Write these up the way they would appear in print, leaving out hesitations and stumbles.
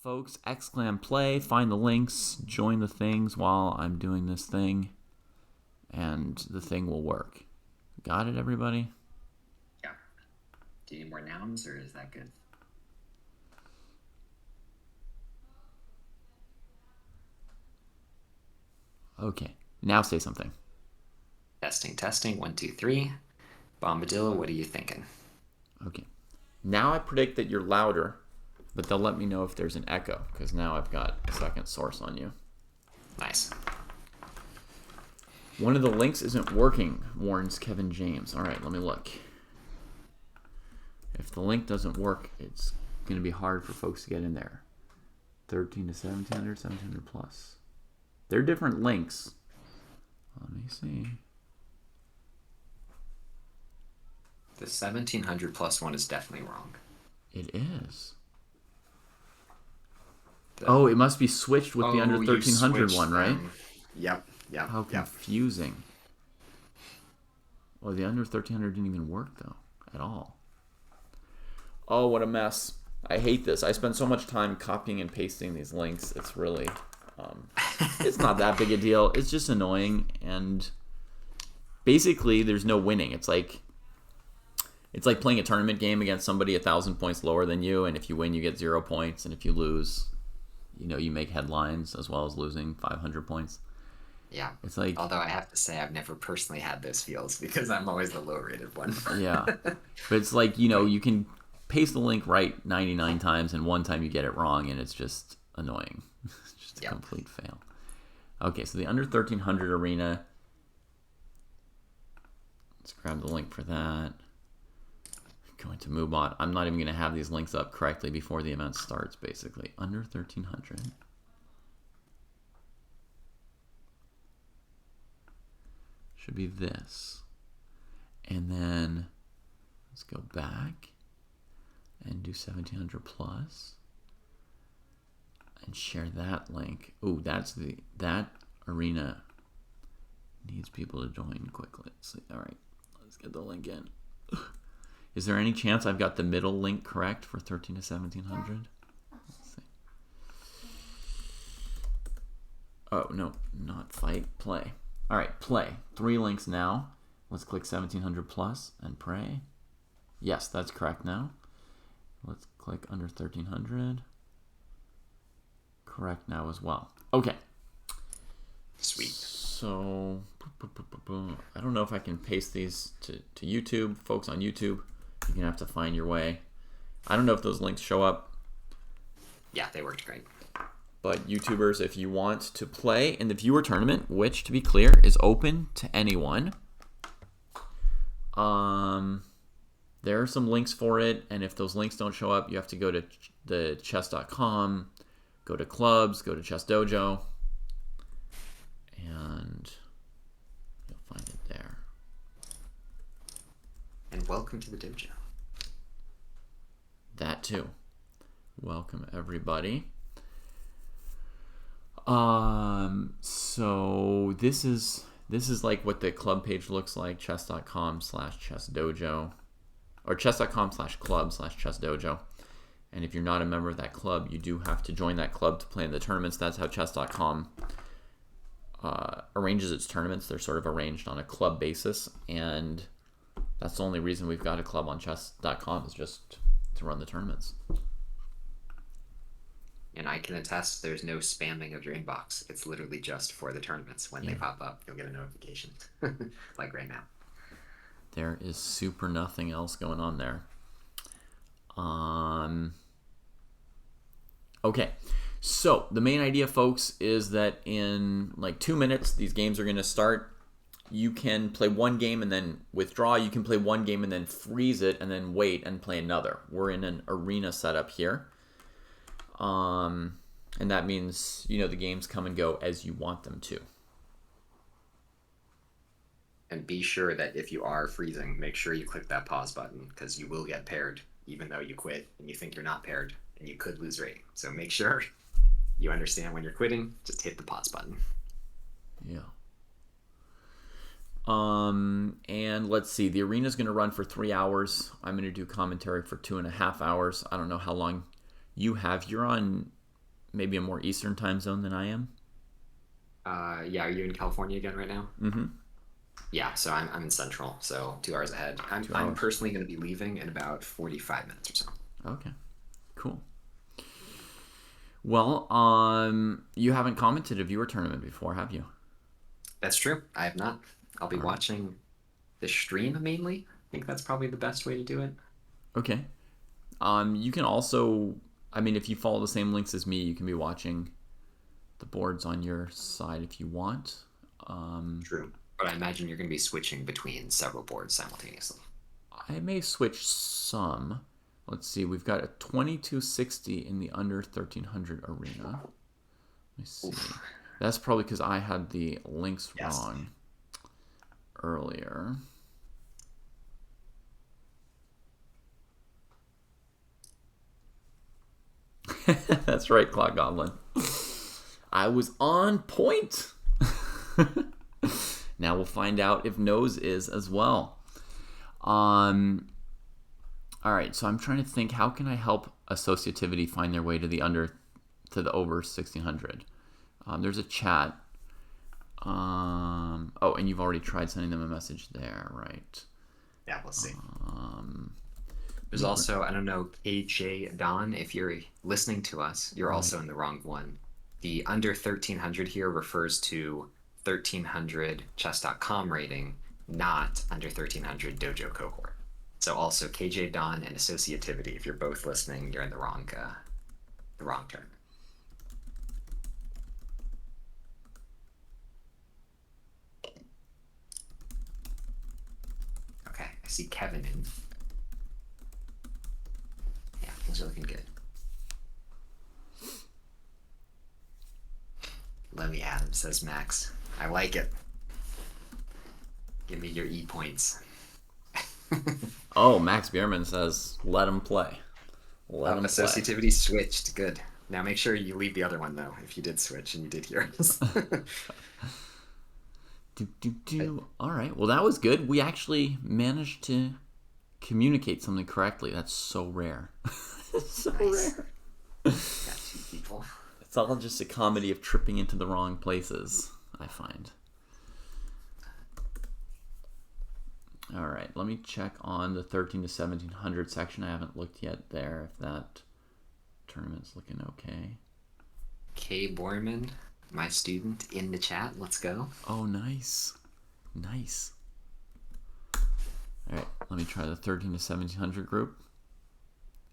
folks. !play. Find the links. Join the things while I'm doing this thing. And the thing will work. Got it, everybody? Yeah. Do you need more nouns, or is that good? Okay. Now say something. Testing, testing. 1, 2, 3. Bombadilla, what are you thinking? Okay. Now I predict that you're louder, but they'll let me know if there's an echo, because now I've got a second source on you. Nice. One of the links isn't working, warns Kevin James. All right, let me look. If the link doesn't work, it's going to be hard for folks to get in there. 13 to 1700, 1700 plus. They're different links. Let me see. The 1700 plus one is definitely wrong. It is. Oh, it must be switched with the under 1300 one, right? Yep. How confusing. Well, the under 1300 didn't even work, though, at all. Oh, what a mess. I hate this. I spend so much time copying and pasting these links. It's really... it's not that big a deal. It's just annoying, and basically, there's no winning. It's like playing a tournament game against somebody 1,000 points lower than you, and if you win, you get 0 points, and if you lose, you make headlines as well as losing 500 points. Yeah. It's like, although I have to say I've never personally had those feels because I'm always the low-rated one. Yeah. But it's like, you can paste the link right 99 times, and one time you get it wrong, and it's just annoying. It's just a complete fail. Okay, so the under 1300 arena. Let's grab the link for that. Going to MoveBot. I'm not even going to have these links up correctly before the event starts, basically. Under 1300. Should be this. And then let's go back and do 1700 plus and share that link. Ooh, that arena needs people to join quickly. Let's see. All right, let's get the link in. Is there any chance I've got the middle link correct for 13 to 1700? Let's see. Oh, no, not fight, play. All right, play. 3 links now. Let's click 1700 plus and pray. Yes, that's correct now. Let's click under 1300. Correct now as well. Okay. Sweet. So, I don't know if I can paste these to YouTube. Folks on YouTube, you're going to have to find your way. I don't know if those links show up. Yeah, they worked great. But YouTubers, if you want to play in the viewer tournament, which, to be clear, is open to anyone, there are some links for it. And if those links don't show up, you have to go to the chess.com, go to clubs, go to ChessDojo, and you'll find it there. And welcome to the dojo. That too. Welcome, everybody. So this is like what the club page looks like, chess.com/chessdojo, or chess.com/club/chessdojo. And if you're not a member of that club, you do have to join that club to play in the tournaments. That's how chess.com arranges its tournaments. They're sort of arranged on a club basis, and that's the only reason we've got a club on chess.com is just to run the tournaments. And I can attest there's no spamming of your inbox. It's literally just for the tournaments. When they pop up, you'll get a notification. Like right now. There is super nothing else going on there. Okay. So the main idea, folks, is that in like 2 minutes, these games are going to start. You can play one game and then withdraw. You can play one game and then freeze it and then wait and play another. We're in an arena setup here. And that means, the games come and go as you want them to. And be sure that if you are freezing, make sure you click that pause button, because you will get paired even though you quit and you think you're not paired and you could lose rate. So make sure you understand when you're quitting, just hit the pause button. Yeah. And let's see, the arena's going to run for 3 hours. I'm going to do commentary for 2.5 hours. I don't know how long you have. You're on maybe a more Eastern time zone than I am. Yeah, are you in California again right now? Mm-hmm. Yeah, so I'm in Central, so 2 hours ahead. I'm personally going to be leaving in about 45 minutes or so. Okay, cool. Well, you haven't commented a viewer tournament before, have you? That's true. I have not. I'll be watching the stream mainly. I think that's probably the best way to do it. Okay. You can also, I mean, if you follow the same links as me, you can be watching the boards on your side if you want. True. But I imagine you're going to be switching between several boards simultaneously. I may switch some. Let's see. We've got a 2260 in the under 1300 arena. Let me see. Oof. That's probably because I had the links wrong earlier. That's right, Clock Goblin. I was on point. Now we'll find out if Nose is as well. All right, so I'm trying to think, how can I help associativity find their way to the over 1600? There's a chat. Oh, and you've already tried sending them a message there, right? Yeah, we'll see. There's also, I don't know, KJ Don, if you're listening to us, you're also in the wrong one. The under 1300 here refers to 1300 chess.com rating, not under 1300 Dojo cohort. So also KJ Don and associativity, if you're both listening, you're in the wrong term. Okay, I see Kevin in. Yeah, things are looking good. Lemmy Adams, says Max. I like it. Give me your E points. Oh, Max Bierman says, let him play. Let him associativity play. Switched. Good. Now make sure you leave the other one, though, if you did switch and you did hear us. All right. Well, that was good. We actually managed to communicate something correctly. That's so rare. So rare. Got two people. It's all just a comedy of tripping into the wrong places, I find. All right, let me check on the 13 to 1700 section. I haven't looked yet there if that tournament's looking okay. Kay Borman, my student, in the chat. Let's go. Oh, nice. Nice. All right, let me try the 13 to 1700 group.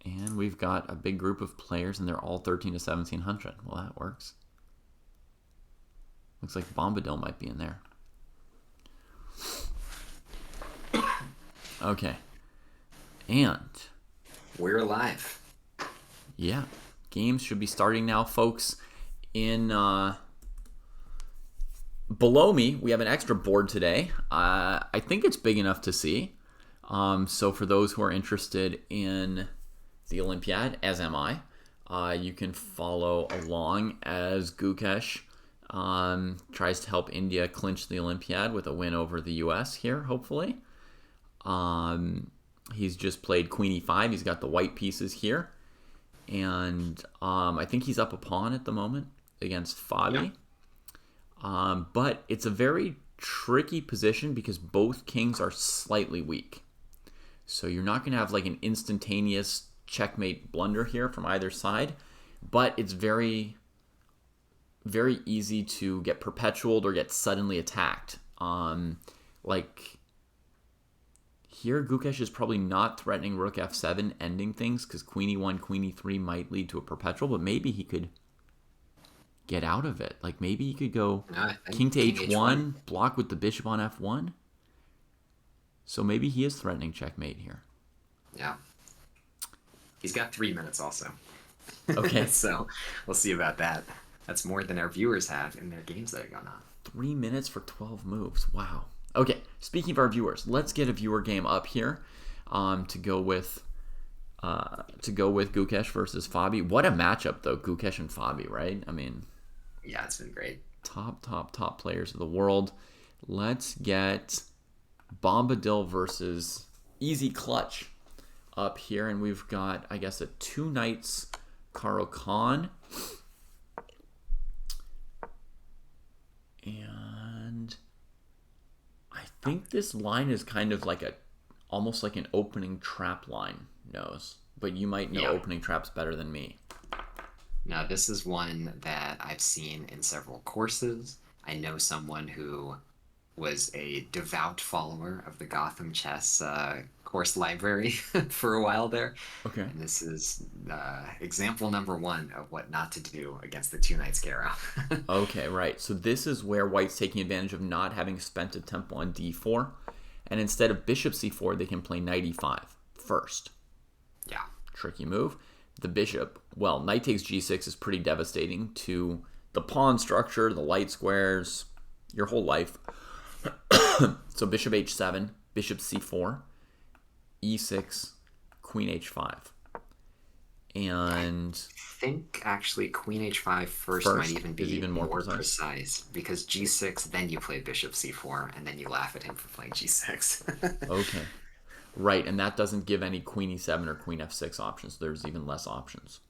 And we've got a big group of players, and they're all 13 to 1700. Well, that works. Looks like Bombadil might be in there. Okay. And we're live. Yeah. Games should be starting now, folks. In below me, we have an extra board today. I think it's big enough to see. So for those who are interested in the Olympiad, as am I, you can follow along as Gukesh tries to help India clinch the Olympiad with a win over the US here, hopefully. He's just played Queen E5. He's got the white pieces here. And I think he's up a pawn at the moment against Fabi. Yeah. But it's a very tricky position because both kings are slightly weak. So you're not going to have like an instantaneous checkmate blunder here from either side. But it's very, very easy to get perpetualed or get suddenly attacked. Like here, Gukesh is probably not threatening Rook F7, ending things, because Queen E1, Queen E3 might lead to a perpetual, but maybe he could get out of it. Like maybe he could go King to H1, block with the bishop on F1. So maybe he is threatening checkmate here. Yeah. He's got 3 minutes also. Okay. So we'll see about that. That's more than our viewers have in their games that are going on. 3 minutes for 12 moves. Wow. Okay, speaking of our viewers, let's get a viewer game up here to go with Gukesh versus Fabi. What a matchup, though, Gukesh and Fabi, right? I mean, yeah, it's been great. Top players of the world. Let's get Bombadil versus Easy Clutch up here, and we've got, I guess, a 2 knights Caro Kann. think this line is kind of like almost like an opening trap line, knows. But you might know opening traps better than me. Now, this is one that I've seen in several courses. I know someone who was a devout follower of the Gotham chess course library for a while there. Okay. And this is example number 1 of what not to do against the two knight scarrow. Okay, right. So this is where white's taking advantage of not having spent a tempo on d4. And instead of bishop c4, they can play knight e5 first. Yeah. Tricky move. The bishop, well, knight takes g6 is pretty devastating to the pawn structure, the light squares, your whole life. So bishop h7, bishop c4, e6, queen h5. And I think actually queen h5 first might even be even more precise because g6, then you play bishop c4, and then you laugh at him for playing g6. Okay. Right, and that doesn't give any queen e7 or queen f6 options. There's even less options.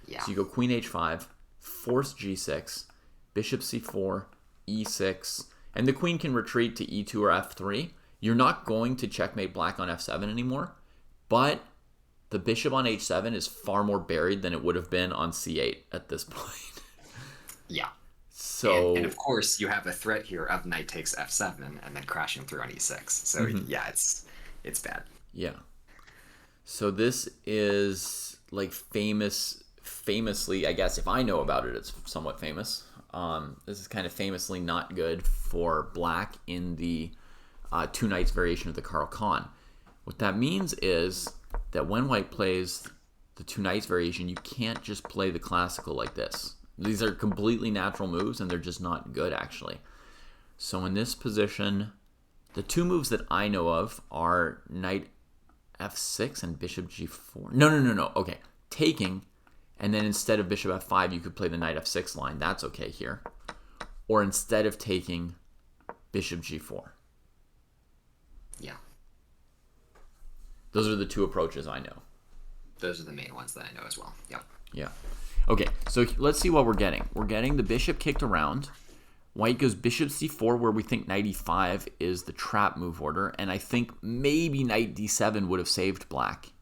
Yeah. So you go queen h5, force g6, bishop c4, e6, and the queen can retreat to e2 or f3. You're not going to checkmate black on f7 anymore, but the bishop on h7 is far more buried than it would have been on c8 at this point. Yeah. So and of course, you have a threat here of knight takes f7 and then crashing through on e6. So yeah, it's bad. Yeah. So this is like famously, I guess if I know about it, it's somewhat famous. This is kind of famously not good for black in the two knights variation of the Karl Khan. What that means is that when white plays the two knights variation, you can't just play the classical like this. These are completely natural moves, and they're just not good, actually. So in this position, the two moves that I know of are knight f6 and bishop g4. No. Okay, taking, and then instead of bishop f5, you could play the knight f6 line. That's okay here. Or instead of taking, bishop g4. Yeah. Those are the two approaches I know. Those are the main ones that I know as well. Yep. Yeah. Okay, so let's see what we're getting. We're getting the bishop kicked around. White goes bishop c4, where we think knight e5 is the trap move order, and I think maybe knight d7 would have saved black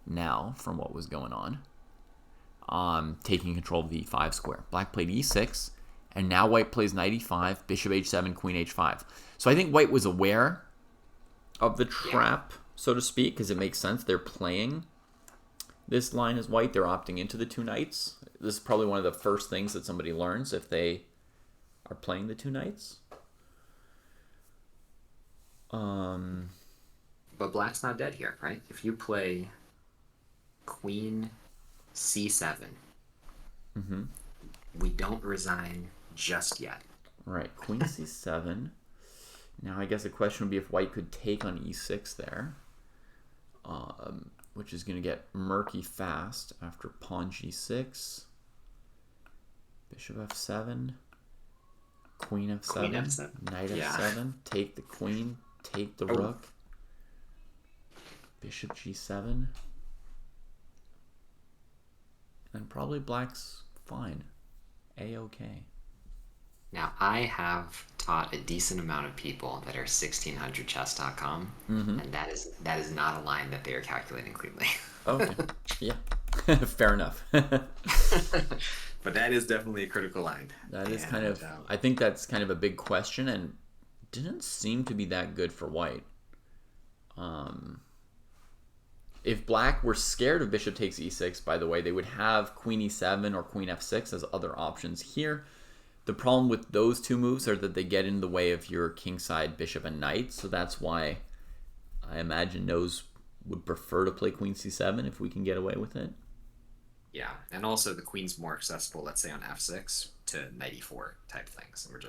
now from what was going on. Taking control of the e5 square. Black played e6, and now white plays knight e5, bishop h7, queen h5. So I think white was aware of the trap, so to speak, because it makes sense. They're playing this line as white. They're opting into the two knights. This is probably one of the first things that somebody learns if they are playing the two knights. But black's not dead here, right? If you play queen c7, we don't resign just yet. Right, queen c7. Now I guess the question would be if white could take on e6 there, which is going to get murky fast after pawn g6, bishop f7, queen f7, knight f7, take the queen, take the rook, bishop g7, and probably black's fine, a-okay. Now, I have taught a decent amount of people that are 1600chess.com, and that is not a line that they are calculating cleanly. Okay, yeah, fair enough. But that is definitely a critical line. That is kind of, I think that's kind of a big question, and didn't seem to be that good for white. If black were scared of bishop takes e6, by the way, they would have queen e7 or queen f6 as other options here. The problem with those two moves are that they get in the way of your kingside bishop and knight, so that's why I imagine Nose would prefer to play queen c7 if we can get away with it. Yeah, and also the queen's more accessible, let's say on f6, to knight e4 type things. And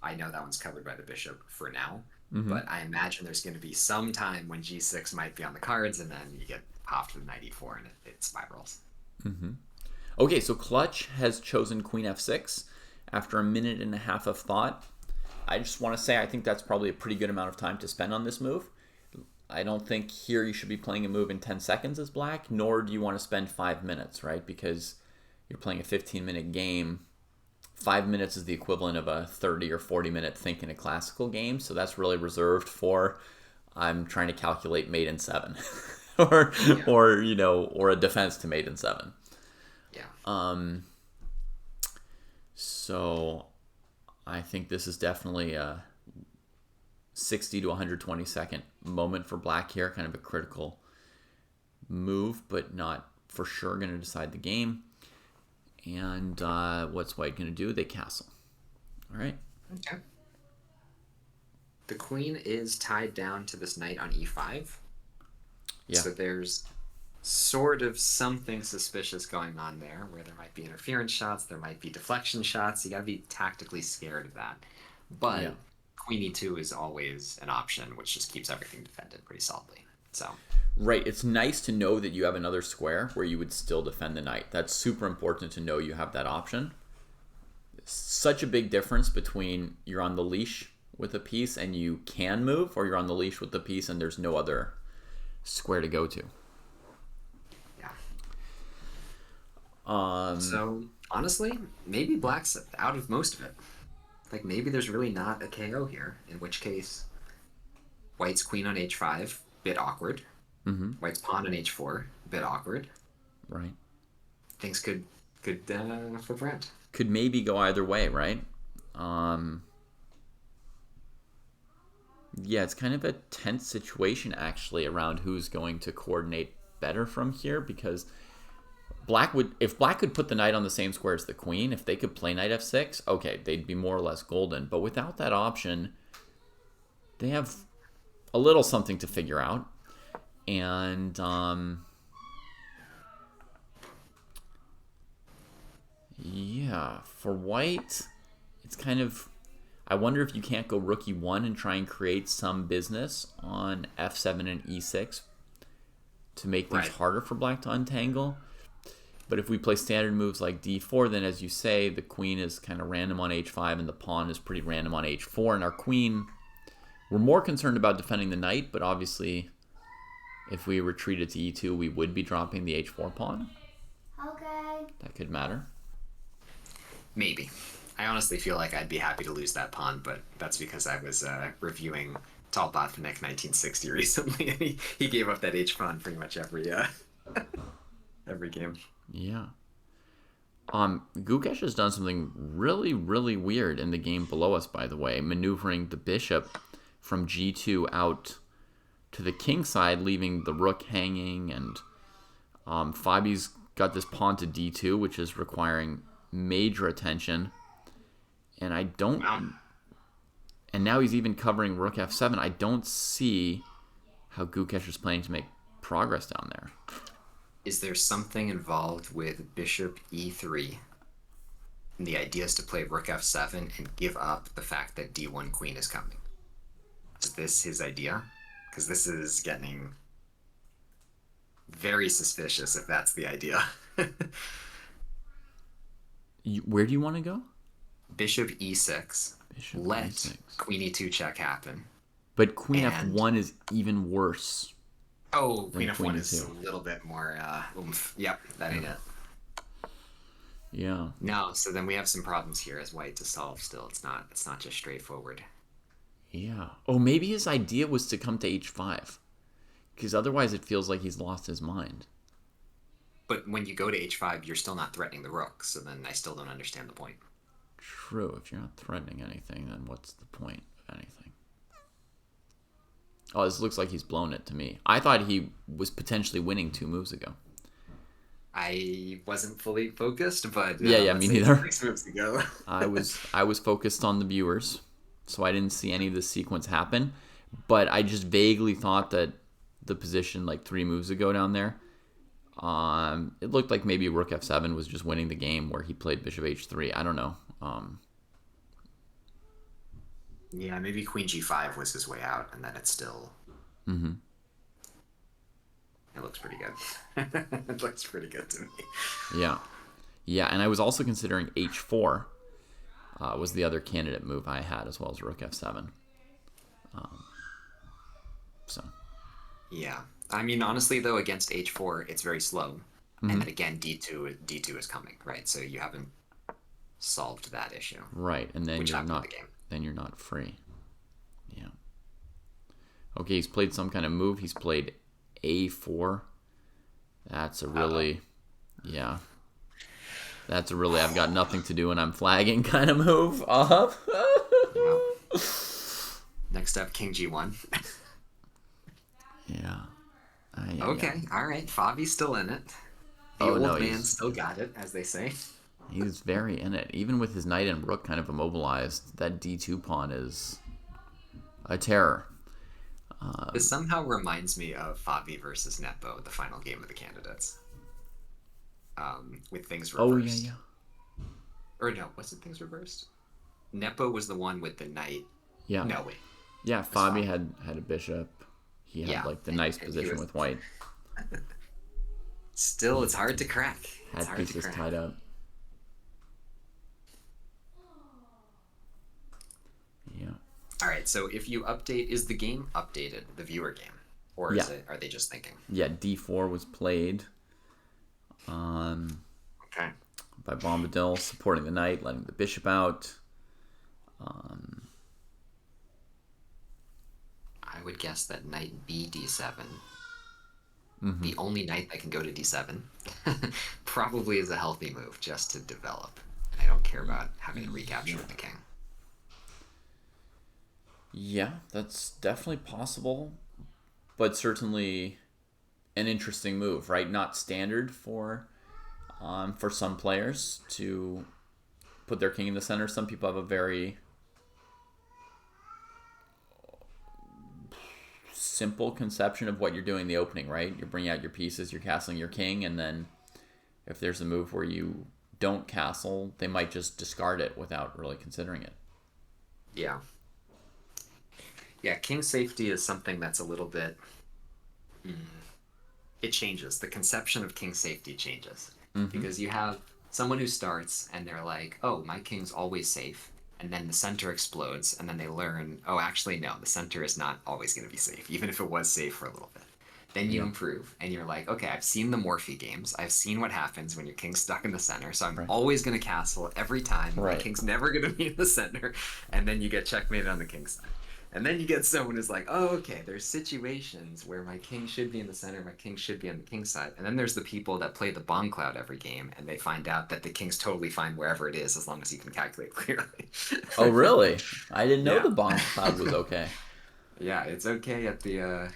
I know that one's covered by the bishop for now, but I imagine there's going to be some time when g6 might be on the cards, and then you get popped with knight e4 and it spirals. Okay, so Clutch has chosen queen f6. After a minute and a half of thought, I just want to say I think that's probably a pretty good amount of time to spend on this move. I don't think here you should be playing a move in 10 seconds as black, nor do you want to spend 5 minutes, right? Because you're playing a 15-minute game. 5 minutes is the equivalent of a 30 or 40-minute think in a classical game. So that's really reserved for I'm trying to calculate mate in 7 or or a defense to mate in 7. Yeah. So I think this is definitely a 60 to 120 second moment for black here, kind of a critical move, but not for sure going to decide the game. And what's white going to do? They castle. All right. Okay. The queen is tied down to this knight on e5. Yeah. So there's sort of something suspicious going on there, where there might be interference shots, there might be deflection shots. You got to be tactically scared of that. But Yeah. queen e2 is always an option, which just keeps everything defended pretty solidly. So Right. It's nice to know that you have another square where you would still defend the knight. That's super important to know you have that option. Such a big difference between you're on the leash with a piece and you can move, or you're on the leash with the piece and there's no other square to go to. yeah. So honestly, maybe black's out of most of it. Like maybe there's really not a KO here, in which case white's queen on h5, bit awkward. Mm-hmm. White's pawn on h4, bit awkward. Right. Things could flip around. Could maybe go either way, right? Yeah, it's kind of a tense situation actually around who's going to coordinate better from here, because if black could put the knight on the same square as the queen, if they could play knight f6, okay, they'd be more or less golden. But without that option, they have a little something to figure out. And yeah, for white, it's kind of, I wonder if you can't go rook e1 and try and create some business on f7 and e6 to make things harder for black to untangle. But if we play standard moves like d4, then as you say, the queen is kind of random on h5 and the pawn is pretty random on h4. And our queen, we're more concerned about defending the knight, but obviously if we retreated to e2, we would be dropping the h4 pawn. Okay. That could matter. Maybe. I honestly feel like I'd be happy to lose that pawn, but that's because I was reviewing Tall Botvinnik 1960 recently, and he gave up that h pawn pretty much every game. Yeah. Gukesh has done something really, really weird in the game below us, by the way, maneuvering the bishop from g2 out to the king side, leaving the rook hanging, and Fabi's got this pawn to d2, which is requiring major attention. And I don't... Wow. And now he's even covering rook f7. I don't see how Gukesh is planning to make progress down there. Is there something involved with bishop e3? And the idea is to play rook f7 and give up the fact that d1 queen is coming. Is this his idea? Because this is getting very suspicious if that's the idea. Where do you want to go? Bishop e6. Bishop Let e6. queen e2 check happen. But queen And- f1 is even worse. Oh, queen Then f1 queen is e2. a little bit more oomph. Yep, that ain't it. Yeah. No, so then we have some problems here as white to solve still. It's not just straightforward. Yeah. Oh, maybe his idea was to come to h5. Because otherwise it feels like he's lost his mind. But when you go to h5, you're still not threatening the rook, so then I still don't understand the point. True. If you're not threatening anything, then what's the point of anything? Oh, this looks like he's blown it to me. I thought he was potentially winning 2 moves ago. I wasn't fully focused, but Yeah, let's me say neither. 6 moves ago. I was focused on the viewers, so I didn't see any of this sequence happen. But I just vaguely thought that the position like 3 moves ago down there, it looked like maybe rook f7 was just winning the game where he played bishop h3. I don't know. Yeah, maybe queen g5 was his way out, and then it's still... Mm-hmm. It looks pretty good. It looks pretty good to me. Yeah. Yeah, and I was also considering h4 was the other candidate move I had, as well as rook f7. So. Yeah. I mean, honestly, though, against h4, it's very slow. And then again, d2 is coming, right? So you haven't solved that issue. Right, and then which you're happened not in the game. then you're not free. Yeah. Okay, he's played some kind of move. He's played A4. That's a really, yeah. That's a really I've got nothing to do and I'm flagging kind of move. Yeah. Next up, King G1. Yeah. Okay, all right. Fabi's still in it. The Oh, old no, man he's- still got it, as they say. He's very in it. Even with his knight and rook kind of immobilized, that D2 pawn is a terror. This somehow reminds me of Fabi versus Nepo, the final game of the candidates. With things reversed. Oh, yeah. Or no, was it things reversed? Nepo was the one with the knight. Yeah. No, wait. Yeah, Fabi had a bishop. He had Yeah, like the nice and he position was- with white. Still, it's hard to crack. It's Had hard to pieces crack. tied up. Yeah. All right, so if you update, is the game updated, the viewer game? Or is it? Are they just thinking? Yeah, D4 was played Okay. by Bombadil, supporting the knight, letting the bishop out. I would guess that knight B D7, the only knight that can go to D7, probably is a healthy move just to develop. I don't care about having to recapture with the king. Yeah, that's definitely possible, but certainly an interesting move, right? Not standard for some players to put their king in the center. Some people have a very simple conception of what you're doing in the opening, right? You're bringing out your pieces, you're castling your king, and then if there's a move where you don't castle, they might just discard it without really considering it. Yeah. Yeah, king safety is something that's a little bit... It changes. The conception of king safety changes. Because you have someone who starts and they're like, oh, my king's always safe. And then the center explodes, and then they learn, oh, actually, no, the center is not always going to be safe, even if it was safe for a little bit. Then you improve, and you're like, okay, I've seen the Morphe games. I've seen what happens when your king's stuck in the center, so I'm always going to castle every time. My king's never going to be in the center. And then you get checkmated on the king's side. And then you get someone who's like, oh, okay, there's situations where my king should be in the center, my king should be on the king's side. And then there's the people that play the bomb cloud every game, and they find out that the king's totally fine wherever it is, as long as you can calculate clearly. Oh, really? I didn't know the bomb cloud was okay. Yeah, it's okay at the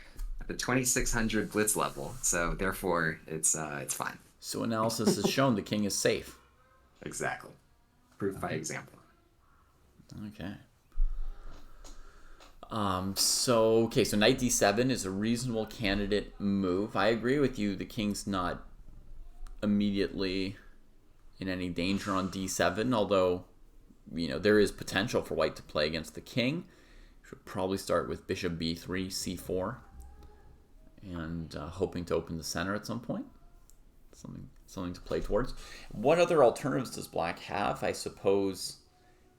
2600 blitz level, so therefore it's fine. So analysis has shown the king is safe. Exactly. Proof by example. Okay. So knight d7 is a reasonable candidate move. I agree with you. The king's not immediately in any danger on d7, although, there is potential for white to play against the king. Should probably start with bishop b3, c4, and hoping to open the center at some point. Something to play towards. What other alternatives does black have? I suppose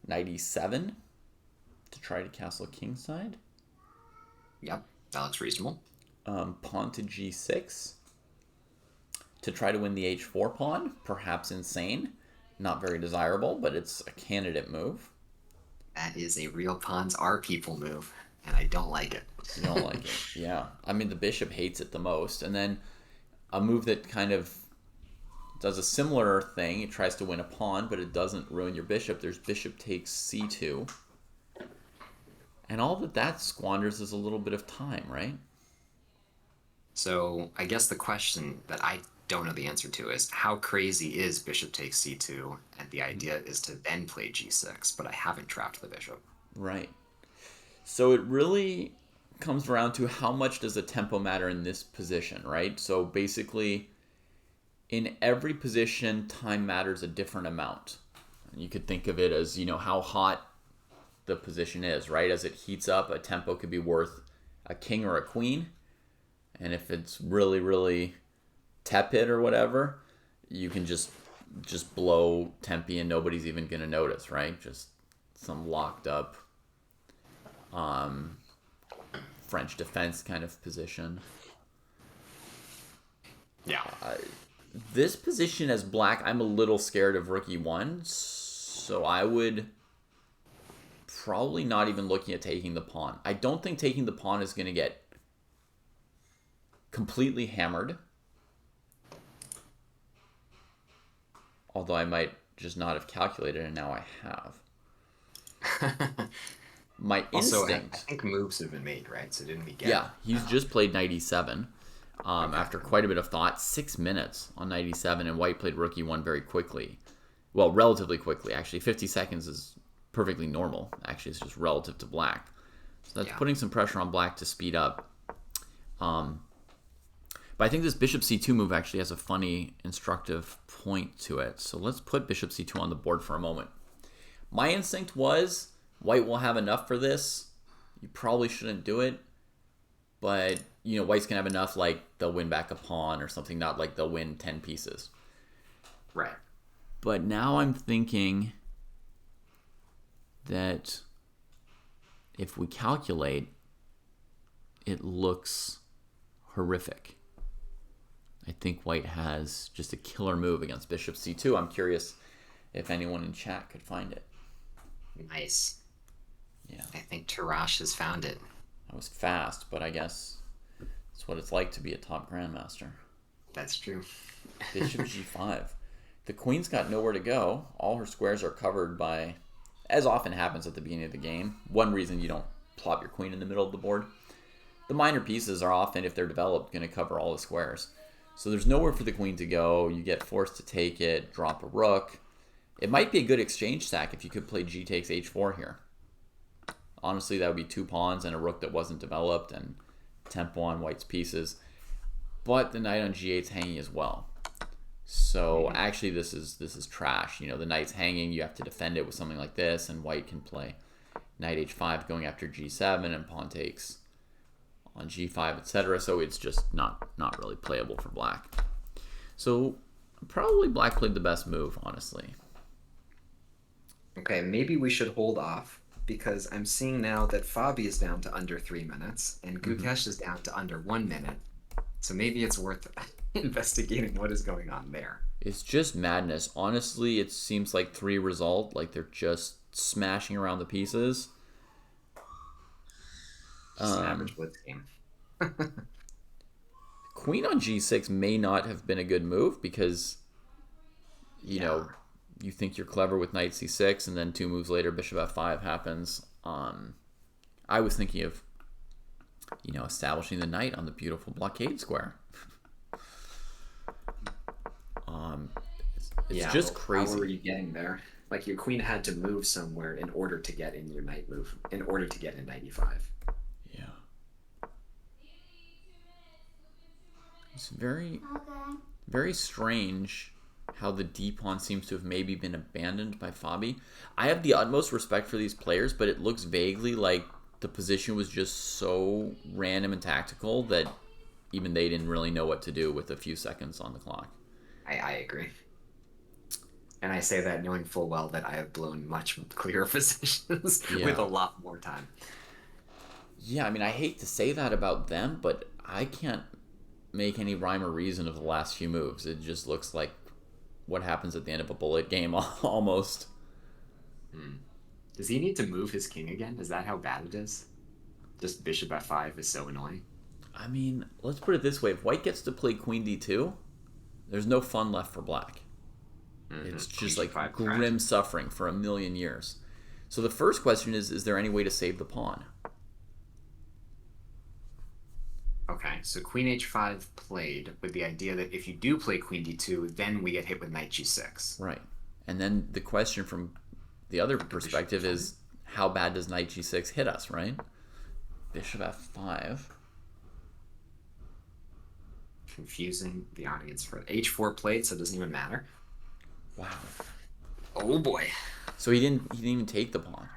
knight e7 to try to castle kingside. Yep, that looks reasonable. Pawn to g6 to try to win the h4 pawn. Perhaps insane. Not very desirable, but it's a candidate move. That is a real pawns are people move, and I don't like it. You don't like it. Yeah. I mean, the bishop hates it the most. And then a move that kind of does a similar thing. It tries to win a pawn, but it doesn't ruin your bishop. There's bishop takes c2. And all that squanders is a little bit of time, right? So I guess the question that I don't know the answer to is how crazy is bishop takes c2? And the idea is to then play g6, but I haven't trapped the bishop. Right. So it really comes around to how much does the tempo matter in this position, right? So basically, in every position, time matters a different amount. You could think of it as, how hot the position is, right? As it heats up, a tempo could be worth a king or a queen. And if it's really, really tepid or whatever, you can just blow tempi and nobody's even going to notice, right? Just some locked up French defense kind of position. Yeah. This position as black, I'm a little scared of rook e1. So I would probably not even looking at taking the pawn. I don't think taking the pawn is going to get completely hammered. Although I might just not have calculated, and now I have. My Also, I instinct... think moves have been made, right? So didn't we get... Yeah, he's just played knight e7 after quite a bit of thought. 6 minutes on knight e7, and white played rook e1 very quickly. Well, relatively quickly, actually. 50 seconds is perfectly normal. Actually, it's just relative to black. So that's putting some pressure on black to speed up. But I think this bishop c2 move actually has a funny, instructive point to it. So let's put bishop c2 on the board for a moment. My instinct was white will have enough for this. You probably shouldn't do it. But, you know, white's going to have enough, like, they'll win back a pawn or something, not like they'll win 10 pieces. Right. But now I'm thinking that if we calculate, it looks horrific. I think white has just a killer move against bishop c2. I'm curious if anyone in chat could find it. Nice. Yeah. I think Tarash has found it. I was fast, but I guess it's what it's like to be a top grandmaster. That's true. Bishop g5. The queen's got nowhere to go. All her squares are covered by, as often happens at the beginning of the game, one reason you don't plop your queen in the middle of the board. The minor pieces are often, if they're developed, going to cover all the squares. So there's nowhere for the queen to go. You get forced to take it, drop a rook. It might be a good exchange stack if you could play g takes h4 here. Honestly, that would be 2 pawns and a rook that wasn't developed and tempo on white's pieces. But the knight on g8 is hanging as well. So actually this is trash. You know, the knight's hanging, you have to defend it with something like this, and white can play knight h5 going after g7 and pawn takes on g5, etc. So it's just not really playable for black. So probably black played the best move, honestly. Okay, maybe we should hold off, because I'm seeing now that Fabi is down to under 3 minutes, and Gukesh is down to under 1 minute. So maybe it's worth investigating what is going on there. It's just madness. Honestly, it seems like 3 result, like they're just smashing around the pieces. Just an average blitz game. Queen on g6 may not have been a good move because, you know, you think you're clever with knight c6, and then 2 moves later, bishop f5 happens. I was thinking of, you know, establishing the knight on the beautiful blockade square. It's just crazy. How were you getting there? Like, your queen had to move somewhere in order to get in your knight move, in order to get in knight e5. Yeah. It's very, very strange how the d-pawn seems to have maybe been abandoned by Fabi. I have the utmost respect for these players, but it looks vaguely like the position was just so random and tactical that even they didn't really know what to do with a few seconds on the clock. I agree. And I say that knowing full well that I have blown much clearer positions with a lot more time. Yeah, I mean, I hate to say that about them, but I can't make any rhyme or reason of the last few moves. It just looks like what happens at the end of a bullet game almost. Does he need to move his king again? Is that how bad it is? Just bishop f5 is so annoying. I mean, let's put it this way. If white gets to play queen d2, there's no fun left for black. It's just like grim suffering for a million years. So the first question is there any way to save the pawn? Okay, so queen h5 played with the idea that if you do play queen d2, then we get hit with knight g6. Right. And then the question from the other perspective is, how bad does knight g6 hit us, right? Bishop f5. Confusing the audience for h4 played, so it doesn't even matter. Wow. Oh boy. So he didn't even take the pawn.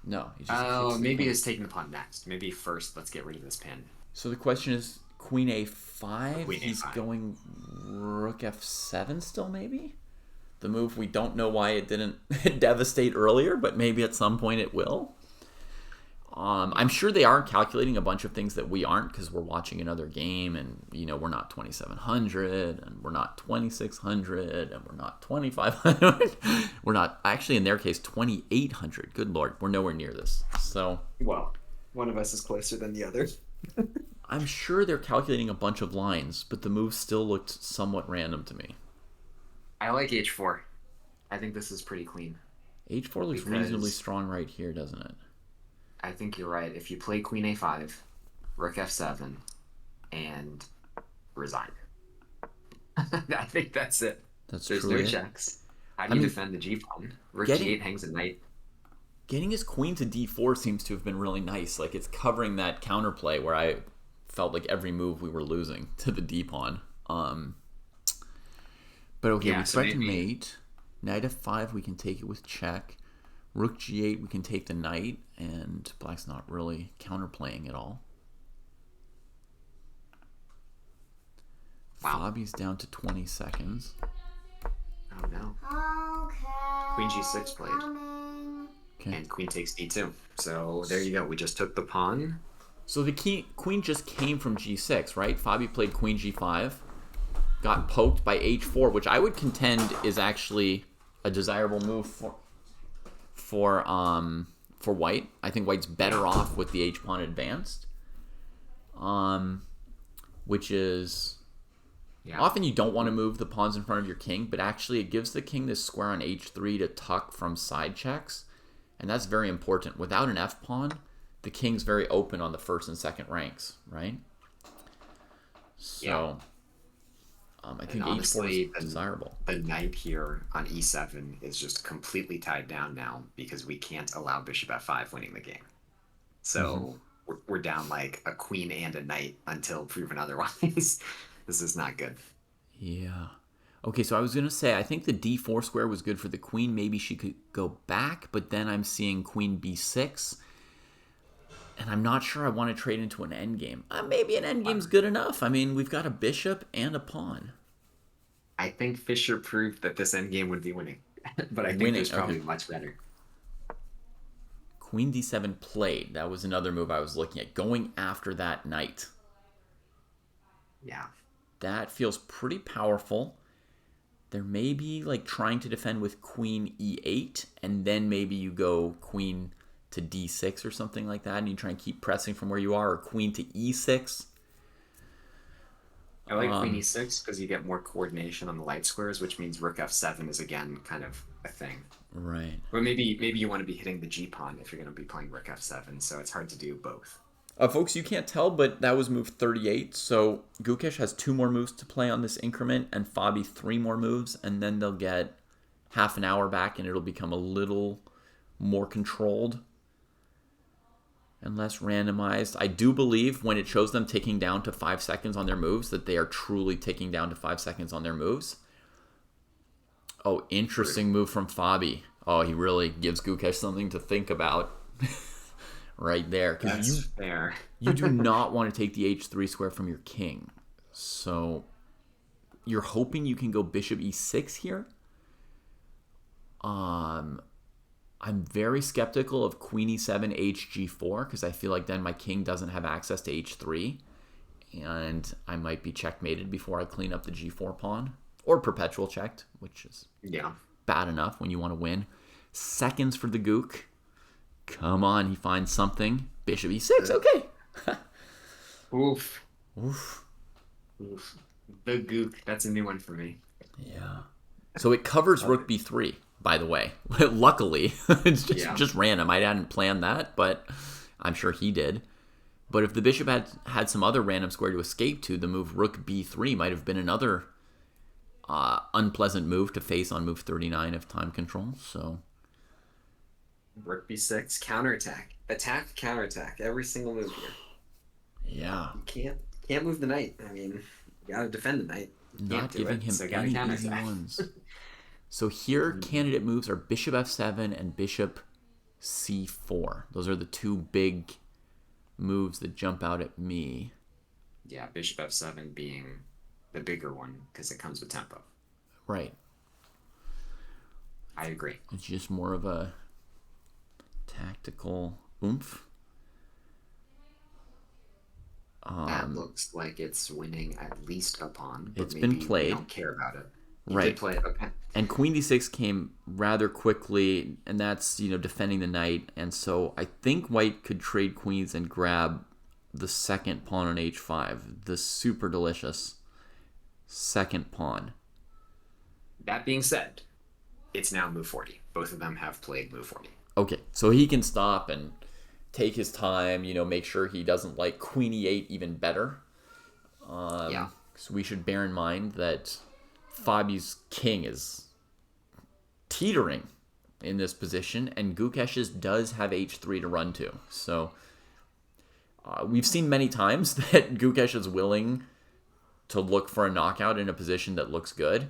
No. He just maybe he's taking the pawn next. Maybe first let's get rid of this pin. So the question is queen a5. He's a5. going rook f7 still, maybe? The move we don't know why it didn't devastate earlier, but maybe at some point it will. I'm sure they are calculating a bunch of things that we aren't because we're watching another game and, we're not 2,700 and we're not 2,600 and we're not 2,500. We're not, actually in their case, 2,800. Good Lord, we're nowhere near this. So, Well, one of us is closer than the other. I'm sure they're calculating a bunch of lines, but the move still looked somewhat random to me. I like h4. I think this is pretty clean. H4 looks reasonably strong right here, doesn't it? I think you're right. If you play queen a5, rook f7, and resign. I think that's it. There's no checks. How do you defend the g pawn? Rook g8 hangs a knight. Getting his queen to d4 seems to have been really nice. Like, it's covering that counterplay where I felt like every move we were losing to the d pawn. But okay, we expect mate. Knight f5, we can take it with check. Rook g8, we can take the knight, and black's not really counterplaying at all. Wow. Fabi's down to 20 seconds. Oh no. Okay. Queen g6 played. Okay. And queen takes d2. So there you go. We just took the pawn. So the queen just came from g6, right? Fabi played queen g5. Got poked by h4, which I would contend is actually a desirable move for white. I think white's better off with the h-pawn advanced. Which is... Yeah. Often you don't want to move the pawns in front of your king, but actually it gives the king this square on h3 to tuck from side checks, and that's very important. Without an f-pawn, the king's very open on the first and second ranks, right? So, I think h4 is desirable. The knight here on e7 is just completely tied down now because we can't allow bishop f5 winning the game. So we're down like a queen and a knight until proven otherwise. This is not good. Yeah. Okay, so I was going to say, I think the d4 square was good for the queen. Maybe she could go back, but then I'm seeing queen b6. And I'm not sure I want to trade into an endgame. Maybe an endgame's good enough. I mean, we've got a bishop and a pawn. I think Fischer proved that this endgame would be winning. But I think there's probably much better. Queen d7 played. That was another move I was looking at. Going after that knight. Yeah. That feels pretty powerful. There may be like trying to defend with queen e8, and then maybe you go queen to d6 or something like that, and you try and keep pressing from where you are, or queen to e6. I like queen e6 because you get more coordination on the light squares, which means rook f7 is again kind of a thing. Right. Or maybe you want to be hitting the g pawn if you're going to be playing rook f7, so it's hard to do both. Folks, you can't tell, but that was move 38, so Gukesh has 2 more moves to play on this increment, and Fabi 3 more moves, and then they'll get half an hour back, and it'll become a little more controlled and less randomized. I do believe when it shows them ticking down to 5 seconds on their moves, that they are truly ticking down to 5 seconds on their moves. Oh, interesting move from Fabi. Oh, he really gives Gukesh something to think about. Right there, because you do not want to take the h3 square from your king. So you're hoping you can go bishop e6 here. I'm very skeptical of queen e7 hg4 because I feel like then my king doesn't have access to h3, and I might be checkmated before I clean up the g4 pawn, or perpetual checked, which is bad enough when you want to win. Seconds for the Gook. Come on, he finds something. Bishop e6, okay. Oof. The Gook, that's a new one for me. Yeah. So it covers rook b3, by the way. Luckily, it's just random. I hadn't planned that, but I'm sure he did. But if the bishop had some other random square to escape to, the move rook b3 might have been another unpleasant move to face on move 39 of time control. So rook b6, counterattack. Attack, counterattack. Every single move here. Yeah. You can't move the knight. I mean, you gotta defend the knight. Not giving him any easy ones. So here, candidate moves are bishop f7 and bishop c4. Those are the 2 big moves that jump out at me. Yeah, bishop f7 being the bigger one because it comes with tempo. Right. I agree. It's just more of a tactical oomph. That looks like it's winning at least a pawn, but It's been maybe we played. don't care about it. You did Right. play it, okay. And queen d6 came rather quickly, and that's, defending the knight. And so I think white could trade queens and grab the second pawn on h5, the super delicious second pawn. That being said, it's now move 40. Both of them have played move 40. Okay, so he can stop and take his time, make sure he doesn't like queen e8 even better. Yeah. So we should bear in mind that Fabi's king is teetering in this position, and Gukesh's does have h3 to run to. So we've seen many times that Gukesh is willing to look for a knockout in a position that looks good.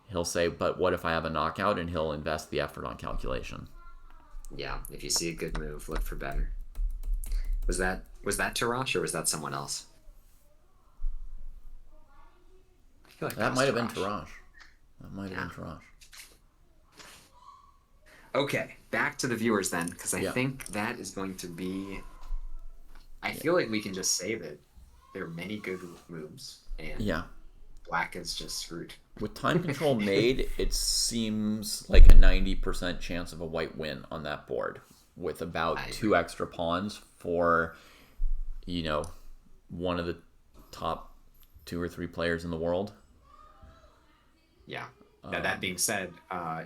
He'll say, but what if I have a knockout? And he'll invest the effort on calculation. Yeah, if you see a good move, look for better. Was that Tarash or was that someone else? I feel like That might have been Tarash. That might have been Tarash. Okay, back to the viewers then, because I Yeah. think that is going to be. I feel like we can just say that there are many good moves, and Yeah. black is just screwed. With time control made, it seems like a 90% chance of a white win on that board, with about two extra pawns for, one of the top 2 or 3 players in the world. Yeah. Now, that being said,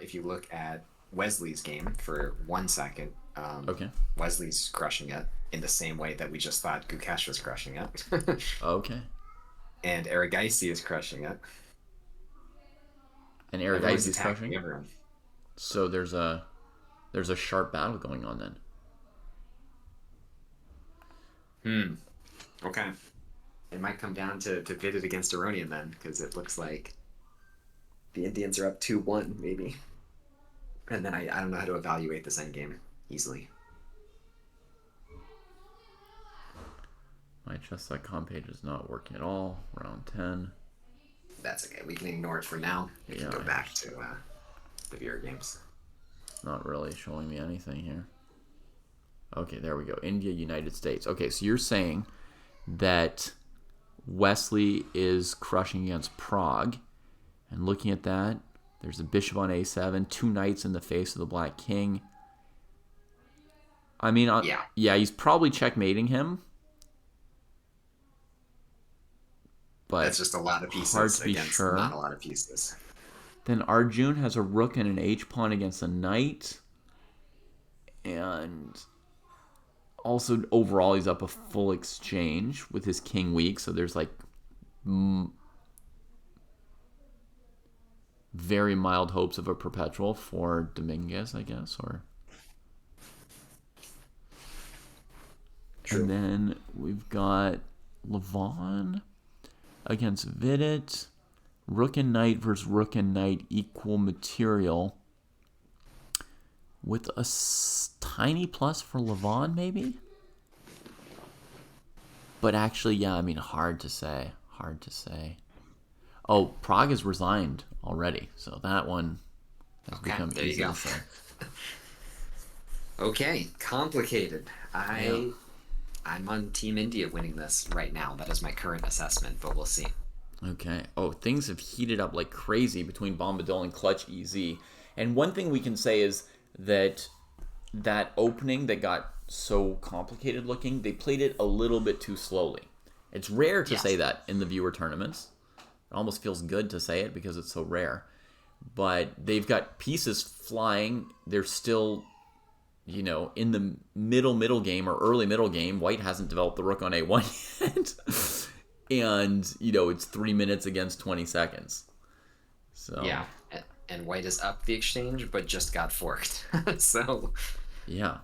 if you look at Wesley's game for 1 second, Okay. Wesley's crushing it in the same way that we just thought Gukesh was crushing it. Okay. And Aragaisi is crushing it. And Everyone's Aragaisi is attacking crushing. everyone. So there's a sharp battle going on then. Okay. It might come down to Vidit against Aronian then, because it looks like the Indians are up 2-1, maybe. And then I don't know how to evaluate this endgame easily. My chess.com page is not working at all. Round 10. That's okay. We can ignore it for now. We can go back to the viewer games. It's not really showing me anything here. Okay, there we go. India, United States. Okay, so you're saying that Wesley is crushing against Prague. And looking at that, there's a bishop on a7, 2 knights in the face of the black king. I mean, yeah, he's probably checkmating him. But that's just a lot of pieces hard to be against sure. Not a lot of pieces. Then Arjun has a rook and an h-pawn against a knight. And also, overall, he's up a full exchange with his king weak. So there's like very mild hopes of a perpetual for Dominguez, I guess. True. And then we've got Levon against Vidit. Rook and knight versus rook and knight, equal material. With a tiny plus for Levon, maybe? But actually, yeah, I mean, hard to say. Oh, Prague has resigned already, so that one has become easy to say. Okay, complicated. I'm on Team India winning this right now. That is my current assessment, but we'll see. Okay. Oh, things have heated up like crazy between Bombadil and Clutch EZ. And one thing we can say is that opening that got so complicated looking, they played it a little bit too slowly. It's rare to say that in the viewer tournaments. It almost feels good to say it because it's so rare. But they've got pieces flying. They're still, in the middle game or early middle game. White hasn't developed the rook on a1 yet. And, it's 3 minutes against 20 seconds. So yeah, and White is up the exchange, but just got forked. So yeah.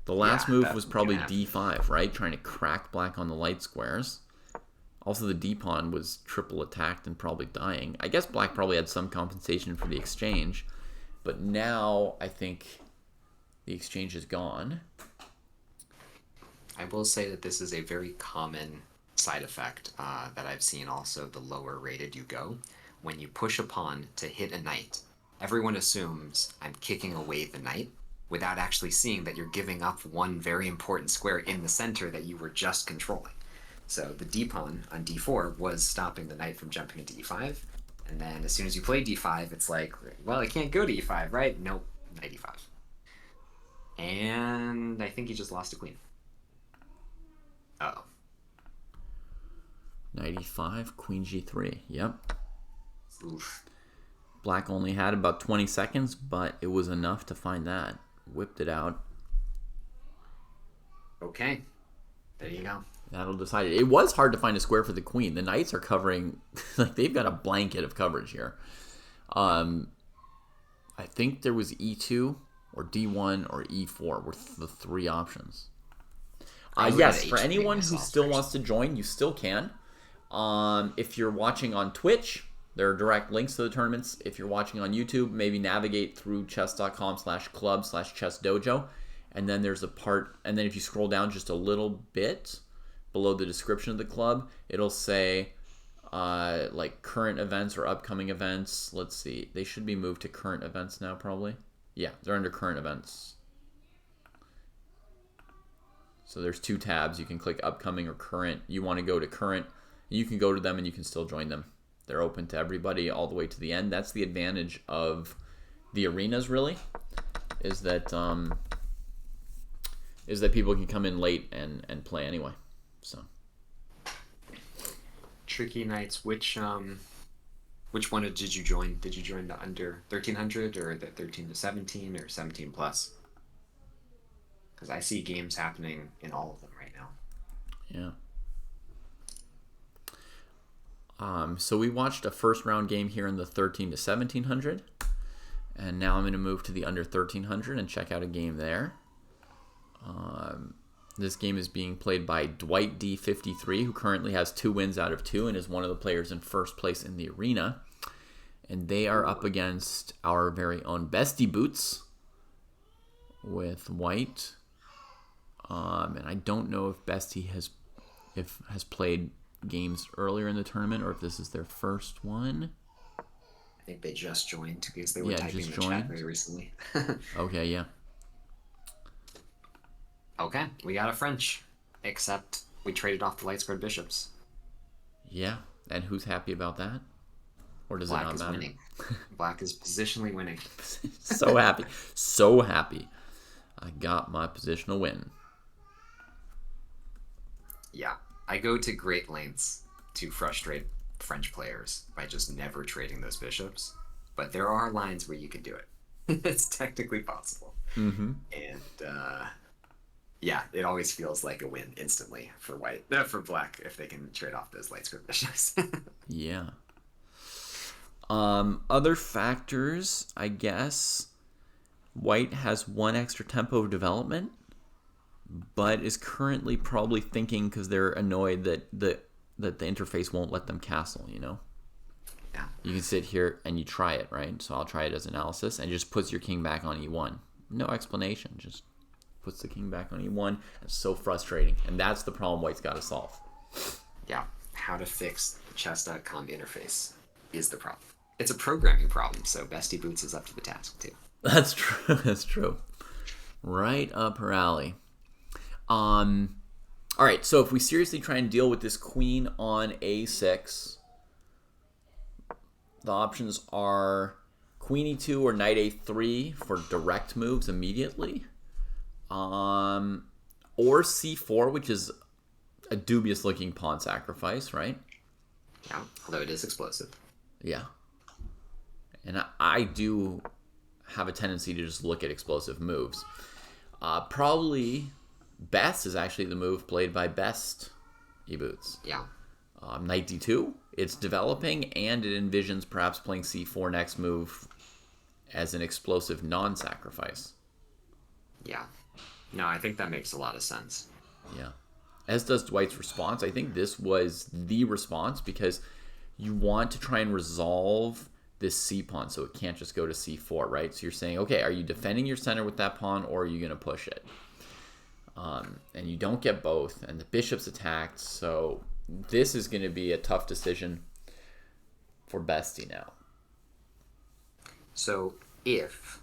The last move was probably d5, right? Trying to crack black on the light squares. Also, the d-pawn was triple attacked and probably dying. I guess black probably had some compensation for the exchange. But now, I think the exchange is gone. I will say that this is a very common side effect that I've seen also the lower rated you go. When you push a pawn to hit a knight, everyone assumes I'm kicking away the knight without actually seeing that you're giving up one very important square in the center that you were just controlling. So the d pawn on d4 was stopping the knight from jumping into e5. And then as soon as you play d5, it's like, well, I can't go to e5, right? Nope, knight e5. And I think he just lost a queen. Uh-oh. Knight e5, queen g3. Yep. Oof. Black only had about 20 seconds, but it was enough to find that. Whipped it out. Okay. There you go. That'll decide it. It was hard to find a square for the queen. The knights are covering, like they've got a blanket of coverage here. I think there was e2 or d1 or e4 were the three options. Yes, for anyone who still wants to join, you still can. If you're watching on Twitch, there are direct links to the tournaments. If you're watching on YouTube, maybe navigate through chess.com/club/chessdojo. And then there's a part, and then if you scroll down just a little bit below the description of the club, it'll say like current events or upcoming events. Let's see. They should be moved to current events now, probably. Yeah, they're under current events. So there's two tabs. You can click upcoming or current. You want to go to current. You can go to them and you can still join them. They're open to everybody all the way to the end. That's the advantage of the arenas, really, is that people can come in late and play anyway. So Tricky Nights. Which one did you join? Did you join the under 1300 or the 13 to 17 or 17 plus? Because I see games happening in all of them right now. Yeah. So we watched a first round game here in the 13 to 1700, and now I'm going to move to the under 1300 and check out a game there. This game is being played by Dwight D53, who currently has 2 wins out of 2 and is one of the players in first place in the arena. And they are up against our very own Bestie Boots with White. And I don't know if Bestie has played games earlier in the tournament or if this is their first one. I think they just joined because they were typing in the chat very recently. Okay, yeah. Okay, we got a French, except we traded off the light squared bishops. Yeah, and who's happy about that? Or does Black it not is matter? winning. Black is positionally winning. So happy. So happy. I got my positional win. Yeah, I go to great lengths to frustrate French players by just never trading those bishops. But there are lines where you can do it. It's technically possible. Mm-hmm. And yeah, it always feels like a win instantly for for Black if they can trade off those light squared bishops. Yeah. Other factors, I guess. White has 1 extra tempo of development, but is currently probably thinking because they're annoyed that the interface won't let them castle, you know? Yeah. You can sit here and you try it, right? So I'll try it as analysis, and it just puts your king back on e1. No explanation, just puts the king back on e1. It's so frustrating, and that's the problem White's got to solve. Yeah, how to fix the chess.com interface is the problem. It's a programming problem, so Bestie Boots is up to the task too. That's true. That's true. Right up her alley. All right, so if we seriously try and deal with this queen on a6, the options are queen e2 or knight a3 for direct moves immediately, or c4, which is a dubious-looking pawn sacrifice, right? Yeah, although it is explosive. Yeah. And I do have a tendency to just look at explosive moves. Probably best is actually the move played by Best eBoots. Yeah. Knight d2. It's developing, and it envisions perhaps playing c4 next move as an explosive non-sacrifice. Yeah. No, I think that makes a lot of sense. Yeah. As does Dwight's response. I think this was the response because you want to try and resolve this c pawn so it can't just go to c4, right? So you're saying, okay, are you defending your center with that pawn or are you going to push it? And you don't get both, and the bishop's attacked, so this is going to be a tough decision for Bestie now. So if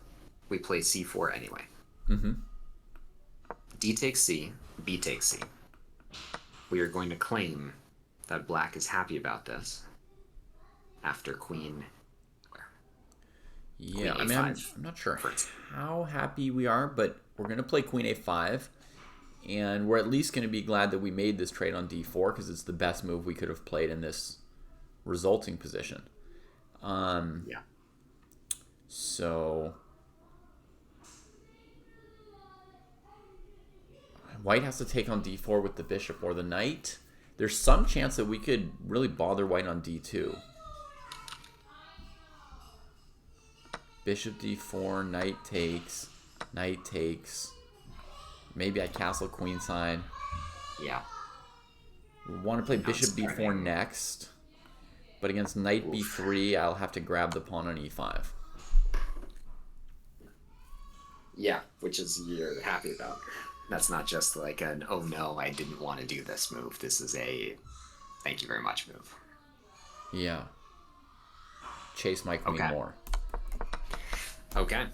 we play c4 anyway, Mm-hmm. d takes c, b takes c, we are going to claim that black is happy about this after queen Yeah, I queen mean, I'm a5 not sure first. how happy we are, but we're going to play queen a5, and we're at least going to be glad that we made this trade on d4 because it's the best move we could have played in this resulting position. Yeah. So white has to take on d4 with the bishop or the knight. There's some chance that we could really bother white on d2. Bishop d4, knight takes, knight takes. Maybe I castle queenside. Yeah. We want to play Now bishop it's b4 starting. next, but against knight Oof. b3, I'll have to grab the pawn on e5. Yeah, which is you're happy about. That's not just like an, oh no, I didn't want to do this move. This is a thank you very much move. Yeah. Chase my queen Okay. more. Okay.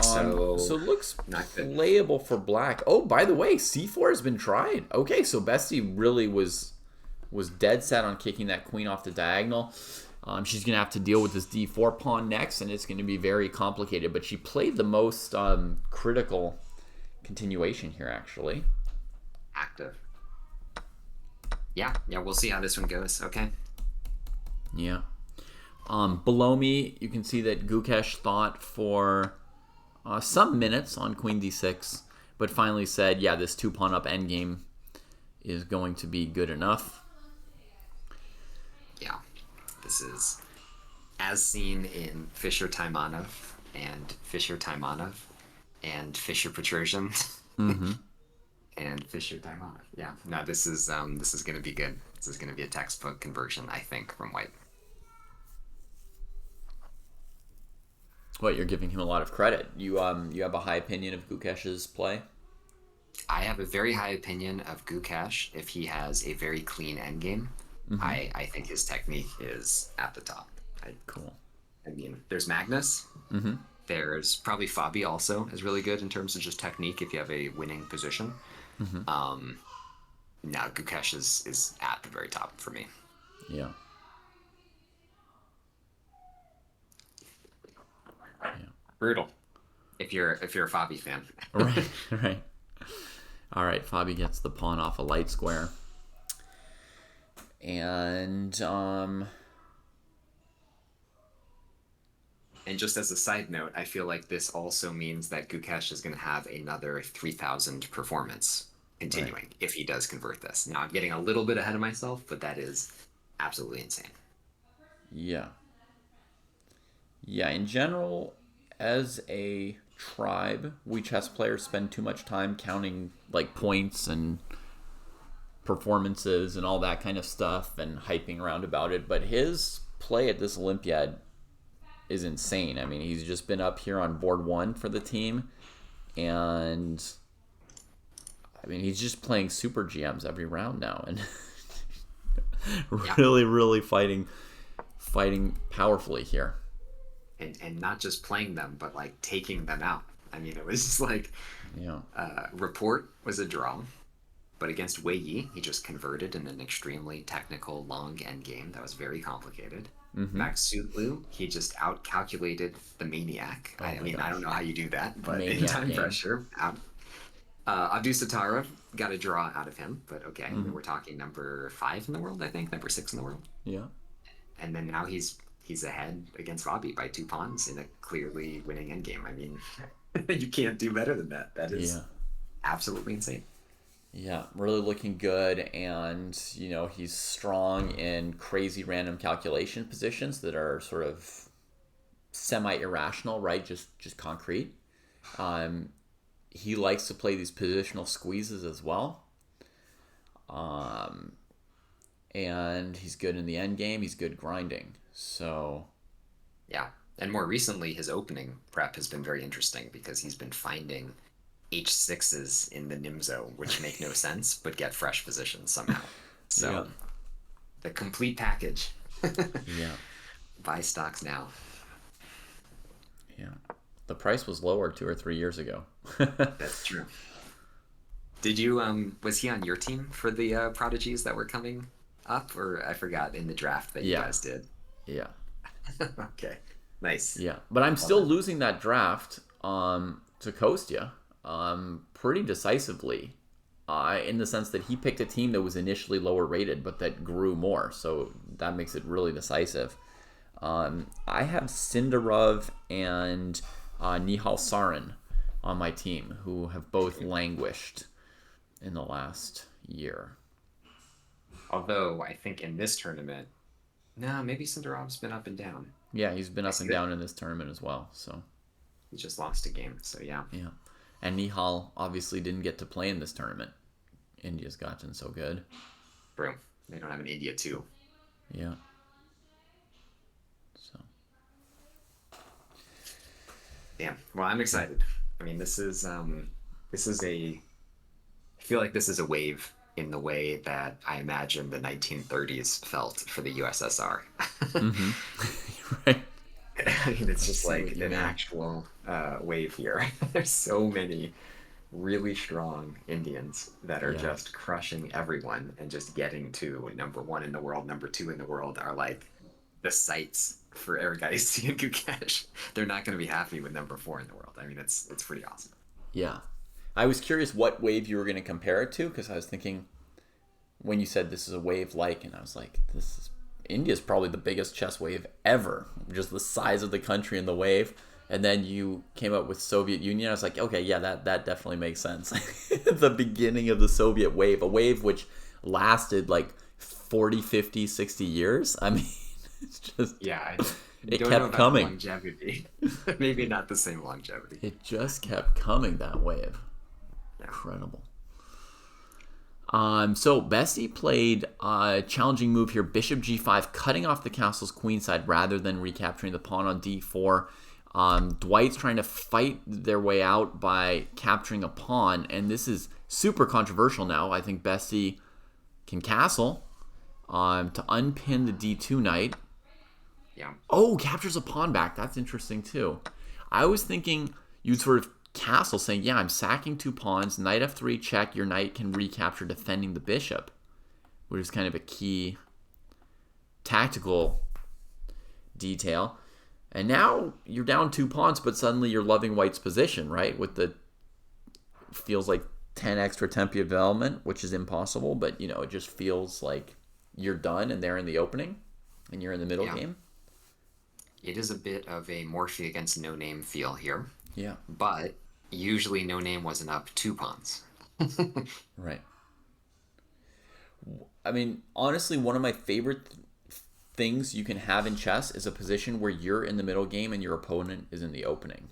So So it looks not good. playable for black. Oh, by the way, c4 has been tried. Okay, so Bessie really was dead set on kicking that queen off the diagonal. She's going to have to deal with this d4 pawn next, and it's going to be very complicated. But she played the most critical continuation here, actually. Active. Yeah, we'll see how this one goes. Okay. Yeah. Below me, you can see that Gukesh thought for some minutes on queen d6, but finally said, yeah, this two-pawn up endgame is going to be good enough. Yeah. This is as seen in Fischer Taimanov and Fischer Taimanov and Fischer Petrosian Mm-hmm. and Fischer Taimanov. Yeah. No, this is gonna be good. This is gonna be a textbook conversion, I think, from white. What, you're giving him a lot of credit. You have a high opinion of Gukesh's play? I have a very high opinion of Gukesh if he has a very clean endgame. Mm-hmm. I think his technique is at the top. Cool. I mean, there's Magnus. Mm-hmm. There's probably Fabi also is really good in terms of just technique if you have a winning position. Mm-hmm. Now Gukesh is at the very top for me. Yeah. Brutal. If you're a Fabi fan. Right, right. All right, Fabi gets the pawn off a light square. And And just as a side note, I feel like this also means that Gukesh is going to have another 3,000 performance continuing Right. if he does convert this. Now, I'm getting a little bit ahead of myself, but that is absolutely insane. yeah. Yeah, in general, as a tribe, we chess players spend too much time counting like points and performances and all that kind of stuff and hyping around about it. But his play at this Olympiad is insane. I mean, he's just been up here on board one for the team, and I mean, he's just playing super GMs every round now, and really fighting powerfully here. And not just playing them, but like taking them out. I mean, it was just like Yeah. Report was a draw, but against Wei Yi, he just converted in an extremely technical long endgame that was very complicated. Mm-hmm. Max Sutlu, he just outcalculated the Maniac. I mean, I don't know how you do that, but in Maniac time game. pressure, out. Abdu Satara got a draw out of him, but okay, we're talking number 5 in the world, I think, number 6 in the world. Yeah. And then now he's ahead against Fabi by 2 pawns in a clearly winning endgame. I mean, you can't do better than that. That is absolutely insane. Yeah, really looking good, and you know, he's strong in crazy random calculation positions that are sort of semi-irrational, right? Just concrete. He likes to play these positional squeezes as well. And he's good in the end game. He's good grinding. So Yeah. And more recently, his opening prep has been very interesting because he's been finding H6s in the Nimzo, which make no sense, but get fresh positions somehow. So the complete package. yeah, Buy stocks now. yeah. The price was lower 2 or 3 years ago. That's true. Did you was he on your team for the prodigies that were coming up, or I forgot in the draft that you Yeah, guys did? yeah, Okay, nice. yeah. But I'm Love still it. losing that draft to Kostya pretty decisively. In the sense that he picked a team that was initially lower rated, but that grew more. So that makes it really decisive. I have Sindarov and Nihal Sarin on my team, who have both languished in the last year. Although I think in this tournament, no, maybe Cinderov's been up and down. Yeah, he's been I up see and that down in this tournament as well. So he just lost a game, so yeah. yeah, and Nihal obviously didn't get to play in this tournament. India's gotten so good. Bro, they don't have an India too. Yeah. So Damn. Well, I'm excited. I mean, this is a I feel like this is a wave in the way that I imagine the 1930s felt for the USSR. mm-hmm. Right. I mean, it's I just see what like you an mean. actual wave here. There's so many really strong Indians that are Yeah. just crushing everyone and just getting to number one in the world, number two in the world are like the sights for every guy you see in Gukesh. They're not going to be happy with number four in the world. I mean, it's pretty awesome. Yeah. I was curious what wave you were going to compare it to, because I was thinking when you said this is a wave like, and I was like, this is India's probably the biggest chess wave ever, just the size of the country and the wave. And then you came up with Soviet Union. I was like, okay, yeah, that definitely makes sense. The beginning of the Soviet wave, a wave which lasted like 40, 50, 60 years. I mean, it's just, Yeah, I it don't know kept about the coming. longevity. Maybe not the same longevity. It just kept coming, that wave. Yeah. Incredible. So Bessie played a challenging move here, bishop g5, cutting off the castle's queenside rather than recapturing the pawn on d4. Dwight's trying to fight their way out by capturing a pawn, and this is super controversial now. I think Bessie can castle to unpin the d2 knight. Yeah. Oh, captures a pawn back. That's interesting too. I was thinking you'd sort of castle, saying, yeah, I'm sacking two pawns, knight f3 check, your knight can recapture defending the bishop, which is kind of a key tactical detail. And now you're down two pawns, but suddenly you're loving white's position, right? With the, feels like 10 extra tempi of development, which is impossible, but it just feels like you're done and they're in the opening and you're in the middle Yeah. game. It is a bit of a Morphe against No Name feel here, Yeah. but usually No Name wasn't up two pawns. Right. I mean, honestly, one of my favorite things you can have in chess is a position where you're in the middle game and your opponent is in the opening.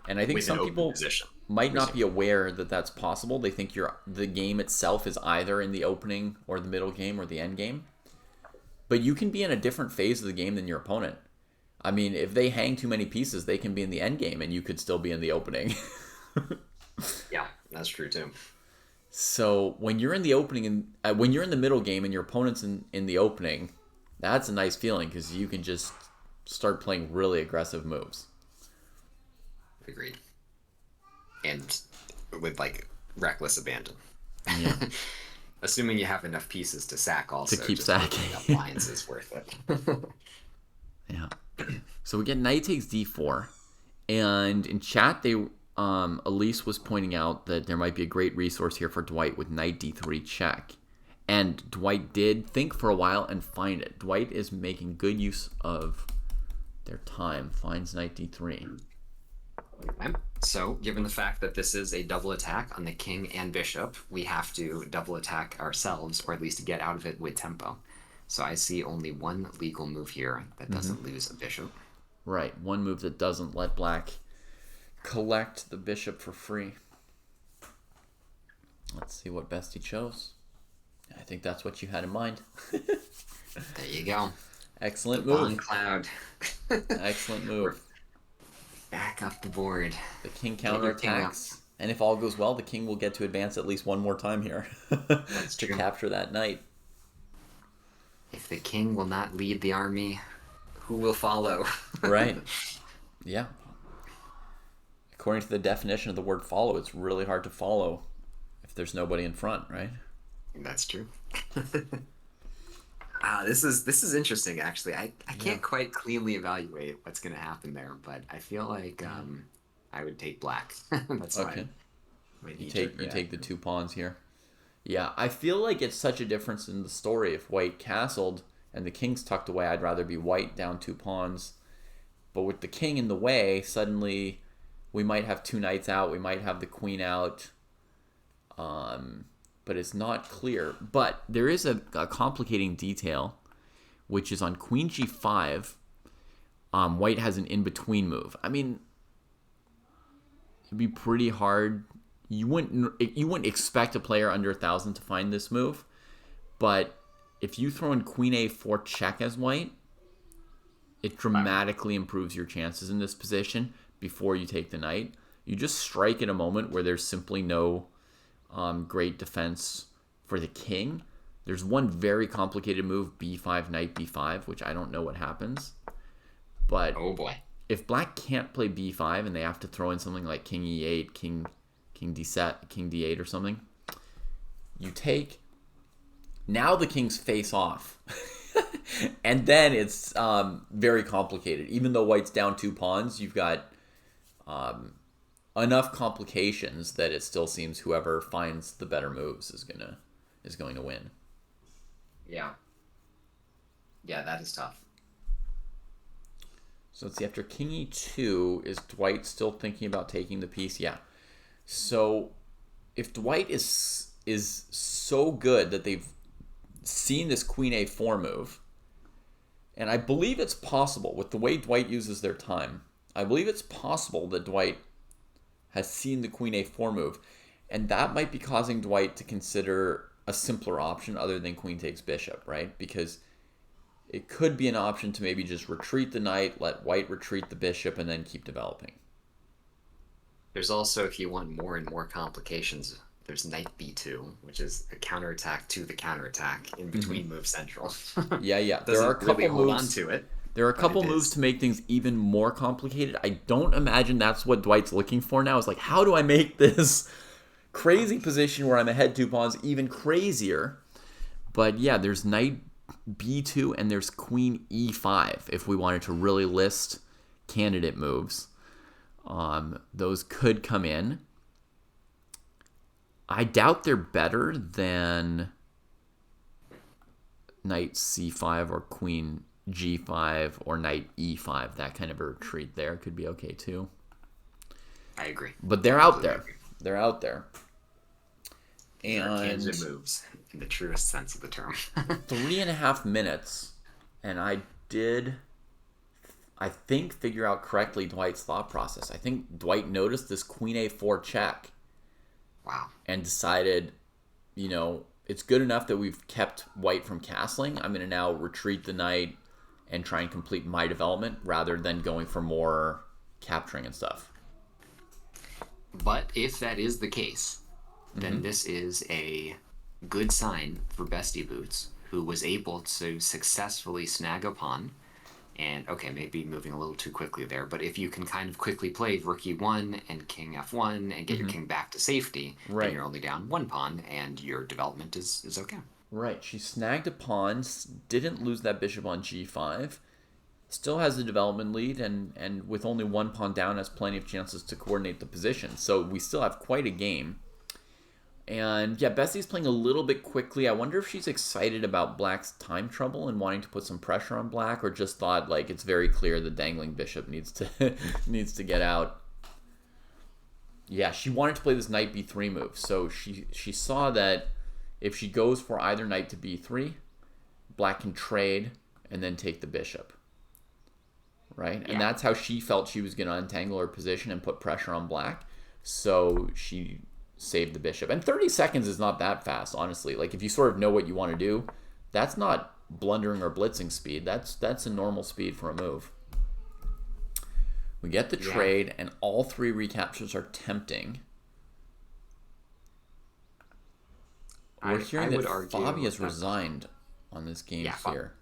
And I think With an some open people position. might not be aware that that's possible. They think the game itself is either in the opening or the middle game or the end game. But you can be in a different phase of the game than your opponent. I mean, if they hang too many pieces, they can be in the end game and you could still be in the opening. Yeah, that's true too. So when you're in the opening and when you're in the middle game and your opponent's in the opening, that's a nice feeling because you can just start playing really aggressive moves. Agreed. And with like reckless abandon. Yeah. Assuming you have enough pieces to sack also. To keep just sacking. picking up lines is worth it. Yeah. So we get knight takes d4, and in chat they Elise was pointing out that there might be a great resource here for Dwight with knight d3 check, and Dwight did think for a while and find it. Dwight is making good use of their time. Finds knight d3. Okay. So, given the fact that this is a double attack on the king and bishop, we have to double attack ourselves, or at least get out of it with tempo. So I see only one legal move here that doesn't lose a bishop. Right, one move that doesn't let black collect the bishop for free. Let's see what Bestie chose. I think that's what you had in mind. There you go. Excellent Long move. cloud. Excellent move. Back up the board. The king Get your king counterattacks. And if all goes well, the king will get to advance at least one more time here That's to true. capture that knight. If the king will not lead the army, who will follow? Right. Yeah. According to the definition of the word follow, it's really hard to follow if there's nobody in front, right? That's true. This is interesting. Actually, I Yeah. can't quite cleanly evaluate what's going to happen there, but I feel like I would take black. That's Okay. my You knee-jerk take the reaction. 2 pawns here. Yeah, I feel like it's such a difference in the story. If white castled and the king's tucked away, I'd rather be white down 2 pawns. But with the king in the way, suddenly we might have 2 knights out. We might have the queen out. But it's not clear. But there is a complicating detail, which is on queen g5. White has an in-between move. I mean, it'd be pretty hard. You wouldn't expect a player under 1,000 to find this move, but if you throw in queen a4 check as white, it dramatically improves your chances in this position before you take the knight. You just strike at a moment where there's simply no great defense for the king. There's one very complicated move, b5, knight b5, which I don't know what happens. But Oh boy. if black can't play b5 and they have to throw in something like king e8, king d7, king d8 or something, you take. Now the kings face off. And then it's very complicated. Even though white's down 2 pawns, you've got enough complications that it still seems whoever finds the better moves is going to win. Yeah. Yeah, that is tough. So let's see. After king e2, is Dwight still thinking about taking the piece? Yeah. So if Dwight is so good that they've seen this queen a4 move, and I believe it's possible with the way Dwight uses their time, I believe it's possible that Dwight has seen the queen a4 move, and that might be causing Dwight to consider a simpler option other than queen takes bishop, right? Because it could be an option to maybe just retreat the knight, let white retreat the bishop, and then keep developing. There's also, if you want more and more complications, there's knight b2, which is a counterattack to the counterattack in between move central. Yeah. There are a couple really hold on to it. There are a couple moves to make things even more complicated. I don't imagine that's what Dwight's looking for now. It's like, how do I make this crazy position where I'm ahead 2 pawns even crazier? But yeah, there's knight b2 and there's queen e5 if we wanted to really list candidate moves. Those could come in. I doubt they're better than knight c5 or queen g5 or knight e5. That kind of a retreat there could be okay too. I agree. But they're out there. They're out there. And candidate moves in the truest sense of the term. 3.5 minutes, and I think, figure out correctly Dwight's thought process. I think Dwight noticed this queen a4 check. Wow. And decided, it's good enough that we've kept white from castling. I'm going to now retreat the knight and try and complete my development rather than going for more capturing and stuff. But if that is the case, then this is a good sign for Bestie Boots, who was able to successfully snag a pawn. And, okay, maybe moving a little too quickly there, but if you can kind of quickly play rook e1 and king f1 and get your king back to safety, then you're only down 1 pawn, and your development is okay. Right. She snagged a pawn, didn't lose that bishop on g5, still has the development lead, and with only 1 pawn down has plenty of chances to coordinate the position. So we still have quite a game. And yeah, Bestie's playing a little bit quickly. I wonder if she's excited about Black's time trouble and wanting to put some pressure on Black, or just thought like it's very clear the dangling bishop needs to get out. Yeah, she wanted to play this knight b3 move. So she saw that if she goes for either knight to b3, Black can trade and then take the bishop. Right? Yeah. And that's how she felt she was going to untangle her position and put pressure on Black. So she save the bishop. And 30 seconds is not that fast, honestly. Like, if you sort of know what you want to do, that's not blundering or blitzing speed. That's a normal speed for a move. We get the trade, and all 3 recaptures are tempting. We're hearing that Fabi has resigned on this game here.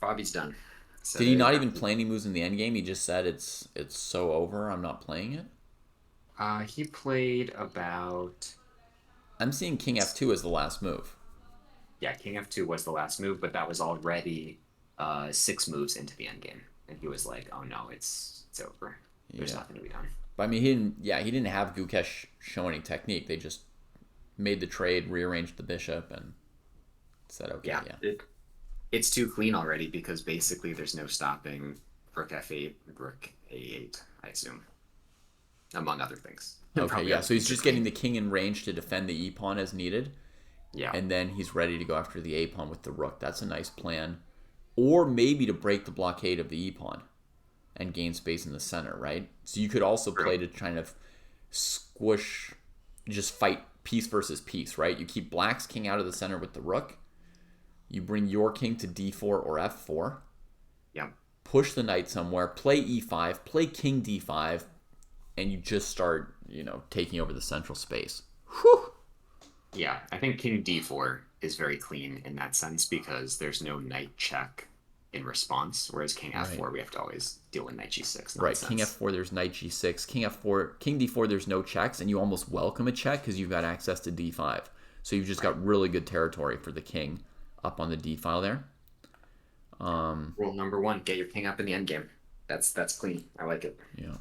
Fabi's done. So did he not even play any moves in the endgame? He just said it's so over, I'm not playing it? He played about I'm seeing king f2 as the last move. Yeah, king f2 was the last move, but that was already 6 moves into the endgame, and he was like, "Oh no, it's over. There's nothing to be done." But I mean, he didn't have Gukesh show any technique. They just made the trade, rearranged the bishop, and said, "Okay, yeah." It's too clean already because basically there's no stopping rook f8, rook a8, I assume, among other things. Okay, yeah. So he's just getting the king in range to defend the e pawn as needed. Yeah. And then he's ready to go after the a pawn with the rook. That's a nice plan. Or maybe to break the blockade of the e pawn and gain space in the center, right? So you could also play to kind of squish, just fight piece versus piece, right? You keep black's king out of the center with the rook. You bring your king to d4 or f4. Yeah. Push the knight somewhere. Play e5. Play king d5. And you just start, taking over the central space. Whew! Yeah, I think king d4 is very clean in that sense because there's no knight check in response, whereas king f4 we have to always deal with knight g6 nonsense. Right, king f4 there's knight g6, king d4 there's no checks, and you almost welcome a check because you've got access to d5. So you've just got really good territory for the king up on the d file there. Rule number 1: get your king up in the endgame. That's clean. I like it. Yeah.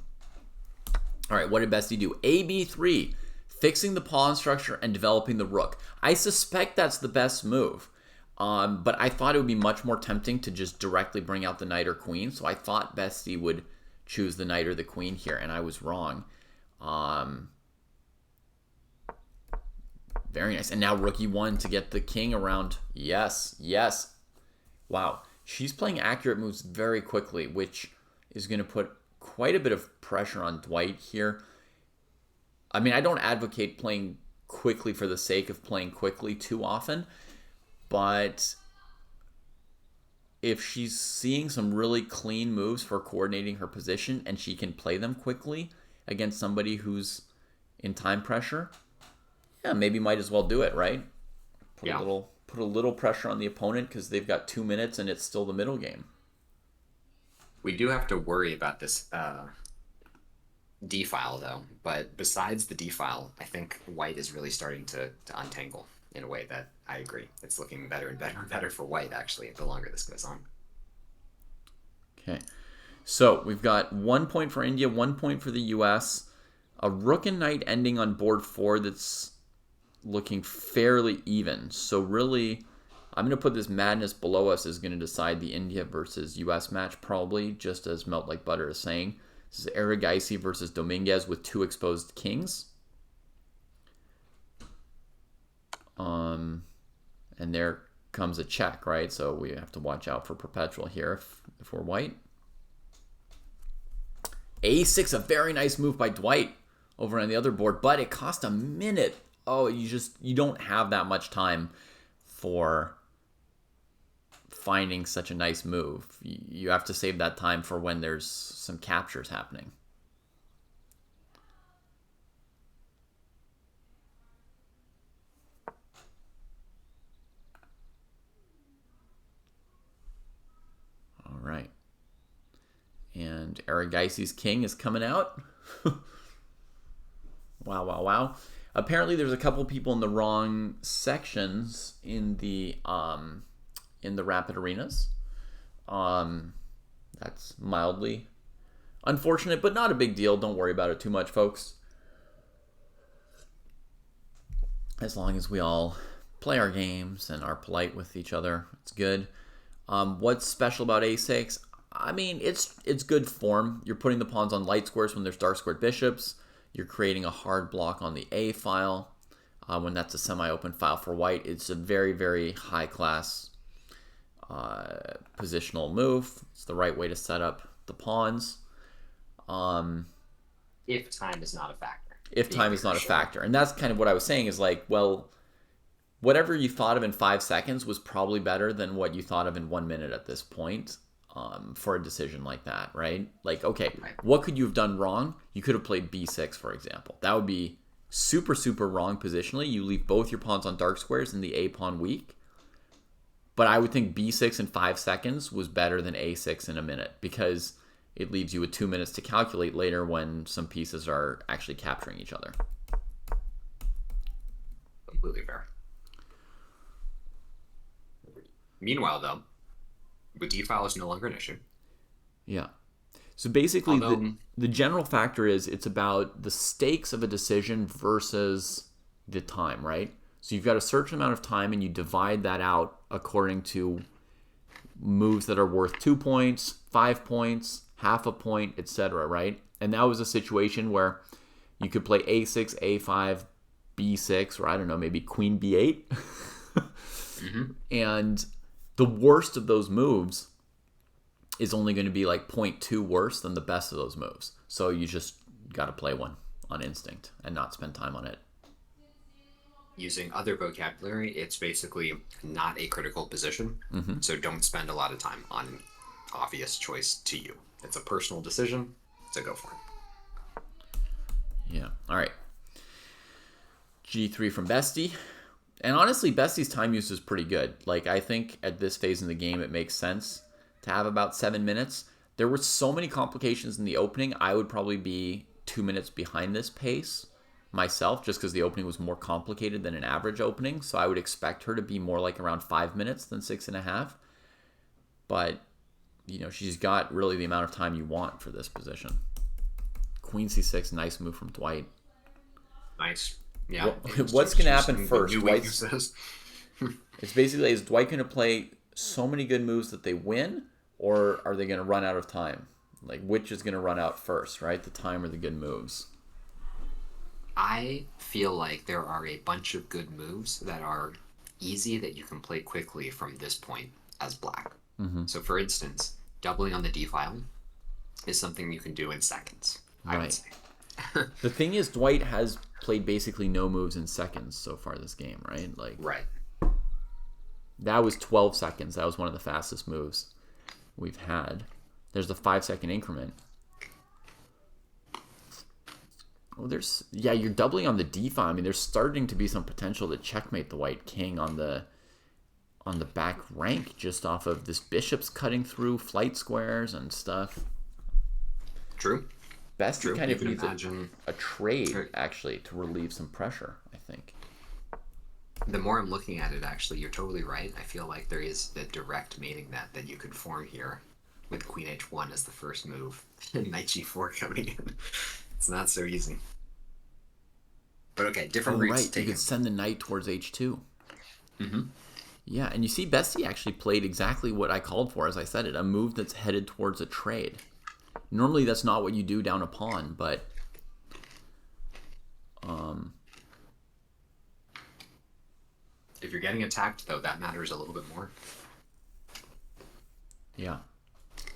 All right, what did Bestie do? AB3, fixing the pawn structure and developing the rook. I suspect that's the best move, but I thought it would be much more tempting to just directly bring out the knight or queen, so I thought Bestie would choose the knight or the queen here, and I was wrong. Very nice. And now rook e1 to get the king around. Yes, yes. Wow. She's playing accurate moves very quickly, which is going to put quite a bit of pressure on Dwight here. I mean, I don't advocate playing quickly for the sake of playing quickly too often, but if she's seeing some really clean moves for coordinating her position and she can play them quickly against somebody who's in time pressure, yeah, maybe might as well do it, right? Put a little pressure on the opponent because they've got 2 minutes and it's still the middle game. We do have to worry about this D file though, but besides the D file, I think white is really starting to untangle in a way that I agree. It's looking better and better and better for white actually the longer this goes on. Okay, so we've got 1 point for India, 1 point for the US, a rook and knight ending on board 4 that's looking fairly even. So really, I'm going to put this madness below us is going to decide the India versus US match probably, just as Melt Like Butter is saying. This is Aragaisi versus Dominguez with 2 exposed kings. And there comes a check, right? So we have to watch out for perpetual here if we're white. A6, a very nice move by Dwight over on the other board, but it cost a minute. Oh, you don't have that much time for finding such a nice move. You have to save that time for when there's some captures happening. All right. And Aragaisi's king is coming out. Wow, wow, wow. Apparently there's a couple people in the wrong sections in the rapid arenas. That's mildly unfortunate, but not a big deal. Don't worry about it too much, folks. As long as we all play our games and are polite with each other, it's good. What's special about A6? I mean, it's good form. You're putting the pawns on light squares when there's dark squared bishops. You're creating a hard block on the A file when that's a semi-open file for white. It's a very, very high-class positional move. It's the right way to set up the pawns. If time is not a factor. If time is not a factor. And that's kind of what I was saying is like, well, whatever you thought of in 5 seconds was probably better than what you thought of in 1 minute at this point. For a decision like that, right? Like, okay, what could you have done wrong? You could have played b6, for example. That would be super, super wrong positionally. You leave both your pawns on dark squares and the a pawn weak. But I would think b6 in 5 seconds was better than a6 in a minute because it leaves you with 2 minutes to calculate later when some pieces are actually capturing each other. Completely fair. Meanwhile, though, with d-file is no longer an issue. Yeah. So basically, Although, the general factor is it's about the stakes of a decision versus the time, right? So you've got a certain amount of time, and you divide that out according to moves that are worth 2 points, 5 points, half a point, etc., right? And that was a situation where you could play a6, a5, b6, or I don't know, maybe queen b8. And the worst of those moves is only going to be like 0.2 worse than the best of those moves. So you just got to play one on instinct and not spend time on it. using other vocabulary, it's basically not a critical position. So don't spend a lot of time on an obvious choice to you. It's a personal decision, so go for it. Yeah. All right. G3 from Bestie. And honestly, Bestie's time use is pretty good. Like, I think at this phase in the game, it makes sense to have about 7 minutes. There were so many complications in the opening. I would probably be 2 minutes behind this pace myself, just because the opening was more complicated than an average opening. So I would expect her to be more like around 5 minutes than 6.5. But, you know, she's got really the amount of time you want for this position. Queen c6, nice move from Dwight. Nice. Yeah. What's going to happen first? It's basically, is Dwight going to play so many good moves that they win, or are they going to run out of time? Like, which is going to run out first, right? The time or the good moves? I feel like there are a bunch of good moves that are easy that you can play quickly from this point as black. So, for instance, doubling on the d file is something you can do in seconds, I would say. The thing is, Dwight has played basically no moves in seconds so far this game, right? Like, right. That was 12 seconds. That was one of the fastest moves we've had. There's the 5-second increment. Oh, you're doubling on the d file. I mean, there's starting to be some potential to checkmate the white king on the back rank just off of this bishop's cutting through flight squares and stuff. True. Bestie kind of needs a trade, actually, to relieve some pressure, I think. The more I'm looking at it, actually, you're totally right. I feel like there is the direct mating net that you could form here with queen h1 as the first move and knight g4 coming in. It's not so easy. But okay, different routes taken. You could send the knight towards h2. Yeah, and you see Bestie actually played exactly what I called for, as I said it, a move that's headed towards a trade. Normally that's not what you do down a pawn, but if you're getting attacked, though, that matters a little bit more. Yeah,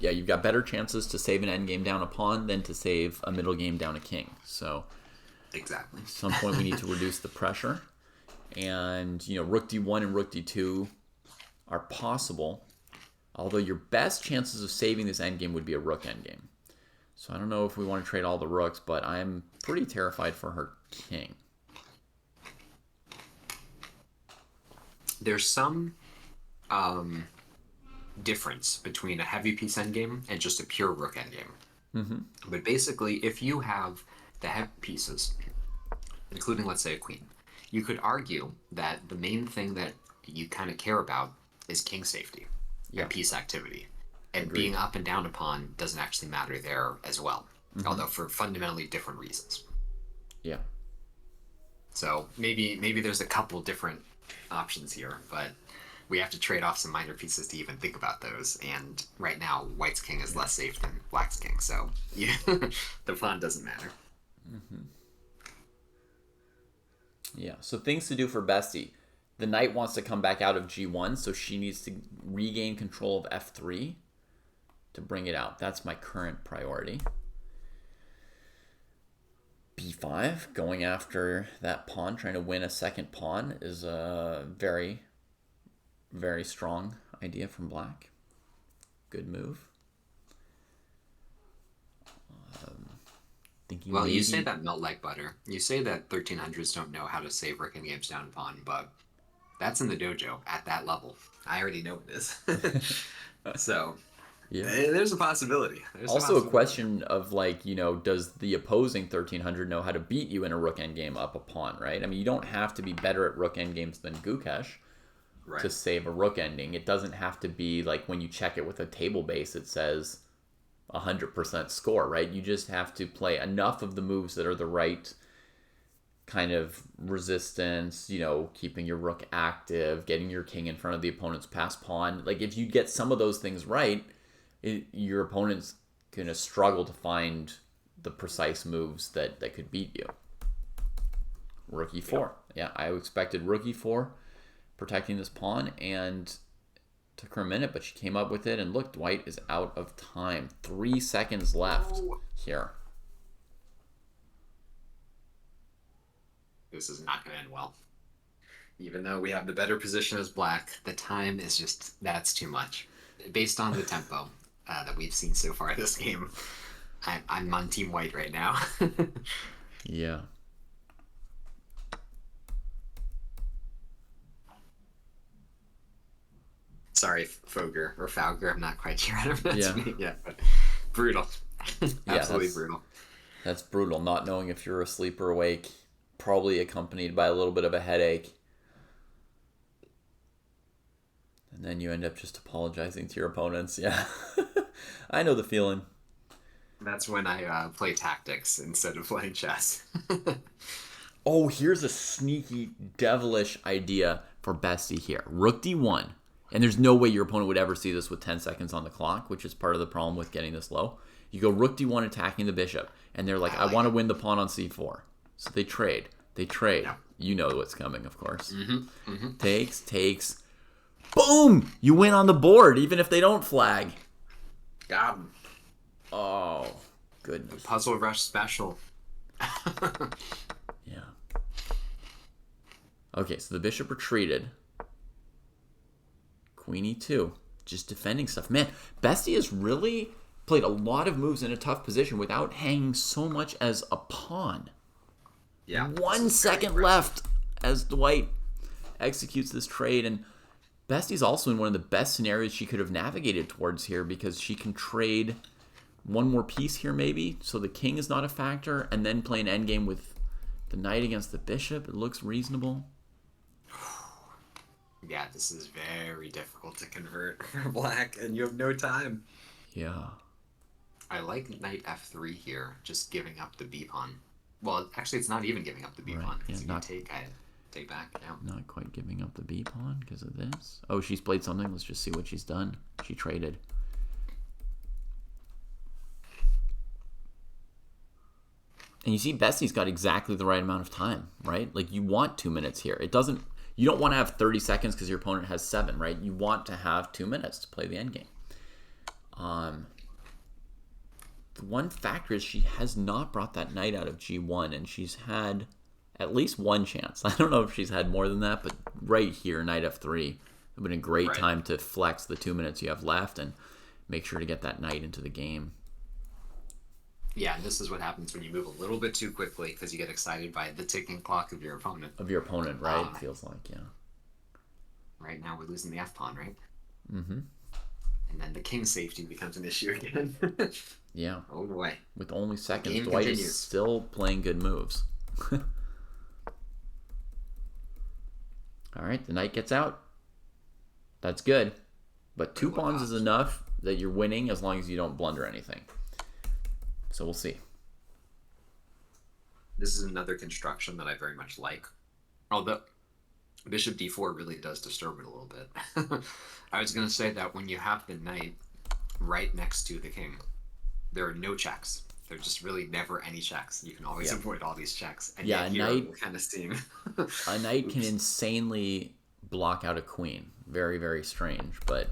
you've got better chances to save an endgame down a pawn than to save a middle game down a king. So exactly. At some point we need to reduce the pressure. And, you know, rook d1 and rook d2 are possible, although your best chances of saving this endgame would be a rook endgame. So I don't know if we want to trade all the rooks, but I'm pretty terrified for her king. There's some difference between a heavy piece endgame and just a pure rook endgame. But basically, if you have the heavy pieces, including, let's say, a queen, you could argue that the main thing that you kind of care about is king safety and piece activity. And being up and down a pawn doesn't actually matter there as well, although for fundamentally different reasons. Yeah. So maybe there's a couple different options here, but we have to trade off some minor pieces to even think about those. And right now, white's king is less safe than black's king, so yeah, the pawn doesn't matter. Yeah, so things to do for Bestie. The knight wants to come back out of g1, so she needs to regain control of f3 to bring it out. That's my current priority. b5, going after that pawn, trying to win a second pawn, is a very, very strong idea from black. Good move. Well, you say that melt like butter. You say that 1300s don't know how to save rook and games down pawn, but that's in the dojo at that level. I already know it is. So Yeah. There's a possibility. Also a question of like, does the opposing 1300 know how to beat you in a rook endgame up a pawn, right? I mean, you don't have to be better at rook endgames than Gukesh to save a rook ending. It doesn't have to be like when you check it with a table base, it says 100% score, right? You just have to play enough of the moves that are the right kind of resistance, keeping your rook active, getting your king in front of the opponent's pass pawn. Like if you get some of those things right, your opponent's going to struggle to find the precise moves that could beat you. Rook e4. Yeah, I expected rook e4, protecting this pawn, and took her a minute, but she came up with it. And look, Dwight is out of time. 3 seconds left here. This is not going to end well. Even though we have the better position as black, the time is just, that's too much. Based on the tempo that we've seen so far this game, I'm on team white right now. Yeah. Sorry, Fogger or Fauger. I'm not quite sure how to pronounce it yet, but brutal. Absolutely brutal. That's brutal. Not knowing if you're asleep or awake, probably accompanied by a little bit of a headache. And then you end up just apologizing to your opponents. Yeah. I know the feeling. That's when I play tactics instead of playing chess. Oh, here's a sneaky, devilish idea for Bestie here. Rook d1. And there's no way your opponent would ever see this with 10 seconds on the clock, which is part of the problem with getting this low. You go rook d1 attacking the bishop. And they're like, I want to win the pawn on c4. So they trade. Yeah. You know what's coming, of course. Takes. Boom! You win on the board, even if they don't flag. Got him. Oh, goodness. Puzzle Rush special. Yeah. Okay, so the bishop retreated. Queen e2. Just defending stuff. Man, Bestie has really played a lot of moves in a tough position without hanging so much as a pawn. Yeah. 1 second left as Dwight executes this trade. And Bestie's also in one of the best scenarios she could have navigated towards here because she can trade one more piece here maybe, so the king is not a factor, and then play an endgame with the knight against the bishop. It looks reasonable. Yeah, this is very difficult to convert for black, and you have no time. Yeah. I like knight f3 here, just giving up the b pawn. Well, actually, it's not even giving up the b pawn. Because if you take back. Yeah. Not quite giving up the b pawn because of this. Oh, she's played something. Let's just see what she's done. She traded. And you see, Bestie's got exactly the right amount of time, right? Like, you want 2 minutes here. You don't want to have 30 seconds because your opponent has 7, right? You want to have 2 minutes to play the endgame. The one factor is she has not brought that knight out of g1, and she's had at least one chance. I don't know if she's had more than that, but right here, knight f3, it would have been a great time to flex the 2 minutes you have left and make sure to get that knight into the game. Yeah, and this is what happens when you move a little bit too quickly because you get excited by the ticking clock of your opponent. Right? It feels like, yeah. Right now we're losing the f-pawn, right? Mm-hmm. And then the king safety becomes an issue again. Yeah. Oh boy. With only seconds, Dwight is still playing good moves. All right, the knight gets out. That's good. But 2 pawns is enough that you're winning as long as you don't blunder anything. So we'll see. This is another construction that I very much like. Although bishop d4 really does disturb it a little bit. I was going to say that when you have the knight right next to the king, there are no checks. There's just really never any checks. You can always avoid all these checks. And yeah, a knight, we're kind of seeing a knight can insanely block out a queen. Very, very strange, but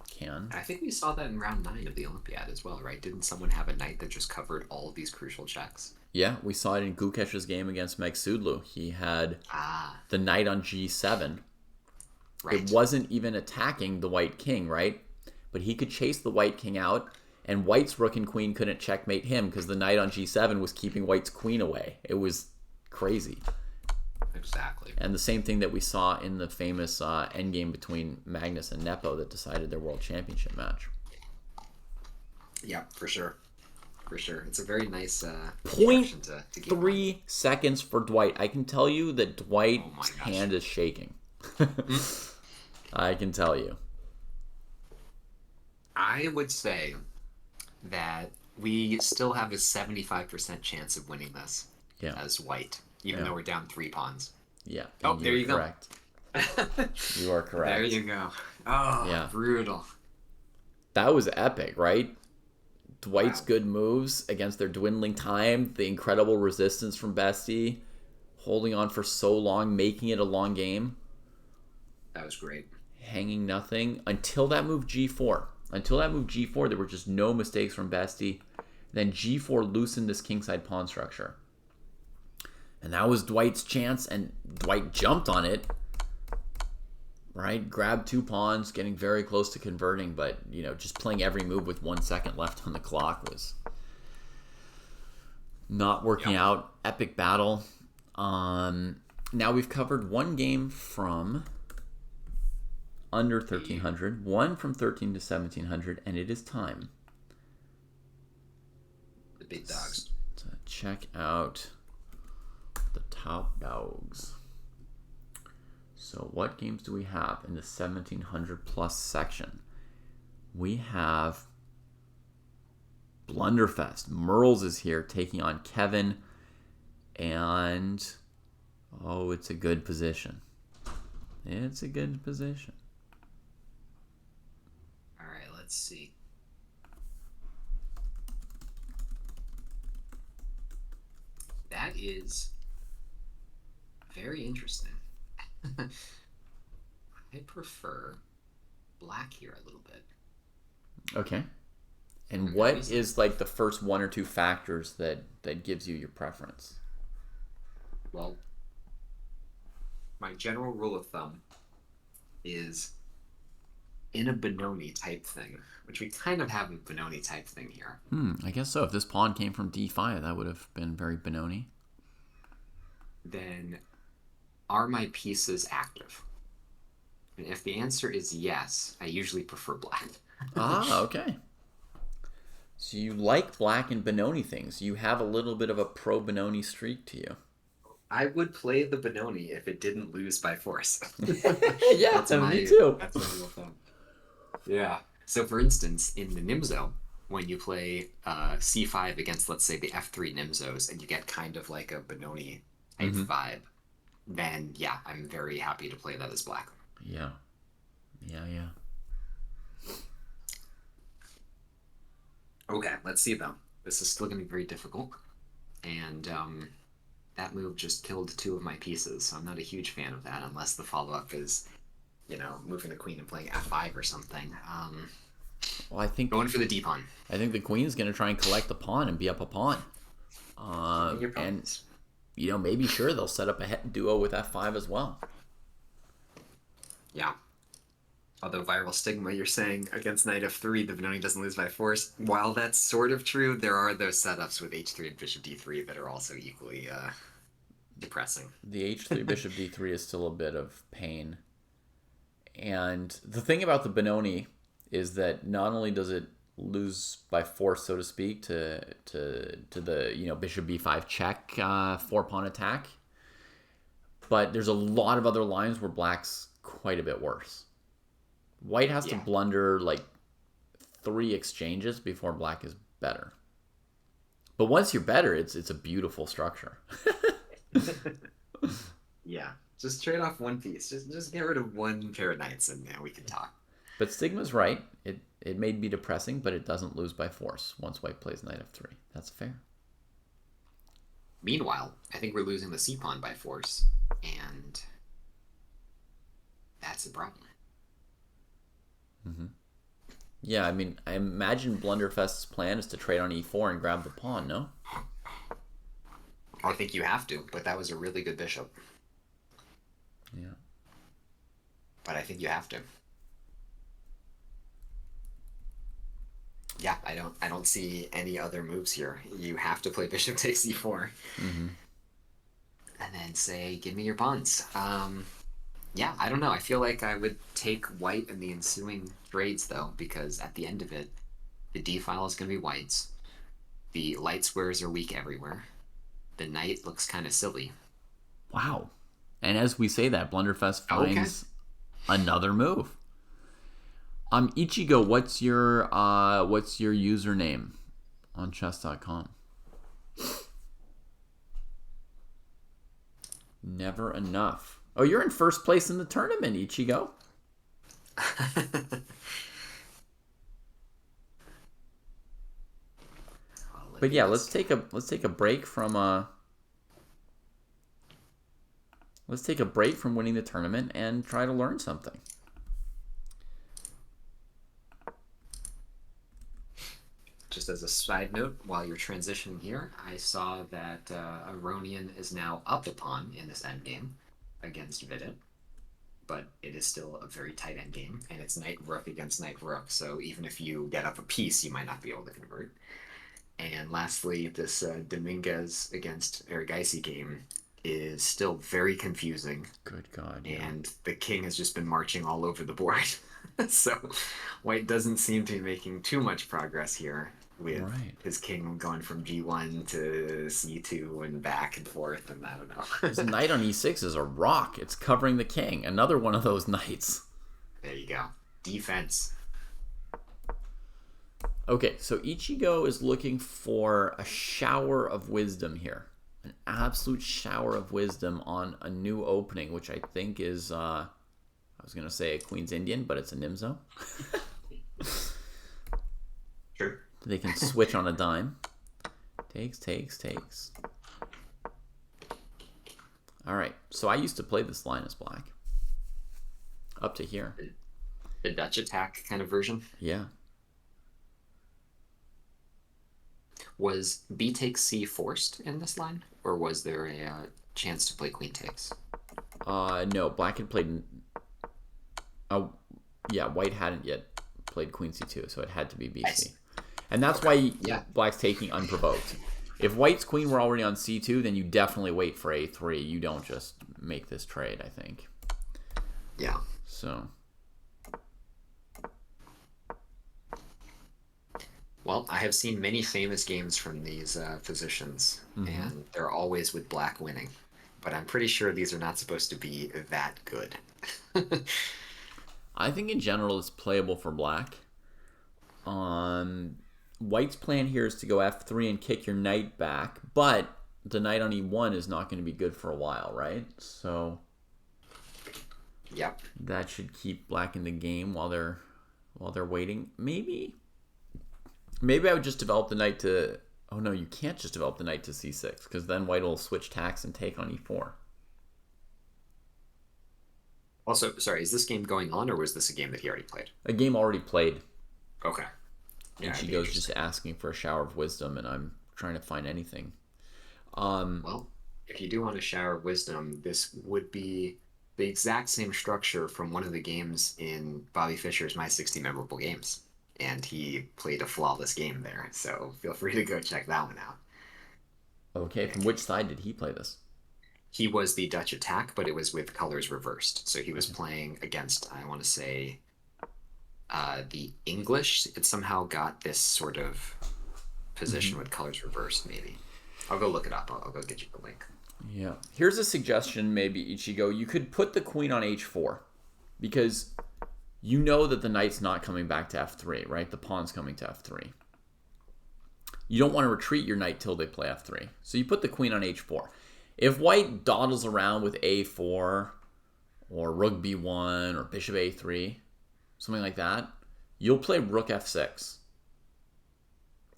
can. I think we saw that in round 9 of the Olympiad as well, right? Didn't someone have a knight that just covered all of these crucial checks? Yeah, we saw it in Gukesh's game against Megsudlu. He had the knight on g7. Right. It wasn't even attacking the white king, right? But he could chase the white king out, and white's rook and queen couldn't checkmate him because the knight on g7 was keeping white's queen away. It was crazy. Exactly. And the same thing that we saw in the famous endgame between Magnus and Nepo that decided their world championship match. Yeah, for sure. For sure. It's a very nice Point to keep 3 seconds for Dwight. I can tell you that Dwight's hand is shaking. I can tell you. I would say that we still have a 75% chance of winning this as white, even though we're down 3 pawns. Yeah. Oh, there you correct. go. You are correct. There you go. Oh, yeah. Brutal. That was epic, right? Dwight's good moves against their dwindling time, the incredible resistance from Bestie, holding on for so long, making it a long game. That was great. Hanging nothing until that move G4. Until that move G4, there were just no mistakes from Bestie. Then G4 loosened this kingside pawn structure. And that was Dwight's chance, and Dwight jumped on it. Right? Grabbed 2 pawns, getting very close to converting, but, you know, just playing every move with 1 second left on the clock was not working out. Epic battle. Now we've covered 1 game from under 1300, 1 from 13 to 1700, and it is time. The big dogs. To check out the top dogs. So what games do we have in the 1700 plus section? We have Blunderfest. Merles is here taking on Kevin. And, oh, it's a good position. It's a good position. All right, let's see. That is very interesting. I prefer black here a little bit. Okay. And what is like the first 1 or 2 factors that gives you your preference? Well, my general rule of thumb is in a Benoni type thing, which we kind of have a Benoni type thing here. I guess so. If this pawn came from d5, that would have been very Benoni. Then are my pieces active? And if the answer is yes, I usually prefer black. Okay. So you like black and Benoni things. You have a little bit of a pro-Benoni streak to you. I would play the Benoni if it didn't lose by force. Yeah, me too. That's my rule of thumb. Yeah. So for instance, in the Nimzo, when you play c5 against, let's say, the f3 Nimzos, and you get kind of like a Benoni type vibe, then yeah, I'm very happy to play that as black. Yeah. Okay, let's see though. This is still going to be very difficult. And that move just killed 2 of my pieces, so I'm not a huge fan of that unless the follow-up is, you know, moving the queen and playing f5 or something. Well, I think going for the d-pawn. I think the queen's going to try and collect the pawn and be up a pawn. And, you know, maybe sure they'll set up a duo with f5 as well. Yeah. Although viral stigma, you're saying against knight f3, the Benoni doesn't lose by force. While that's sort of true, there are those setups with h3 and bishop d3 that are also equally depressing. The h3 bishop d3 is still a bit of pain. And the thing about the Benoni is that not only does it lose by force, so to speak, to the, you know, bishop b5 check 4-pawn attack, but there's a lot of other lines where black's quite a bit worse. White has to blunder like 3 exchanges before black is better. But once you're better, it's a beautiful structure. Yeah, just trade off 1 piece. Just get rid of 1 pair of knights, and now we can talk. But Stigma's right. It may be depressing, but it doesn't lose by force once white plays knight f3. That's fair. Meanwhile, I think we're losing the c-pawn by force, and that's a problem. Yeah, I mean, I imagine Blunderfest's plan is to trade on e4 and grab the pawn, no? I think you have to, but that was a really good bishop. Yeah. But I think you have to. Yeah, I don't see any other moves here. You have to play bishop takes e4. And then and say, give me your pawns. Yeah, I don't know. I feel like I would take white in the ensuing trades, though, because at the end of it, the D file is going to be white's. The light squares are weak everywhere. The knight looks kind of silly. Wow. And as we say that, Blunderfest Okay. finds another move. Ichigo, what's your username on chess.com? Never enough. Oh, you're in first place in the tournament, Ichigo. But yeah, let's take a break from winning the tournament and try to learn something. Just as a side note, while you're transitioning here, I saw that Aronian is now up a pawn in this endgame against Vidit, but it is still a very tight endgame, and it's knight rook against knight rook, so even if you get up a piece, you might not be able to convert. And lastly, this Dominguez against Erigaisi game is still very confusing. Good God. Yeah. And the king has just been marching all over the board. So white doesn't seem to be making too much progress here with his king going from G1 to C2 and back and forth, and I don't know. His knight on E6 is a rock. It's covering the king. Another one of those knights. There you go. Defense. Okay, so Ichigo is looking for a shower of wisdom here. An absolute shower of wisdom on a new opening, which I think is, I was going to say a Queen's Indian, but it's a Nimzo. True. They can switch on a dime. Takes. All right, so I used to play this line as black. Up to here. The Dutch attack kind of version? Yeah. Was B takes C forced in this line, or was there a chance to play queen takes? No, black had played. Oh, yeah, white hadn't yet played queen C2, so it had to be BC, and that's why black's taking unprovoked. If white's queen were already on C2, then you definitely wait for A3. You don't just make this trade, I think. Yeah. So. Well, I have seen many famous games from these positions, and they're always with black winning. But I'm pretty sure these are not supposed to be that good. I think in general it's playable for black. White's plan here is to go F3 and kick your knight back, but the knight on E1 is not going to be good for a while, right? So yep, that should keep black in the game while they're waiting. Maybe I would just develop the knight to... Oh, no, you can't just develop the knight to C6, because then white will switch tacks and take on E4. Also, sorry, is this game going on, or was this a game that he already played? A game already played. Okay. Yeah, and she goes just asking for a shower of wisdom, and I'm trying to find anything. Well, if you do want a shower of wisdom, this would be the exact same structure from one of the games in Bobby Fischer's My 60 Memorable Games. And he played a flawless game there, so feel free to go check that one out. Okay, from which side did he play this? He was the Dutch attack, but it was with colors reversed. So he was playing against, I want to say, the English. It somehow got this sort of position with colors reversed, maybe. I'll go look it up. I'll go get you the link. Yeah. Here's a suggestion, maybe, Ichigo. You could put the queen on H4, because... You know that the knight's not coming back to F3, right? The pawn's coming to F3. You don't want to retreat your knight till they play F3. So you put the queen on H4. If white dawdles around with A4 or rook B1 or bishop A3, something like that, you'll play rook F6,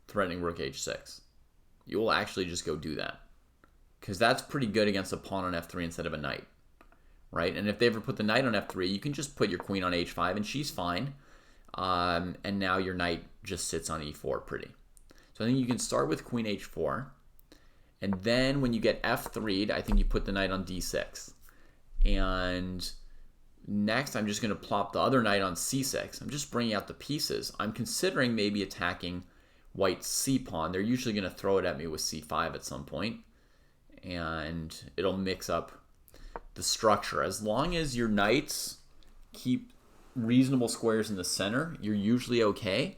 threatening rook H6. You will actually just go do that, because that's pretty good against a pawn on F3 instead of a knight. Right? And if they ever put the knight on F3, you can just put your queen on H5 and she's fine. And now your knight just sits on E4 pretty. So I think you can start with queen H4. And then when you get F3'd, I think you put the knight on D6. And next I'm just going to plop the other knight on C6. I'm just bringing out the pieces. I'm considering maybe attacking white's C pawn. They're usually going to throw it at me with C5 at some point. and it'll mix up the structure. As long as your knights keep reasonable squares in the center, you're usually okay.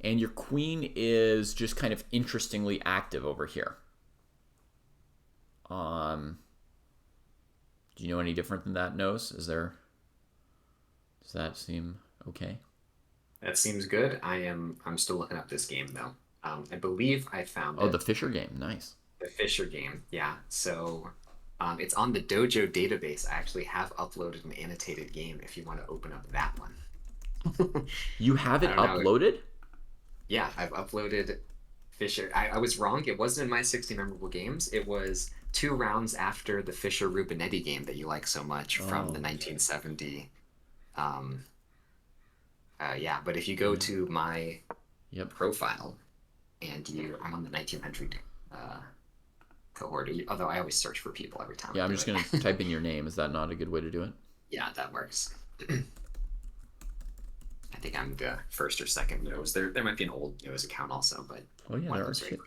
And your queen is just kind of interestingly active over here. Do you know any different than that, Nose? Does that seem okay? That seems good. I'm still looking up this game though. I believe I found Oh, it. the Fisher game. Nice. The Fisher game, yeah. So it's on the Dojo database. I actually have uploaded an annotated game if you want to open up that one. You have it uploaded? Yeah, I've uploaded Fisher. I was wrong. It wasn't in my 60 memorable games. It was 2 rounds after the Fisher Rubinetti game that you like so much from the 1970. Yeah, but if you go to my profile and I'm on the 1900 cohort, although I always search for people every time. Yeah, I'm just going to type in your name. Is that not a good way to do it? Yeah, that works. I think I'm the first or second Nose. There might be an old Nose account also, but there are two.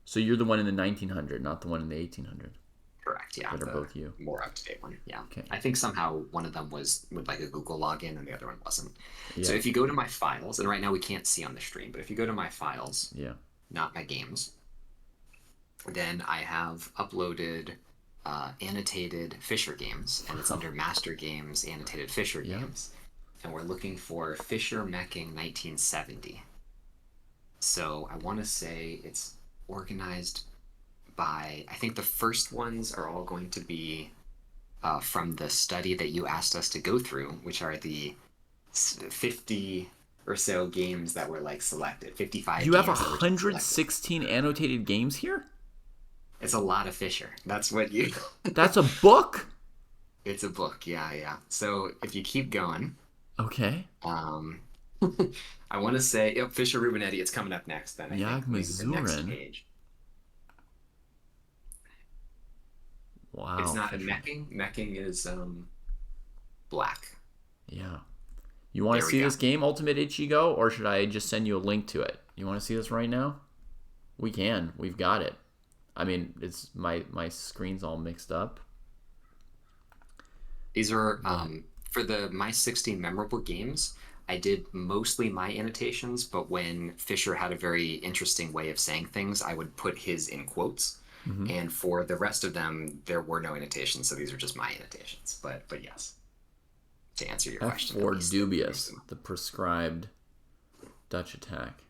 So you're the one in the 1900, not the one in the 1800. Correct. Yeah, that are both you. More up to date one. Yeah. Okay. I think somehow one of them was with like a Google login, and the other one wasn't. Yeah. So if you go to my files, and right now we can't see on the stream, but if you go to my files, not my games, then I have uploaded annotated Fisher games, and it's under Master Games, annotated Fisher games. And we're looking for Fisher Meching 1970. So I want to say it's organized by, I think the first ones are all going to be from the study that you asked us to go through, which are the 50 or so games that were like selected, 55 You games. have 116 annotated games here? It's a lot of Fisher. That's what you... That's a book? It's a book, yeah. So if you keep going... Okay. I want to say Fisher Rubinetti. It's coming up next. Then I think maybe the next page. Wow. It's not a meching. Meching is black. Yeah. You want to see this game, Ultimate Ichigo, or should I just send you a link to it? You want to see this right now? We can. We've got it. I mean, it's my screen's all mixed up. These are for my 16 memorable games. I did mostly my annotations, but when Fisher had a very interesting way of saying things, I would put his in quotes. Mm-hmm. And for the rest of them, there were no annotations, so these are just my annotations. But yes, to answer your question. F4 dubious, the prescribed Dutch attack.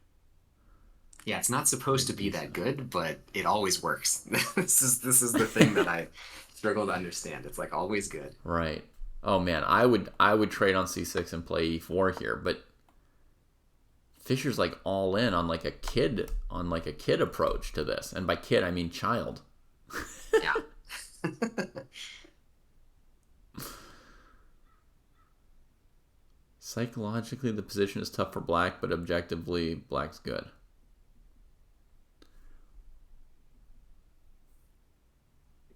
Yeah, it's not supposed to be that good, but it always works. This is the thing that I struggle to understand. It's like always good. Right. Oh man, I would trade on C6 and play E4 here, but Fisher's like all in on like a kid approach to this, and by kid I mean child. Yeah. Psychologically, the position is tough for black, but objectively, black's good.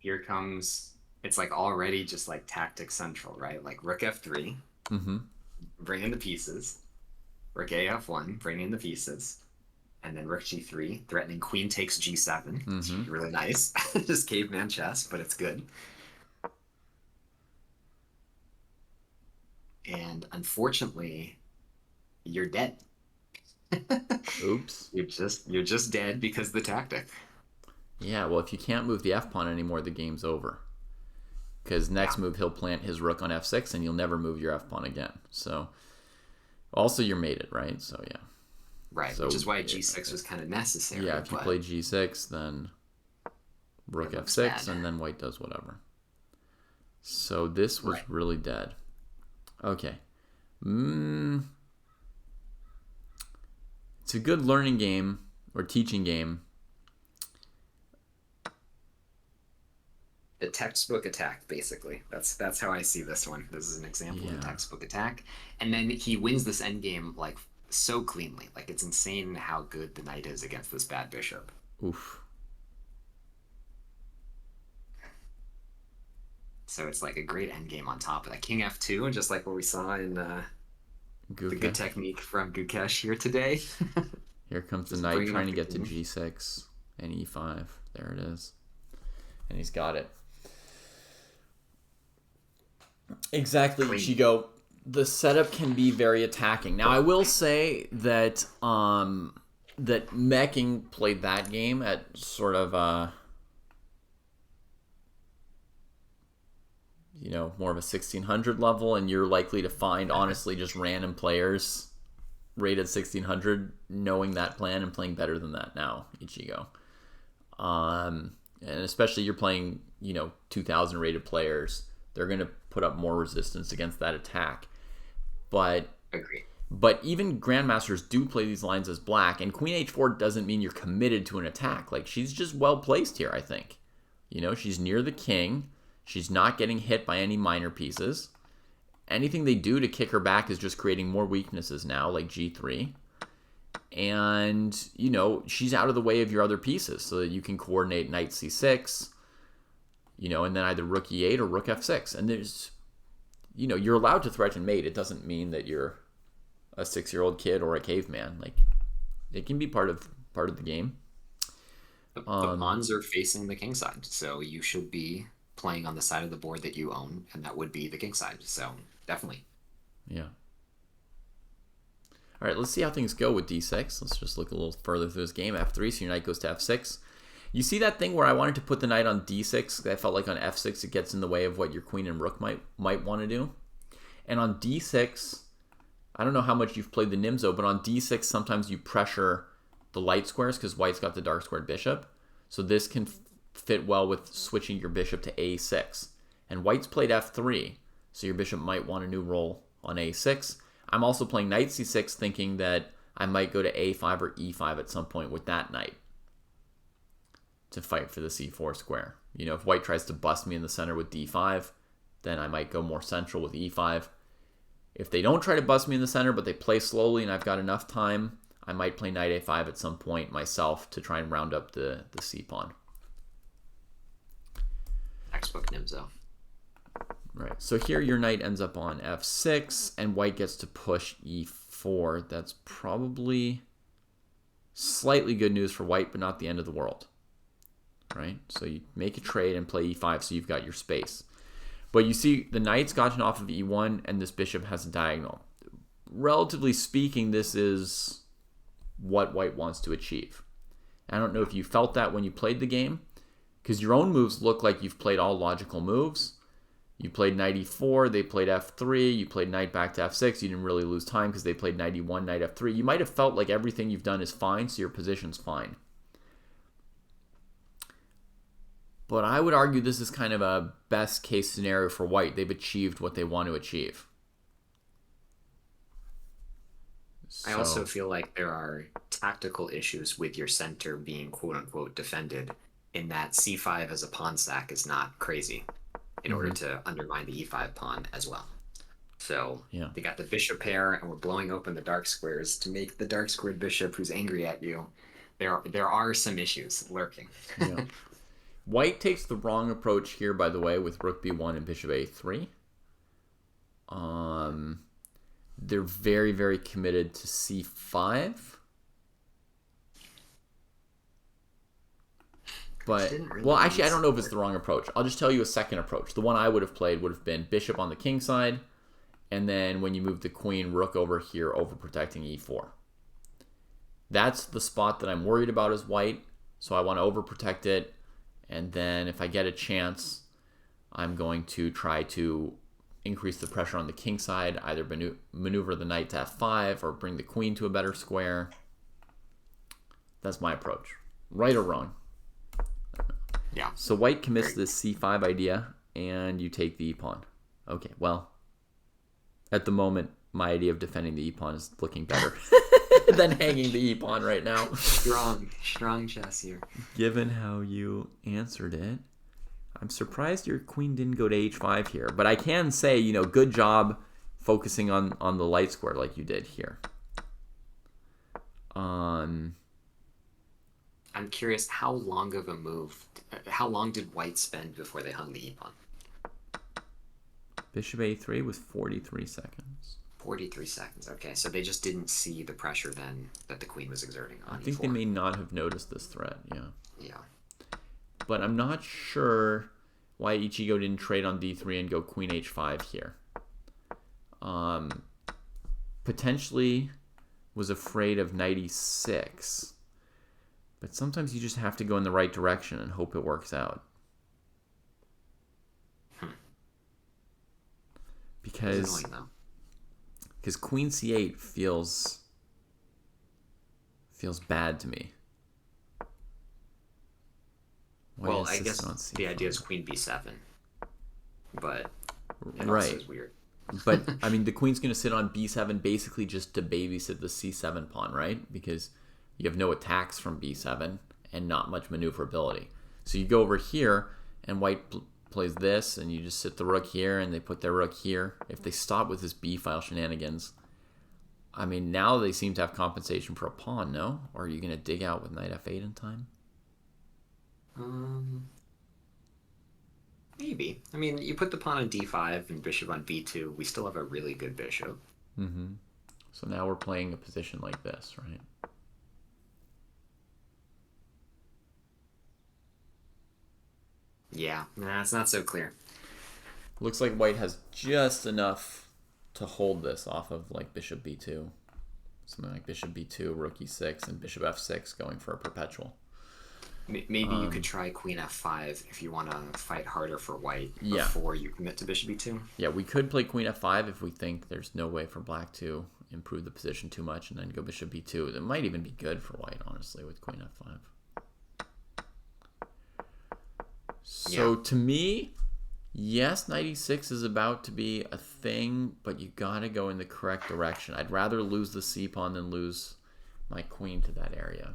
Here comes. It's like already just like tactic central, right? Like rook f3, bring in the pieces. Rook a f1, bring in the pieces. And then rook g3, threatening queen takes g7. It's really nice. Just caveman chess, but it's good. And unfortunately, you're dead. Oops. You're just dead because of the tactic. Yeah, well, if you can't move the f-pawn anymore, the game's over. Because next move, he'll plant his rook on f6, and you'll never move your f-pawn again. So, also, you're mated, right? So, yeah. Right, so, which is why g6 was kind of necessary. Yeah, if you play g6, then rook f6, and then white does whatever. So, this was really dead. Okay. It's a good learning game, or teaching game. The textbook attack, basically. That's how I see this one. This is an example of a textbook attack. And then he wins this endgame like so cleanly. Like it's insane how good the knight is against this bad bishop. Oof. So it's like a great endgame on top of that. King f2, and just like what we saw in the good technique from Gukesh here today. Here comes the knight trying to get to g6 and e5. There it is. And he's got it. Exactly, Clean. Ichigo. The setup can be very attacking. Now, I will say that that Mecking played that game at sort of more of a 1600 level, and you're likely to find honestly just random players rated 1600 knowing that plan and playing better than that now, Ichigo. And especially you're playing 2000 rated players, they're going to put up more resistance against that attack. But Agree. But even grandmasters do play these lines as black, and queen h4 doesn't mean you're committed to an attack. Like, she's just well placed here, I think. She's near the king. She's not getting hit by any minor pieces. Anything they do to kick her back is just creating more weaknesses now, like g3. And, she's out of the way of your other pieces so that you can coordinate knight c6, and then either rook e8 or rook f6. And there's, you're allowed to threaten mate. It doesn't mean that you're a 6-year-old kid or a caveman. Like, it can be part of the game. The pawns are facing the king side, so you should be playing on the side of the board that you own, and that would be the king side. So definitely. Yeah. All right, let's see how things go with d6. Let's just look a little further through this game. f3, so your knight goes to f6. You see that thing where I wanted to put the knight on d6? I felt like on f6 it gets in the way of what your queen and rook might want to do. And on d6, I don't know how much you've played the Nimzo, but on d6 sometimes you pressure the light squares because white's got the dark squared bishop. So this can fit well with switching your bishop to a6. And white's played f3, so your bishop might want a new role on a6. I'm also playing knight c6 thinking that I might go to a5 or e5 at some point with that knight to fight for the c4 square. If white tries to bust me in the center with d5, then I might go more central with e5. If they don't try to bust me in the center, but they play slowly and I've got enough time, I might play knight a5 at some point myself to try and round up the c-pawn. Textbook Nimzo. Right, so here your knight ends up on f6, and white gets to push e4. That's probably slightly good news for white, but not the end of the world. Right, so you make a trade and play e5, so you've got your space. But you see, the knight's gotten off of e1, and this bishop has a diagonal. Relatively speaking, this is what white wants to achieve. I don't know if you felt that when you played the game, because your own moves look like you've played all logical moves. You played knight e4, they played f3, you played knight back to f6, you didn't really lose time because they played knight e1, knight f3. You might have felt like everything you've done is fine, so your position's fine. But I would argue this is kind of a best case scenario for white. They've achieved what they want to achieve. I also feel like there are tactical issues with your center being quote-unquote defended, in that c5 as a pawn stack is not crazy in order to undermine the e5 pawn as well. So they got the bishop pair, and we're blowing open the dark squares to make the dark squared bishop who's angry at you. There are some issues lurking. Yeah. White takes the wrong approach here, by the way, with rook b1 and bishop a3. They're very, very committed to c5. But, well, actually, I don't know if it's the wrong approach. I'll just tell you a second approach. The one I would have played would have been bishop on the king side, and then when you move the queen, rook over here, overprotecting e4. That's the spot that I'm worried about as white, so I want to overprotect it, and then if I get a chance, I'm going to try to increase the pressure on the king side, either maneuver the knight to f5 or bring the queen to a better square. That's my approach. Right or wrong? Yeah. So white commits this c5 idea, and you take the e-pawn. Okay, well, at the moment, my idea of defending the e-pawn is looking better than hanging the e-pawn right now. Strong chess here. Given how you answered it, I'm surprised your queen didn't go to h5 here. But I can say, good job focusing on the light square like you did here. I'm curious, how long of a move, how long did white spend before they hung the e-pawn? Bishop a3 was 43 seconds. 43 seconds, okay. So they just didn't see the pressure then that the queen was exerting on I think e4. they may not have noticed this threat, yeah. Yeah. but I'm not sure why Ichigo didn't trade on d3 and go queen h5 here. Potentially was afraid of knight e6. But sometimes you just have to go in the right direction and hope it works out. Because queen c8 feels bad to me. Well, I guess the idea is queen b7. But it also is weird. But, I mean, the queen's going to sit on b7 basically just to babysit the c7 pawn, right? Because you have no attacks from b7 and not much maneuverability. So you go over here, and white plays this, and you just sit the rook here, and they put their rook here. If they stop with this b-file shenanigans, I mean, now they seem to have compensation for a pawn, no? Or are you going to dig out with knight f8 in time? Maybe. I mean, you put the pawn on d5 and bishop on b2. We still have a really good bishop. Mm-hmm. So now we're playing a position like this, right? Yeah, nah, it's not so clear. Looks like white has just enough to hold this off of like bishop b2. Something like bishop b2, rook e6, and bishop f6 going for a perpetual. Maybe you could try queen f5 if you want to fight harder for white before you commit to bishop b2. Yeah, we could play queen f5 if we think there's no way for black to improve the position too much, and then go bishop b2. That might even be good for white, honestly, with queen f5. So to me, yes, knight e6 is about to be a thing, but you gotta go in the correct direction. I'd rather lose the c-pawn than lose my queen to that area.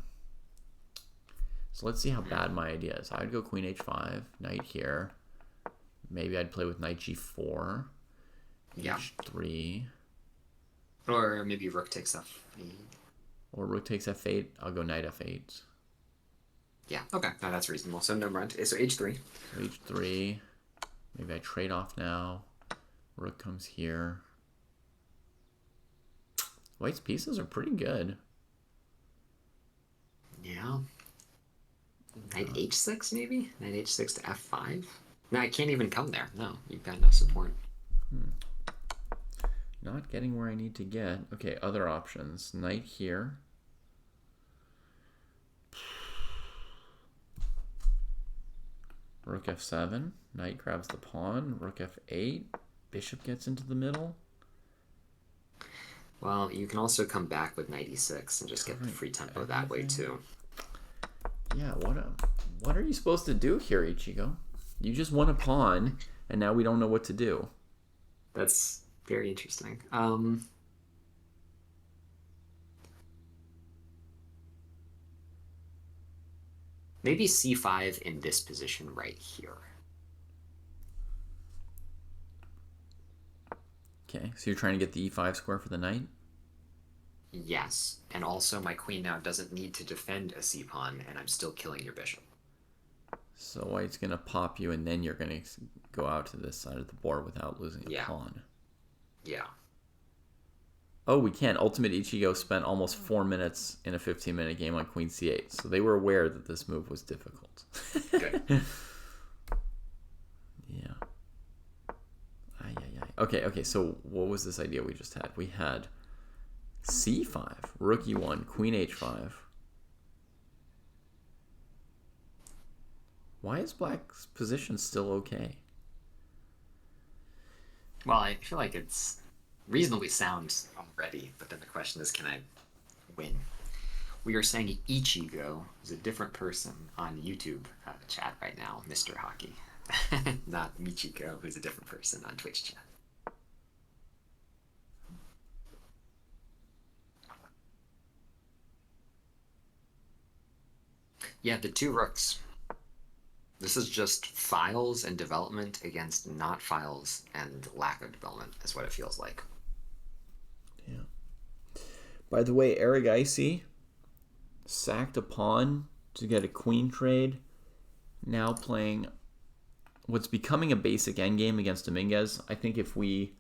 So let's see how bad my idea is. I would go queen h5, knight here. Maybe I'd play with knight g4, h3. Or maybe rook takes f8. Or rook takes f8. I'll go knight f8. Yeah, okay. No, that's reasonable. So no run. So h3. h3. Maybe I trade off now. Rook comes here. White's pieces are pretty good. Yeah. Knight h6 maybe? Knight h6 to f5? No, I can't even come there. No, you've got enough support. Not getting where I need to get. Okay, other options. Knight here. Rook f7. Knight grabs the pawn. Rook f8. Bishop gets into the middle. Well, you can also come back with knight e6 and just get the free tempo that way too. Yeah, what are you supposed to do here, Ichigo? You just won a pawn, and now we don't know what to do. That's very interesting. Maybe c5 in this position right here. Okay, so you're trying to get the e5 square for the knight? Yes, and also my queen now doesn't need to defend a c-pawn, and I'm still killing your bishop. So white's going to pop you, and then you're going to go out to this side of the board without losing a pawn. Yeah. Oh, we can. Ultimate Ichigo spent almost 4 minutes in a 15-minute game on queen c8, so they were aware that this move was difficult. Good. Yeah. Okay, so what was this idea we just had? We had c5, rook e1, queen h5. Why is black's position still okay? Well, I feel like it's reasonably sound already, but then the question is, can I win? We are saying Ichigo is a different person on YouTube chat right now, Mr. Hockey. Not Michiko, who's a different person on Twitch chat. Yeah, the two rooks. This is just files and development against not files and lack of development, is what it feels like. Yeah. By the way, Eric Icy sacked a pawn to get a queen trade. Now playing what's becoming a basic endgame against Dominguez. I think if we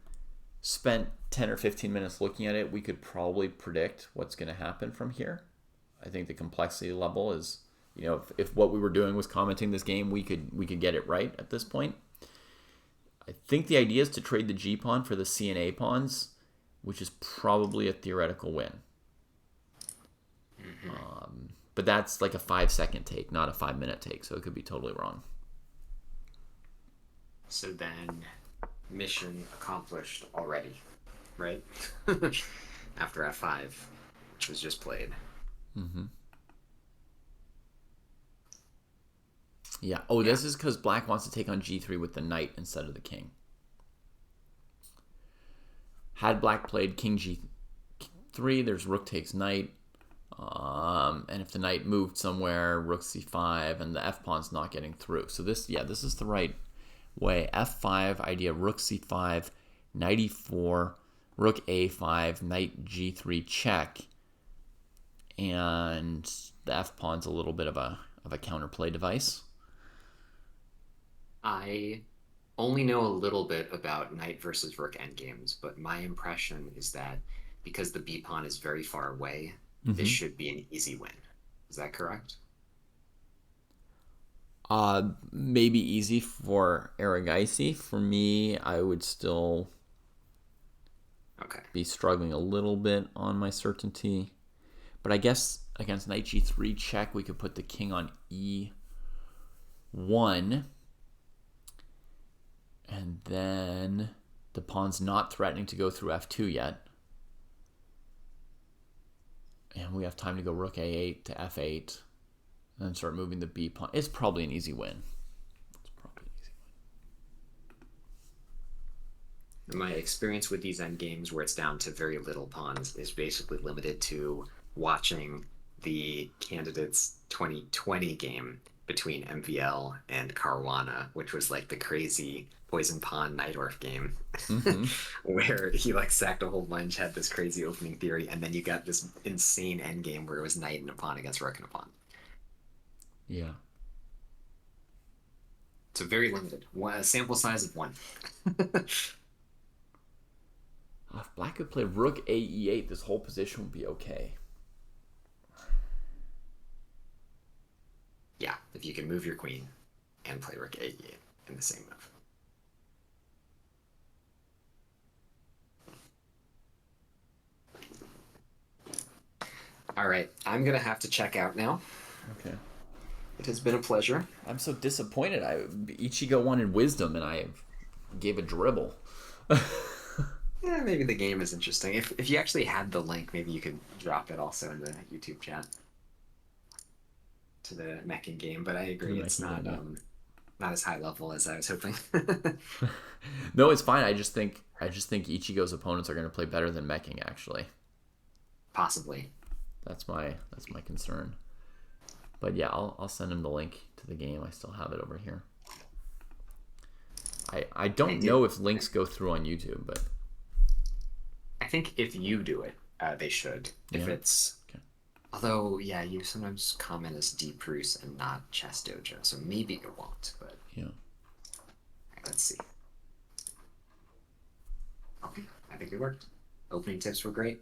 spent 10 or 15 minutes looking at it, we could probably predict what's going to happen from here. I think the complexity level is You know, if what we were doing was commenting this game, we could get it right at this point. I think the idea is to trade the G pawn for the C and A pawns, which is probably a theoretical win. But that's like a 5-second take, not a 5-minute take, so it could be totally wrong. So then, mission accomplished already, right? After F5, which was just played. Mm-hmm. Yeah. Oh, this is because Black wants to take on G3 with the knight instead of the king. Had Black played King G3, there's Rook takes knight. And if the knight moved somewhere, Rook C5, and the F pawn's not getting through. So this is the right way. F5, idea, Rook C5, Knight E4, Rook A5, Knight G3 check. And the F pawn's a little bit of a counterplay device. I only know a little bit about knight versus rook endgames, but my impression is that because the B pawn is very far away, this should be an easy win. Is that correct? Maybe easy for Aragaisi. For me, I would still be struggling a little bit on my certainty. But I guess against Knight G3 check, we could put the king on E1. And then the pawn's not threatening to go through F2 yet. And we have time to go Rook A8 to F8. And then start moving the B pawn. It's probably an easy win. My experience with these endgames where it's down to very little pawns is basically limited to watching the candidates 2020 game between MVL and Caruana, which was like the crazy poison pawn Najdorf game where he like sacked a whole bunch, had this crazy opening theory, and then you got this insane endgame where it was knight and a pawn against rook and a pawn. Yeah. So very limited. A sample size of 1. If Black could play Rook A E8, this whole position would be okay. Yeah, if you can move your queen and play Rook A E8 in the same move. All right, I'm going to have to check out now. Okay. It has been a pleasure. I'm so disappointed. Ichigo wanted wisdom, and I gave a dribble. Yeah, maybe the game is interesting. If you actually had the link, maybe you could drop it also in the YouTube chat to the meching game. But I agree, it's not as high level as I was hoping. No, it's fine. I just think Ichigo's opponents are going to play better than meching. Actually, possibly. That's my concern. But yeah, I'll send him the link to the game. I still have it over here. I don't know if links go through on YouTube, but I think if you do it, they should. If it's although you sometimes comment as D Pruess and not Chess Dojo, so maybe it won't. But yeah, let's see. Okay, I think it worked. Opening tips were great.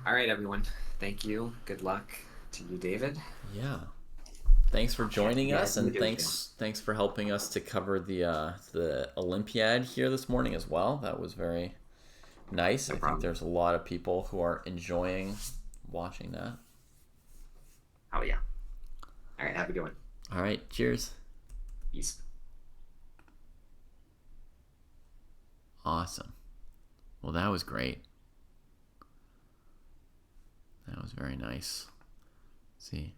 All right, everyone. Thank you. Good luck to you, David. Yeah. Thanks for joining us, and thanks for helping us to cover the Olympiad here this morning as well. That was very nice. I think there's a lot of people who are enjoying watching that. Oh yeah. All right, have a good one. All right, cheers. Peace. Awesome. Well, that was great. That was very nice. Let's see.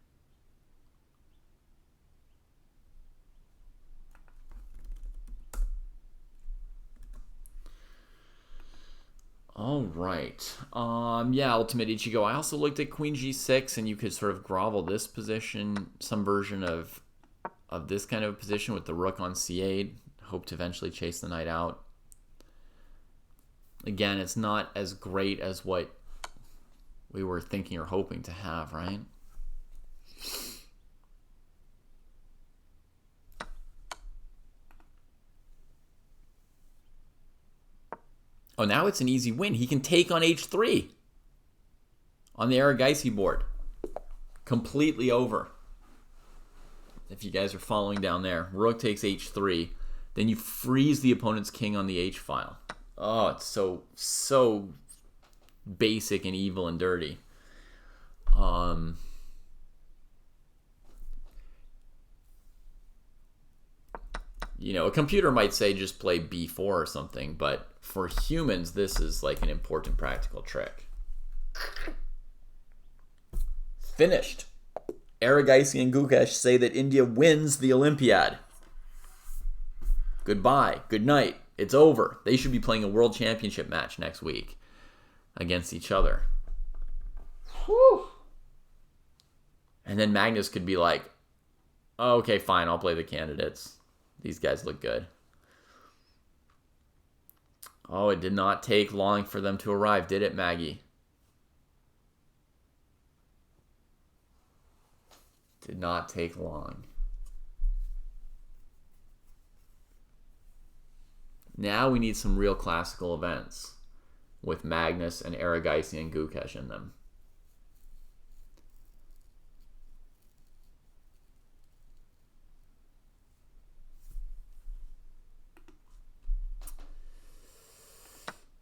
All right. Ultimate Ichigo. I also looked at Queen G6, and you could sort of grovel this position, some version of this kind of position with the rook on C8. Hope to eventually chase the knight out. Again, it's not as great as what we were thinking or hoping to have, right? Oh, now it's an easy win. He can take on H3 on the Aragaisi board. Completely over. if you guys are following down there. Rook takes h3. Then you freeze the opponent's king on the h file. Oh, it's so basic and evil and dirty. You know, a computer might say just play b4 or something, but for humans, this is like an important practical trick. Finished. Aragaisi and Gukesh say that India wins the Olympiad. Goodbye. Good night. It's over. They should be playing a world championship match next week against each other. Whew. And then Magnus could be like, oh, okay, fine, I'll play the candidates. These guys look good. Oh, it did not take long for them to arrive, did it, Maggie? Did not take long. Now we need some real classical events with Magnus and Aragaisi and Gukesh in them.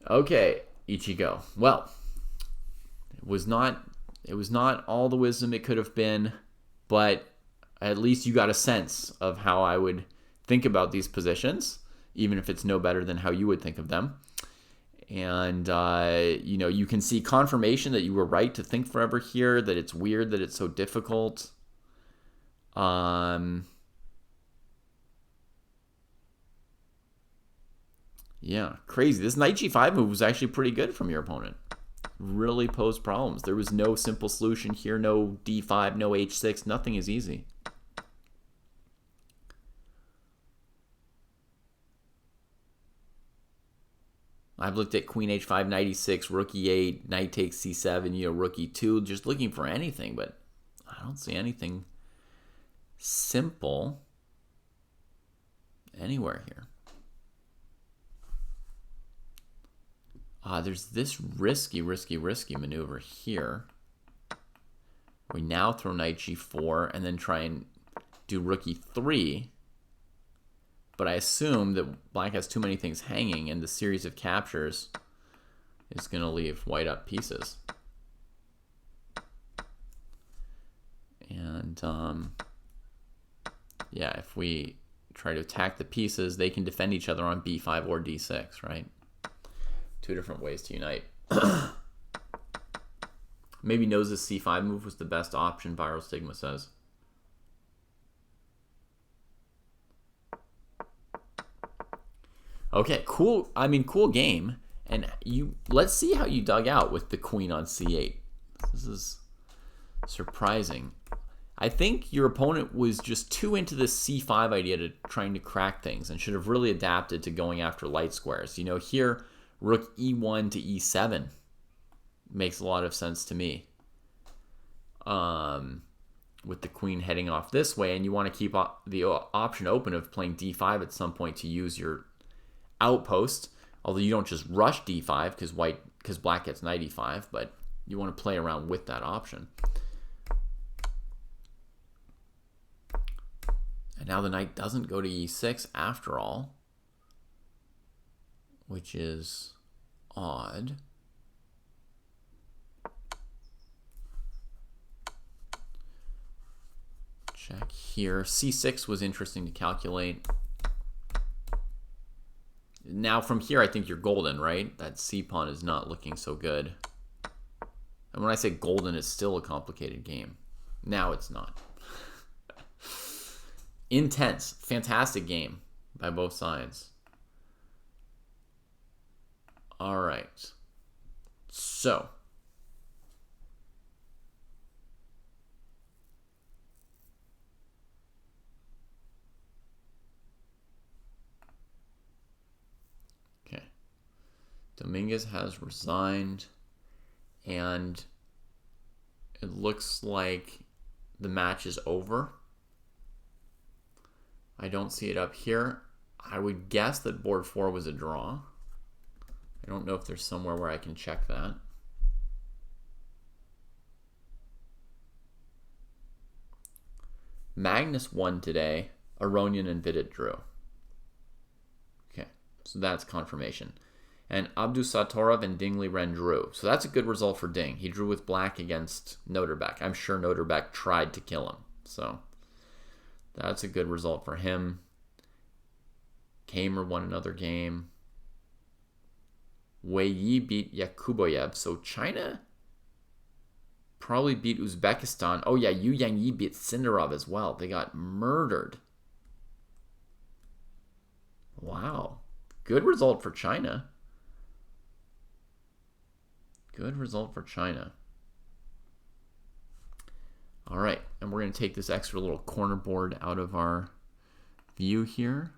Okay, Ichigo. Well, it was not all the wisdom it could have been, but at least you got a sense of how I would think about these positions, even if it's no better than how you would think of them. And, you know, you can see confirmation that you were right to think forever here, that it's weird that it's so difficult. Yeah, crazy. This knight g5 move was actually pretty good from your opponent. Really posed problems. There was no simple solution here, no d5, no h6. Nothing is easy. I've looked at queen h5, knight e6, rook e8, knight takes c7, you know, rook e2, just looking for anything, but I don't see anything simple anywhere here. There's this risky maneuver here. We now throw knight g4 and then try and do rook e3. But I assume that black has too many things hanging and the series of captures is going to leave white up pieces. And yeah, if we try to attack the pieces, they can defend each other on b5 or d6, right? Two different ways to unite. Maybe knows this c5 move was the best option, Viral Stigma says. Okay, cool. I mean, cool game. And let's see how you dug out with the queen on c8. This is surprising. I think your opponent was just too into this c5 idea to trying to crack things and should have really adapted to going after light squares. You know, here, rook e1 to e7 makes a lot of sense to me. With the queen heading off this way, and you want to keep the option open of playing d5 at some point to use your outpost, although you don't just rush d5 because black gets knight e5, but you want to play around with that option. And now the knight doesn't go to e6 after all, which is odd. Check here. c6 was interesting to calculate. Now from here, I think you're golden, right? That c-pawn is not looking so good. And when I say golden, it's still a complicated game. Now it's not. Intense. Fantastic game by both sides. All right. So. Dominguez has resigned, and it looks like the match is over. I don't see it up here. I would guess that board 4 was a draw. I don't know if there's somewhere where I can check that. Magnus won today. Aronian and Vidit drew. Okay, so that's confirmation. And Abdusatorov and Dingley Ren drew. So that's a good result for Ding. He drew with black against Noterbeck. I'm sure Noterbeck tried to kill him. So that's a good result for him. Kamer won another game. Wei Yi beat Yakuboyev. So China probably beat Uzbekistan. Oh yeah, Yu Yangyi beat Sindarov as well. They got murdered. Wow. Good result for China. Good result for China. All right, and we're going to take this extra little corner board out of our view here.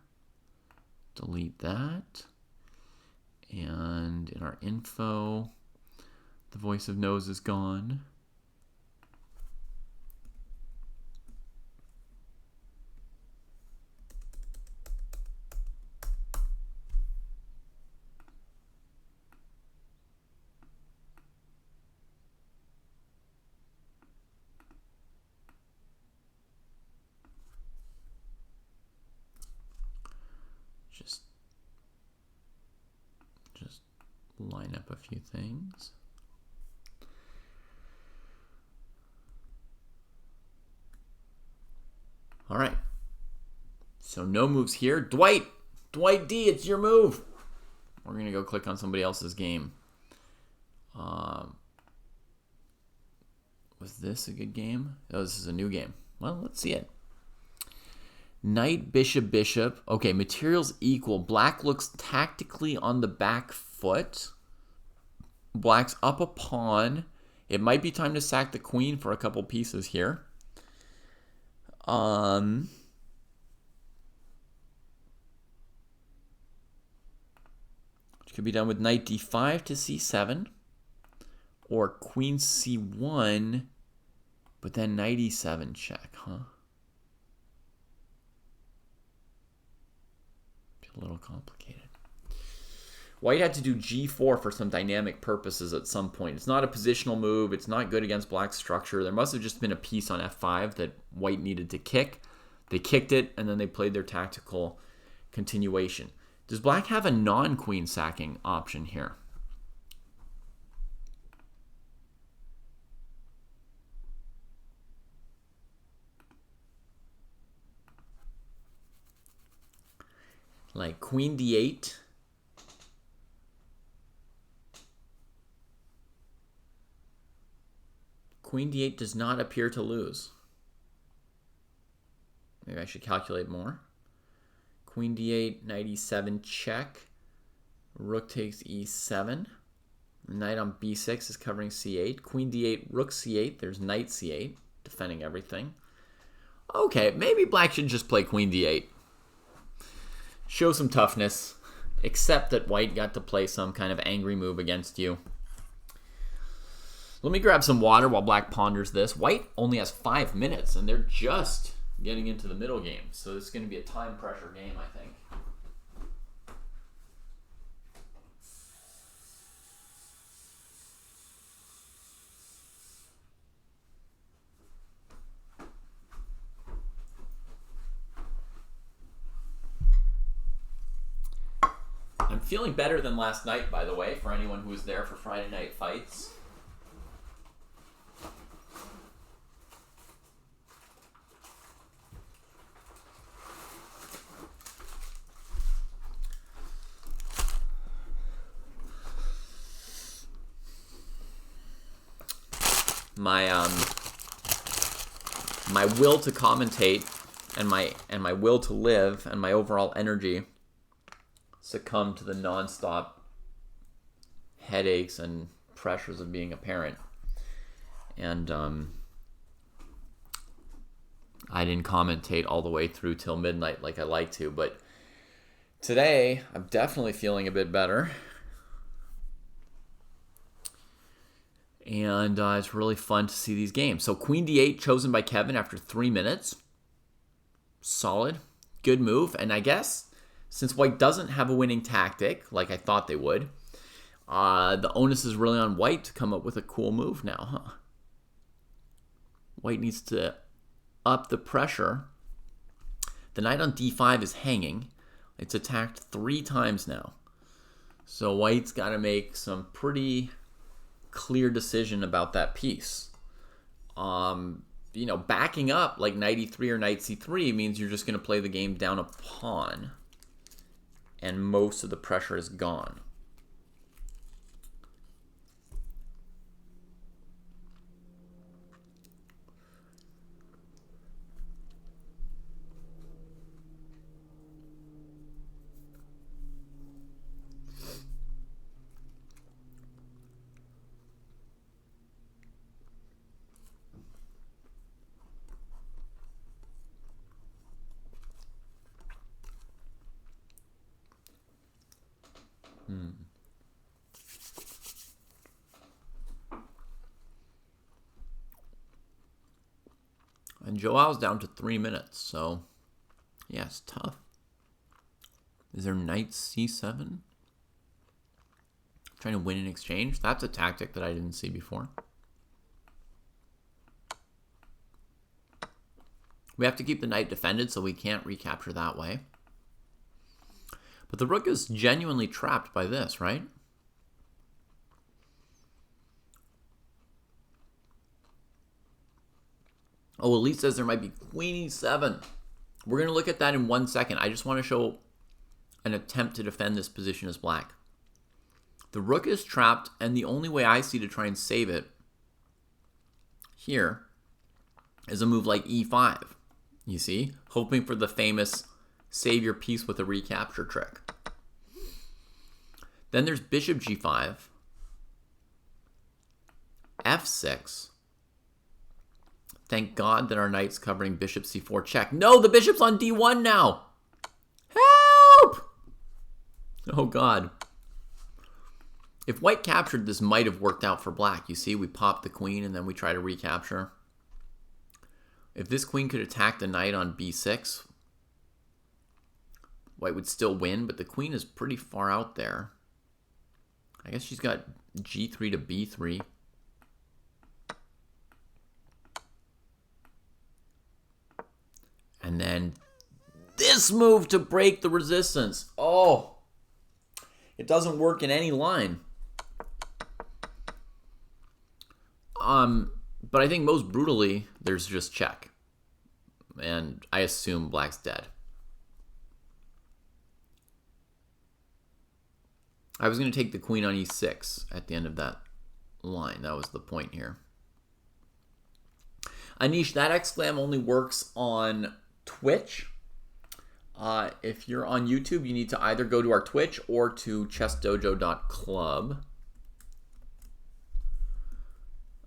Delete that. And in our info, the voice of nose is gone. Just line up a few things. All right. So no moves here. Dwight D, it's your move. We're going to go click on somebody else's game. Was this a good game? Oh, this is a new game. Well, let's see it. Knight, bishop, bishop. Okay, materials equal. Black looks tactically on the back foot. Black's up a pawn. It might be time to sack the queen for a couple pieces here. It could be done with knight d5 to c7. Or queen c1, but then knight e7 check, huh? A little complicated. White had to do g4 for some dynamic purposes at some point. It's not a positional move. It's not good against black's structure. There must have just been a piece on f5 that white needed to kick. They kicked it, and then they played their tactical continuation. Does black have a non-queen sacking option here? Like queen d8. Queen d8 does not appear to lose. Maybe I should calculate more. Queen d8, knight e7 check. Rook takes e7. Knight on b6 is covering c8. Queen d8, rook c8. There's knight c8, defending everything. Okay, maybe black should just play queen d8. Show some toughness, except that white got to play some kind of angry move against you. Let me grab some water while black ponders this. White only has 5 minutes, and they're just getting into the middle game. So this is going to be a time pressure game, I think. I'm feeling better than last night, by the way, for anyone who was there for Friday night fights. My will to commentate and my will to live and my overall energy succumb to the nonstop headaches and pressures of being a parent. And I didn't commentate all the way through till midnight like I like to, but today I'm definitely feeling a bit better. And it's really fun to see these games. So queen d8 chosen by Kevin after 3 minutes. Solid. Good move. And I guess since white doesn't have a winning tactic, like I thought they would, the onus is really on white to come up with a cool move now, huh? White needs to up the pressure. The knight on d5 is hanging. It's attacked 3 times now. So white's got to make some pretty clear decision about that piece. Backing up like knight e3 or knight c3 means you're just going to play the game down a pawn. And most of the pressure is gone. And Joao's down to 3 minutes, so yeah, it's tough. Is there knight c7? Trying to win an exchange? That's a tactic that I didn't see before. We have to keep the knight defended, so we can't recapture that way. But the rook is genuinely trapped by this, right? Oh, Elite says there might be queen e7. We're going to look at that in 1 second. I just want to show an attempt to defend this position as black. The rook is trapped, and the only way I see to try and save it here is a move like e5. You see? Hoping for the famous save your piece with a recapture trick. Then there's bishop g5, f6. Thank God that our knight's covering bishop c4 check. No, the bishop's on d1 now. Help! Oh, God. If white captured, this might have worked out for black. You see, we pop the queen and then we try to recapture. If this queen could attack the knight on b6, white would still win, but the queen is pretty far out there. I guess she's got g3 to b3. And then this move to break the resistance. Oh, it doesn't work in any line. But I think most brutally, there's just check. And I assume black's dead. I was going to take the queen on e6 at the end of that line. That was the point here. Anish, that exclam only works on Twitch. If you're on YouTube, you need to either go to our Twitch or to chessdojo.club.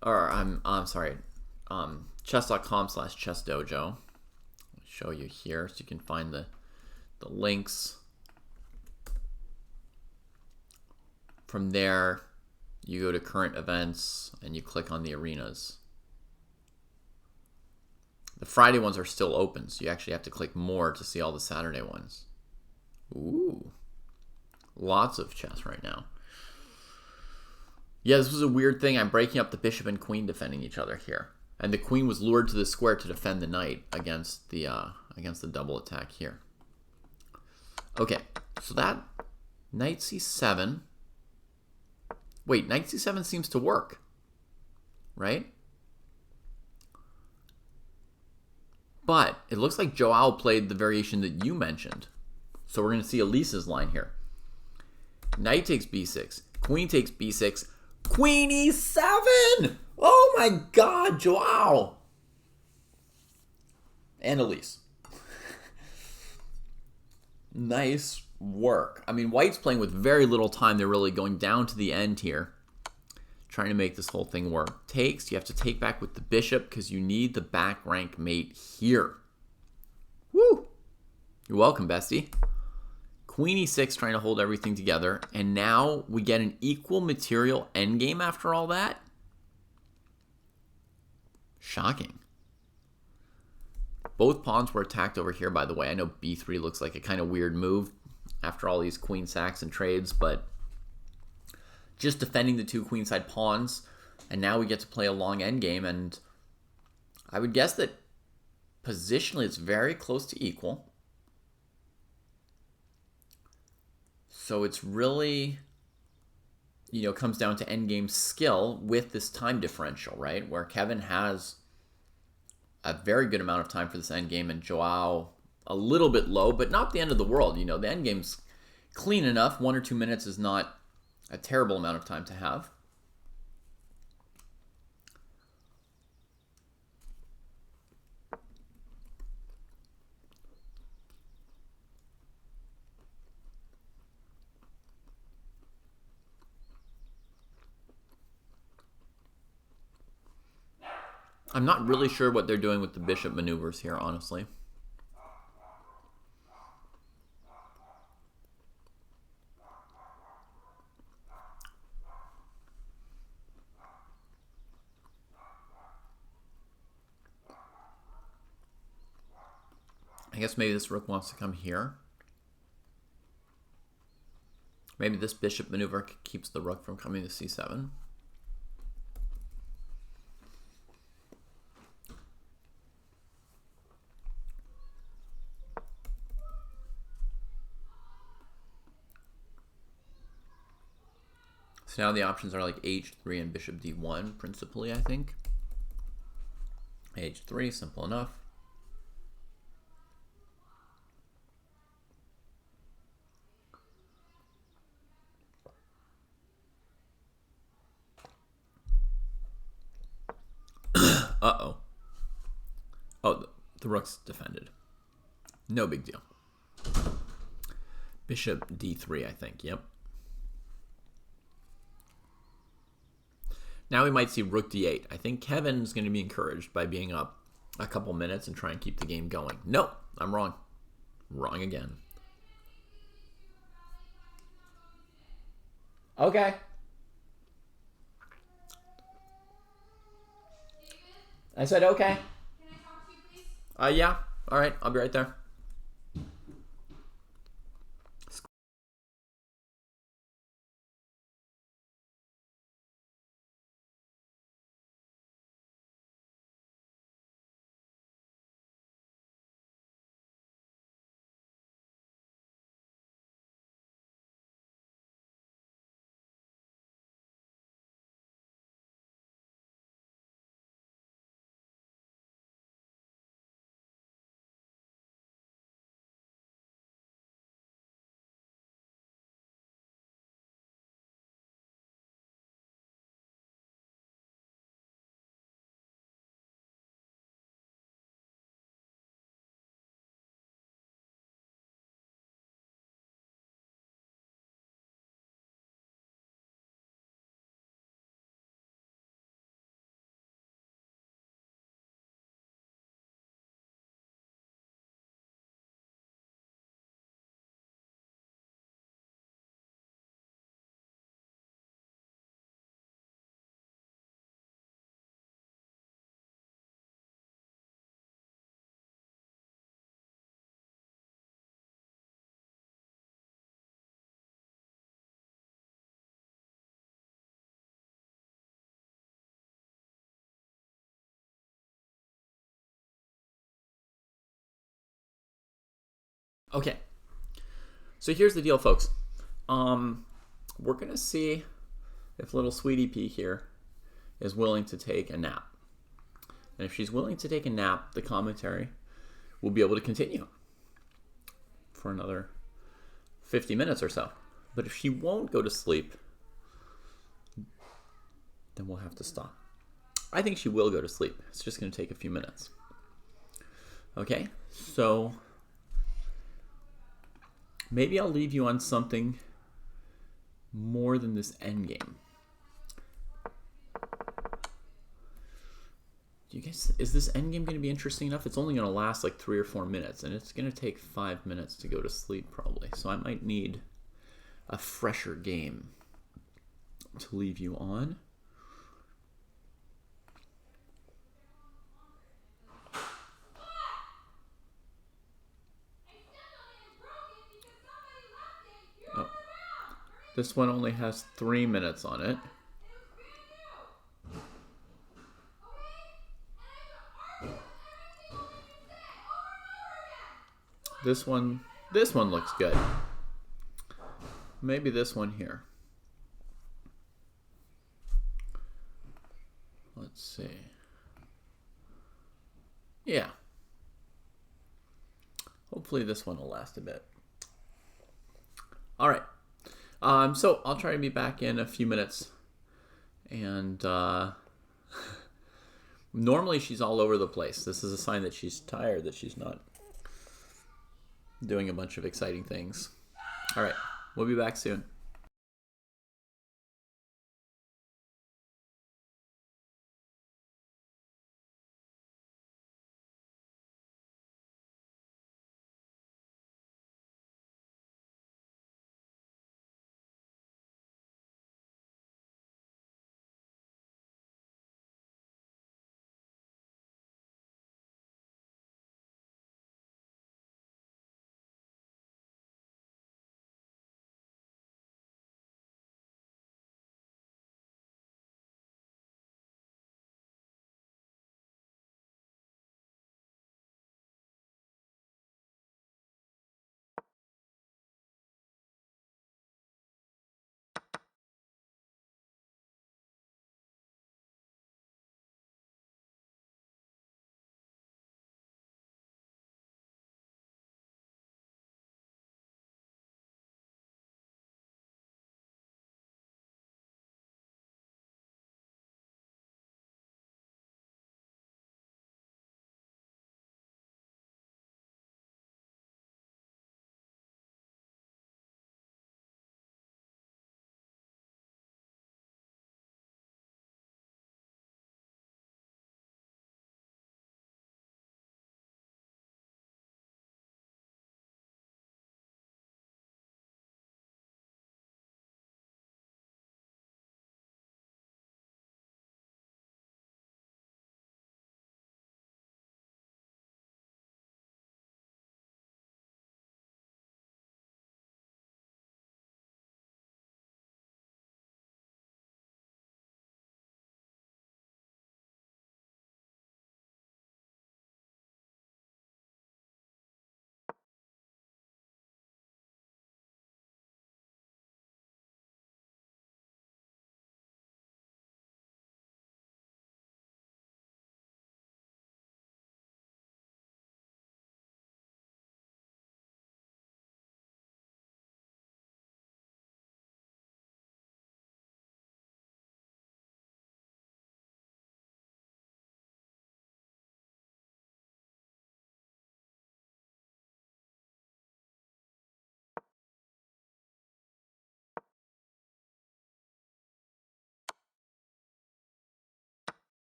Or I'm sorry, chess.com/chessdojo. I'll show you here so you can find the links. From there, you go to current events and you click on the arenas. The Friday ones are still open, so you actually have to click more to see all the Saturday ones. Ooh. Lots of chess right now. Yeah, this was a weird thing. I'm breaking up the bishop and queen defending each other here. And the queen was lured to the square to defend the knight against the double attack here. Okay, so that knight c7. Wait, knight c7 seems to work, right? But it looks like Joao played the variation that you mentioned. So we're going to see Elise's line here. Knight takes b6. Queen takes b6. Queen e7! Oh my God, Joao! And Elise. Nice work. I mean, white's playing with very little time. They're really going down to the end here, trying to make this whole thing work. Takes, you have to take back with the bishop because you need the back rank mate here. Woo! You're welcome, bestie. Queen e6 trying to hold everything together. And now we get an equal material endgame after all that. Shocking. Both pawns were attacked over here, by the way. I know b3 looks like a kind of weird move after all these queen sacks and trades, but just defending the two queenside pawns. And now we get to play a long endgame, and I would guess that positionally it's very close to equal. So it's really, comes down to endgame skill with this time differential, right? Where Kevin has a very good amount of time for this endgame and Joao a little bit low, but not the end of the world. The endgame's clean enough. 1 or 2 minutes is not a terrible amount of time to have. I'm not really sure what they're doing with the bishop maneuvers here, honestly. I guess maybe this rook wants to come here. Maybe this bishop maneuver keeps the rook from coming to c7. So now the options are like h3 and bishop d1 principally, I think. h3, simple enough. Uh-oh. Oh, the rook's defended. No big deal. Bishop d3, I think. Yep. Now we might see rook d8. I think Kevin's going to be encouraged by being up a couple minutes and try and keep the game going. No, I'm wrong. Wrong again. Okay. I said okay. Can I talk to you, please? Yeah. All right. I'll be right there. Okay. So here's the deal, folks. We're going to see if little sweetie pea here is willing to take a nap. And if she's willing to take a nap, the commentary will be able to continue for another 50 minutes or so. But if she won't go to sleep, then we'll have to stop. I think she will go to sleep. It's just going to take a few minutes. Okay, so maybe I'll leave you on something more than this endgame. Do you guys, is this endgame going to be interesting enough? It's only going to last like 3 or 4 minutes, and it's going to take 5 minutes to go to sleep probably. So I might need a fresher game to leave you on. Oh. This one only has 3 minutes on it. This one looks good. Maybe this one here. Let's see. Yeah. Hopefully this one will last a bit. All right. So I'll try to be back in a few minutes. And normally she's all over the place. This is a sign that she's tired, that she's not doing a bunch of exciting things. All right. We'll be back soon.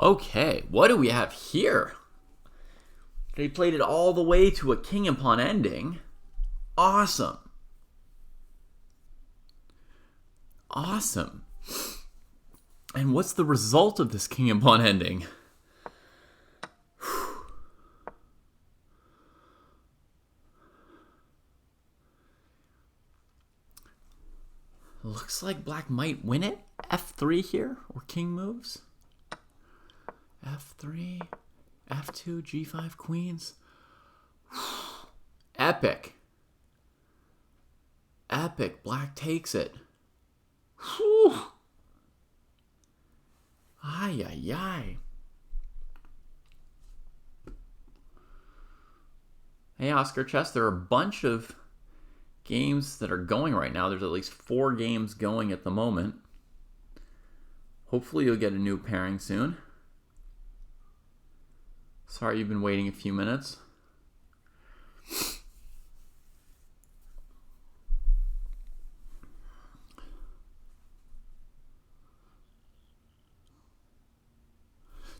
Okay, what do we have here? They played it all the way to a king and pawn ending. Awesome. Awesome. And what's the result of this king and pawn ending? Looks like black might win it. F3 here, or king moves. F3, F2, G5, queens. Epic. Epic. Black takes it. Whew. Ay, ay, ay. Hey, Oscar Chess, there are a bunch of games that are going right now. There's at least 4 games going at the moment. Hopefully you'll get a new pairing soon. Sorry you've been waiting a few minutes.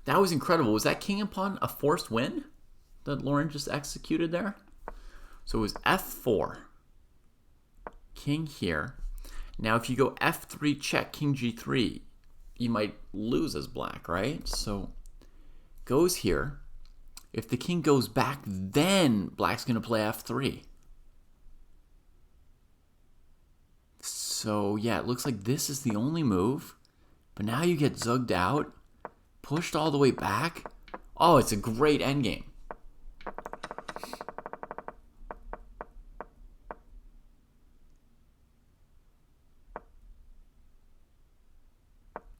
That was incredible. Was that king and pawn a forced win that Lauren just executed there? So it was F4. King here. Now if you go F3 check, king G3, you might lose as black, right? So goes here. If the king goes back, then black's going to play F3. So yeah, it looks like this is the only move. But now you get zugged out, pushed all the way back. Oh, it's a great endgame.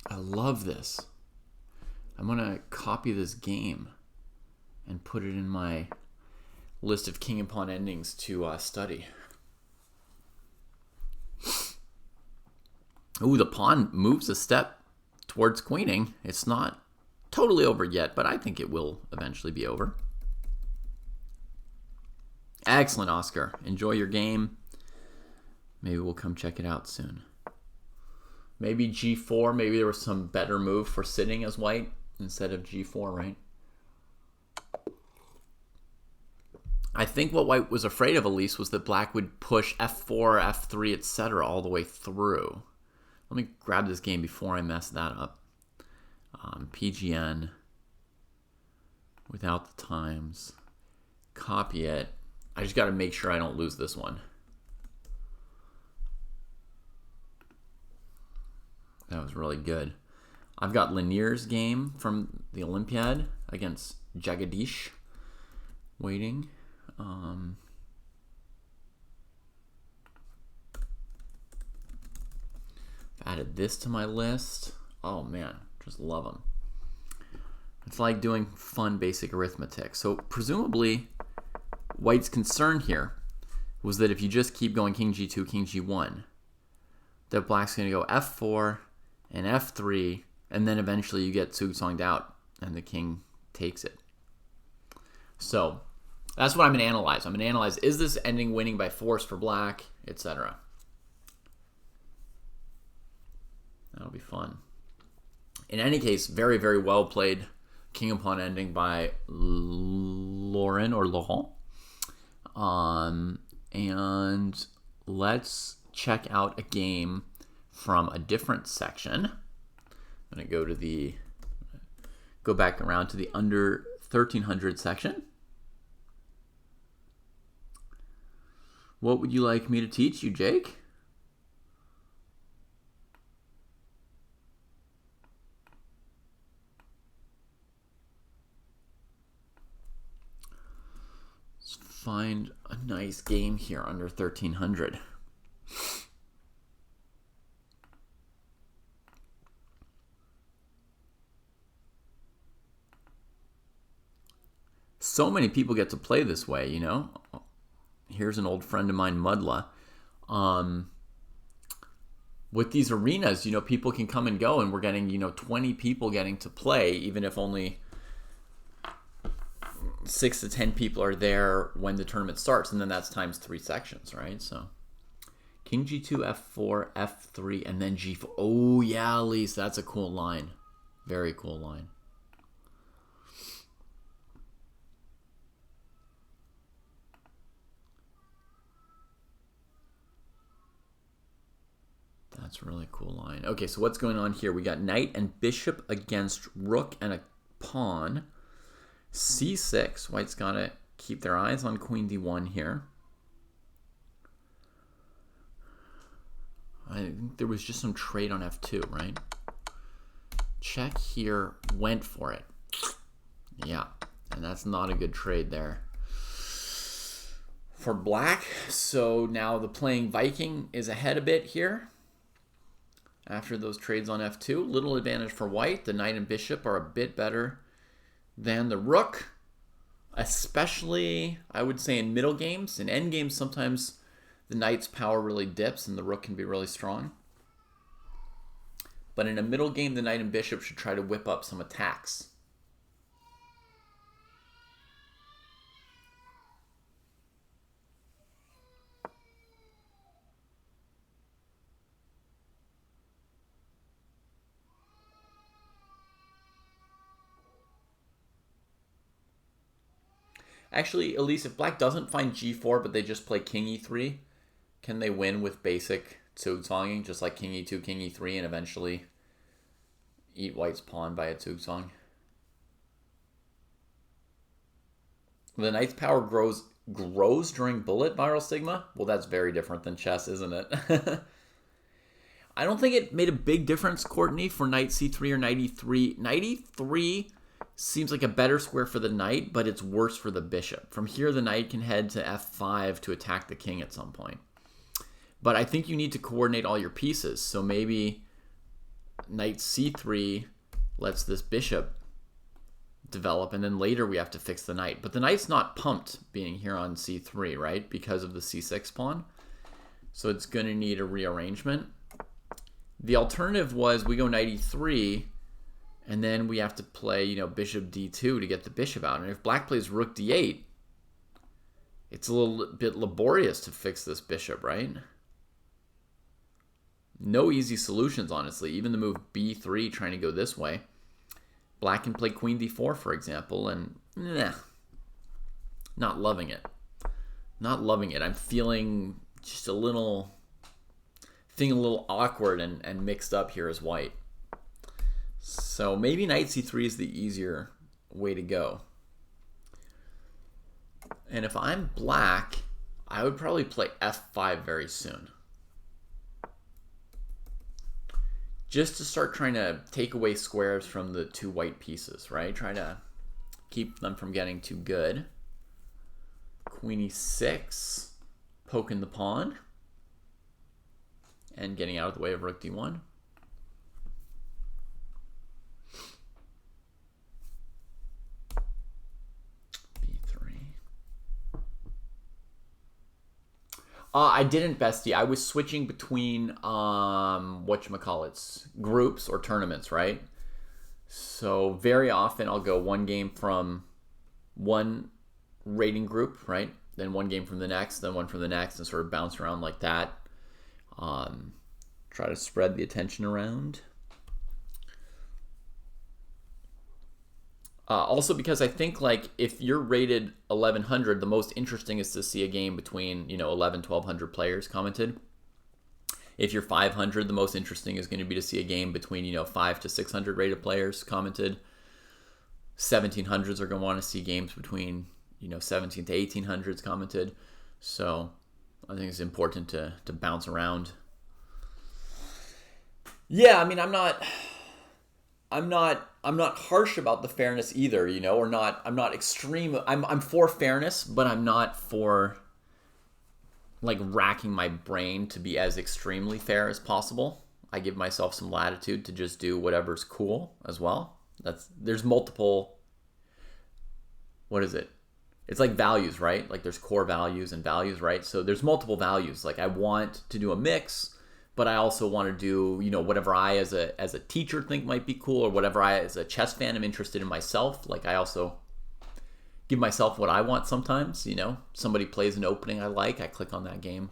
I love this. I'm going to copy this game and put it in my list of king and pawn endings to study. Ooh, the pawn moves a step towards queening. It's not totally over yet, but I think it will eventually be over. Excellent, Oscar. Enjoy your game. Maybe we'll come check it out soon. Maybe G4. Maybe there was some better move for sitting as white instead of G4, right? I think what white was afraid of, at least, was that black would push F4, F3, etc. all the way through. Let me grab this game before I mess that up. PGN. Without the times. Copy it. I just got to make sure I don't lose this one. That was really good. I've got Lanier's game from the Olympiad against Jagadish waiting. Added this to my list. Oh man, just love them. It's like doing fun basic arithmetic. So presumably, white's concern here was that if you just keep going king G2, king G1, that black's going to go F4 and F3, and then eventually you get zugzwanged out, and the king takes it. So that's what I'm going to analyze. I'm going to analyze, is this ending winning by force for black, etc. That'll be fun. In any case, very, very well played king and pawn ending by Lauren or Laurent. And let's check out a game from a different section. I'm going to go back around to the under 1300 section. What would you like me to teach you, Jake? Let's find a nice game here under 1300. So many people get to play this way, you know. Here's an old friend of mine, Mudla. With these arenas, you know, people can come and go, and we're getting, 20 people getting to play, even if only 6 to 10 people are there when the tournament starts, and then that's times 3 sections, right? So king G2, F4, F3, and then G4. Oh, yeah, Elise, that's a cool line. Very cool line. That's a really cool line. Okay, so what's going on here? We got knight and bishop against rook and a pawn. c6. White's got to keep their eyes on queen d1 here. I think there was just some trade on f2, right? Check here, went for it. Yeah, and that's not a good trade there for black. So now the playing Viking is ahead a bit here. After those trades on f2, little advantage for white. The knight and bishop are a bit better than the rook, especially, I would say, in middle games. In end games, sometimes the knight's power really dips and the rook can be really strong. But in a middle game, the knight and bishop should try to whip up some attacks. Actually, Elise, if black doesn't find g4, but they just play king e3, can they win with basic zugzwanging, just like king e2, king e3, and eventually eat white's pawn by a zugzwang? The knight's power grows during bullet, Viral Sigma? Well, that's very different than chess, isn't it? I don't think it made a big difference, Courtney, for knight c3 or knight e3. Knight e3 seems like a better square for the knight, but it's worse for the bishop. From here, the knight can head to f5 to attack the king at some point. But I think you need to coordinate all your pieces. So maybe knight c3 lets this bishop develop, and then later we have to fix the knight. But the knight's not pumped being here on c3, right? Because of the c6 pawn. So it's going to need a rearrangement. The alternative was we go knight e3, and then we have to play, bishop d2 to get the bishop out. And if black plays rook d8, it's a little bit laborious to fix this bishop, right? No easy solutions, honestly. Even the move b3 trying to go this way. Black can play queen d4, for example, and not loving it. Not loving it. I'm feeling just a little awkward and mixed up here as white. So maybe knight c3 is the easier way to go. And if I'm black, I would probably play f5 very soon. Just to start trying to take away squares from the two white pieces, right? Try to keep them from getting too good. Queen e6, poking the pawn, and getting out of the way of rook d1. I didn't, Bestie. I was switching between groups or tournaments, right? So very often I'll go one game from one rating group, right? Then one game from the next, then one from the next, and sort of bounce around like that. Try to spread the attention around. Also because I think if you're rated 1100, the most interesting is to see a game between 1200 players commented. If you're 500, the most interesting is going to be to see a game between 5 to 600 rated players commented. 1700s are going to want to see games between 17 to 1800s commented. So I think it's important to bounce around. Yeah, I mean I'm not harsh about the fairness either, I'm not extreme. I'm for fairness, but I'm not for racking my brain to be as extremely fair as possible. I give myself some latitude to just do whatever's cool as well. There's multiple, what is it? It's like values, right? There's core values and values, right? So there's multiple values. I want to do a mix, but I also want to do, whatever I as a teacher think might be cool, or whatever I as a chess fan am interested in myself. I also give myself what I want sometimes, Somebody plays an opening I like, I click on that game.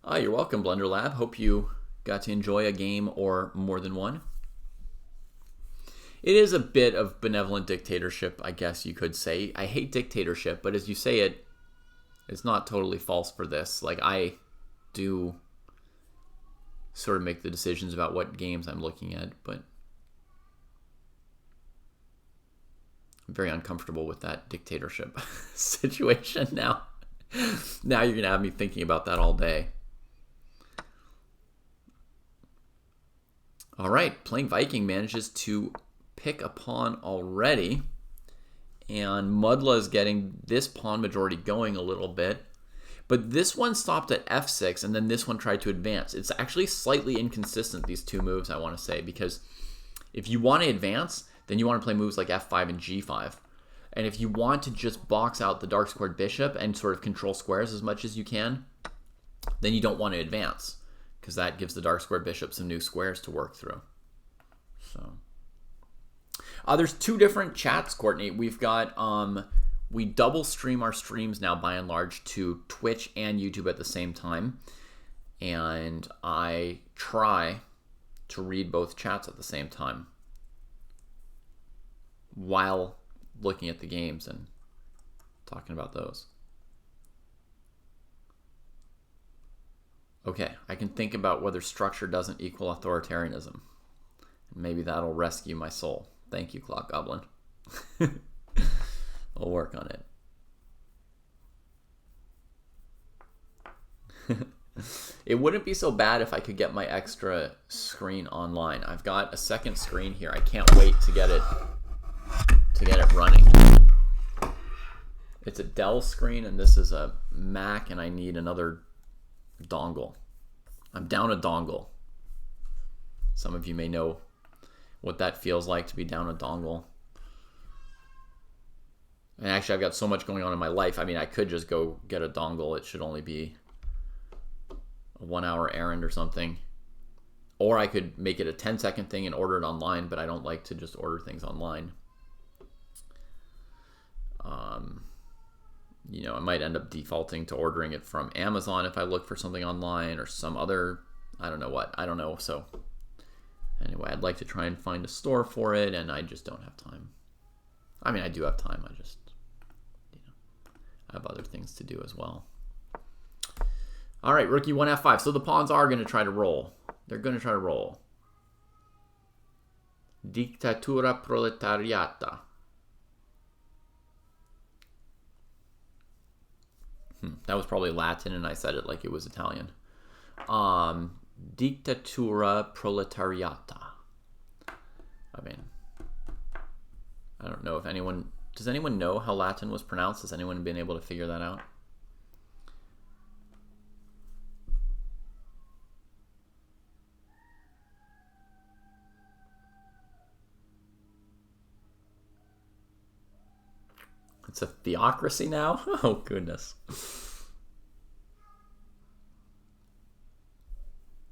You're welcome, Blender Lab. Hope you got to enjoy a game or more than one. It is a bit of benevolent dictatorship, I guess you could say. I hate dictatorship, but as you say it, It's not totally false for this. Like, I do sort of make the decisions about what games I'm looking at, but I'm very uncomfortable with that dictatorship situation now. Now you're going to have me thinking about that all day. All right, playing Viking manages to pick a pawn already. And Mudla is getting this pawn majority going a little bit. But this one stopped at f6, and then this one tried to advance. It's actually slightly inconsistent, these two moves, I want to say, because if you want to advance, then you want to play moves like f5 and g5. And if you want to just box out the dark squared bishop and sort of control squares as much as you can, then you don't want to advance, because that gives the dark squared bishop some new squares to work through. So, there's two different chats, Courtney. We've got, we double stream our streams now by and large to Twitch and YouTube at the same time. And I try to read both chats at the same time while looking at the games and talking about those. Okay, I can think about whether structure doesn't equal authoritarianism. Maybe that'll rescue my soul. Thank you, Clock Goblin. I'll work on it. It wouldn't be so bad if I could get my extra screen online. I've got a second screen here. I can't wait to get it running. It's a Dell screen and this is a Mac, and I need another dongle. I'm down a dongle. Some of you may know what that feels like to be down a dongle. And actually, I've got so much going on in my life. I mean, I could just go get a dongle. It should only be a 1-hour errand or something. Or I could make it a 10-second thing and order it online, but I don't like to just order things online. You know, I might end up defaulting to ordering it from Amazon if I look for something online, or some other, I don't know what. I don't know. So anyway, I'd like to try and find a store for it, and I just don't have time. I mean, I do have time. I just, I have other things to do as well. All right, Rookie 1F5. So the pawns are going to try to roll. They're going to try to roll. Dittatura proletariata. That was probably Latin, and I said it like it was Italian. Dittatura proletariata. I mean, I don't know if anyone... Does anyone know how Latin was pronounced? Has anyone been able to figure that out? It's a theocracy now? Oh, goodness.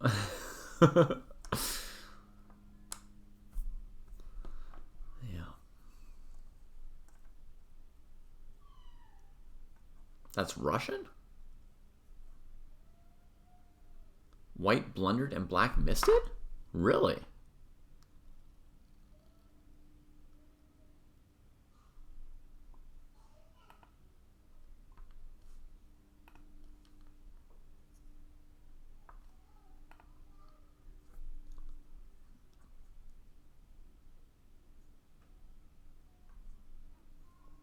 Yeah. That's Russian? White blundered and black missed it? Really?